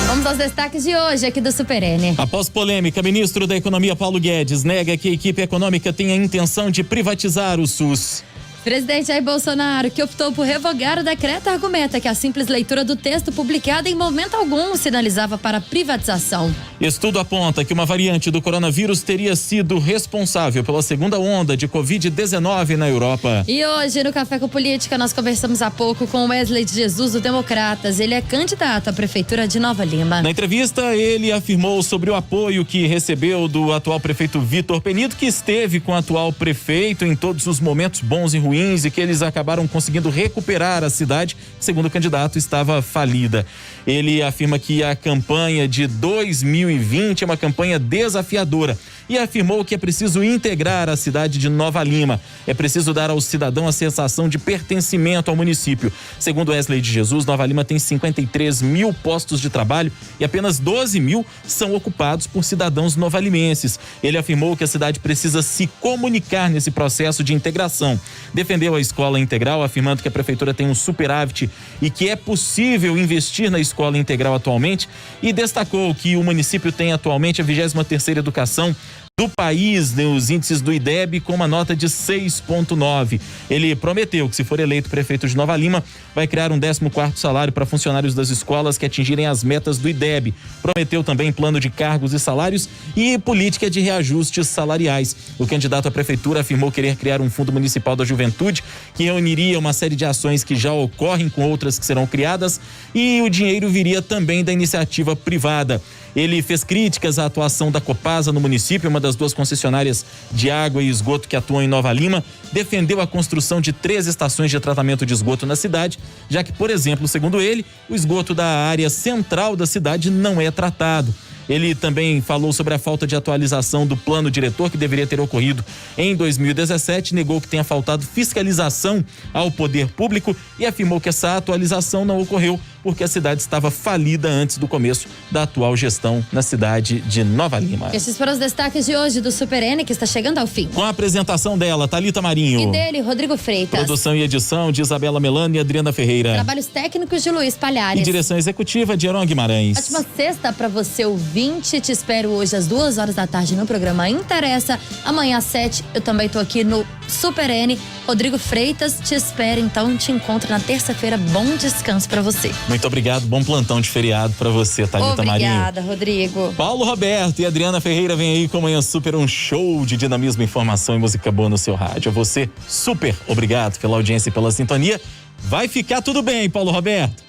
Vamos aos destaques de hoje aqui do Super N. Após polêmica, ministro da Economia Paulo Guedes nega que a equipe econômica tenha intenção de privatizar o SUS. Presidente Jair Bolsonaro, que optou por revogar o decreto, argumenta que a simples leitura do texto publicado em momento algum sinalizava para privatização. Estudo aponta que uma variante do coronavírus teria sido responsável pela segunda onda de Covid-19 na Europa. E hoje, no Café com Política, nós conversamos há pouco com Wesley de Jesus, do Democratas. Ele é candidato à Prefeitura de Nova Lima. Na entrevista, ele afirmou sobre o apoio que recebeu do atual prefeito Vitor Penido, que esteve com o atual prefeito em todos os momentos bons e ruins, e que eles acabaram conseguindo recuperar a cidade, que, segundo o candidato, estava falida. Ele afirma que a campanha de 2020 é uma campanha desafiadora e afirmou que é preciso integrar a cidade de Nova Lima. É preciso dar ao cidadão a sensação de pertencimento ao município. Segundo Wesley de Jesus, Nova Lima tem 53 mil postos de trabalho e apenas 12 mil são ocupados por cidadãos novalimenses. Ele afirmou que a cidade precisa se comunicar nesse processo de integração. Defendeu a escola integral, afirmando que a prefeitura tem um superávit e que é possível investir na escola integral atualmente, e destacou que o município tem atualmente a 23ª educação do país nos índices do IDEB com uma nota de 6,9. Ele prometeu que, se for eleito prefeito de Nova Lima, vai criar um 14º salário para funcionários das escolas que atingirem as metas do IDEB. Prometeu também plano de cargos e salários e política de reajustes salariais. O candidato à prefeitura afirmou querer criar um fundo municipal da juventude que reuniria uma série de ações que já ocorrem com outras que serão criadas, e o dinheiro viria também da iniciativa privada. Ele fez críticas à atuação da Copasa no município, uma das 2 concessionárias de água e esgoto que atuam em Nova Lima. Defendeu a construção de 3 estações de tratamento de esgoto na cidade, já que, por exemplo, segundo ele, o esgoto da área central da cidade não é tratado. Ele também falou sobre a falta de atualização do plano diretor que deveria ter ocorrido em 2017, negou que tenha faltado fiscalização ao poder público e afirmou que essa atualização não ocorreu porque a cidade estava falida antes do começo da atual gestão na cidade de Nova Lima. Esses foram os destaques de hoje do Super N, que está chegando ao fim. Com a apresentação dela, Thalita Marinho. E dele, Rodrigo Freitas. Produção e edição de Isabela Melano e Adriana Ferreira. Trabalhos técnicos de Luiz Palhares. E direção executiva de Heron Guimarães. Ótima sexta para você, ouvinte. Te espero hoje às 2h da tarde no programa Interessa. Amanhã às 7 eu também tô aqui no Super N. Rodrigo Freitas te espera, então te encontro na terça-feira. Bom descanso para você. Muito obrigado, bom plantão de feriado para você, Thalita Marinho. Obrigada, Rodrigo. Paulo Roberto e Adriana Ferreira vem aí com Manhã Super, um show de dinamismo, informação e música boa no seu rádio. Você, super obrigado pela audiência e pela sintonia. Vai ficar tudo bem, Paulo Roberto.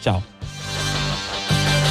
Tchau.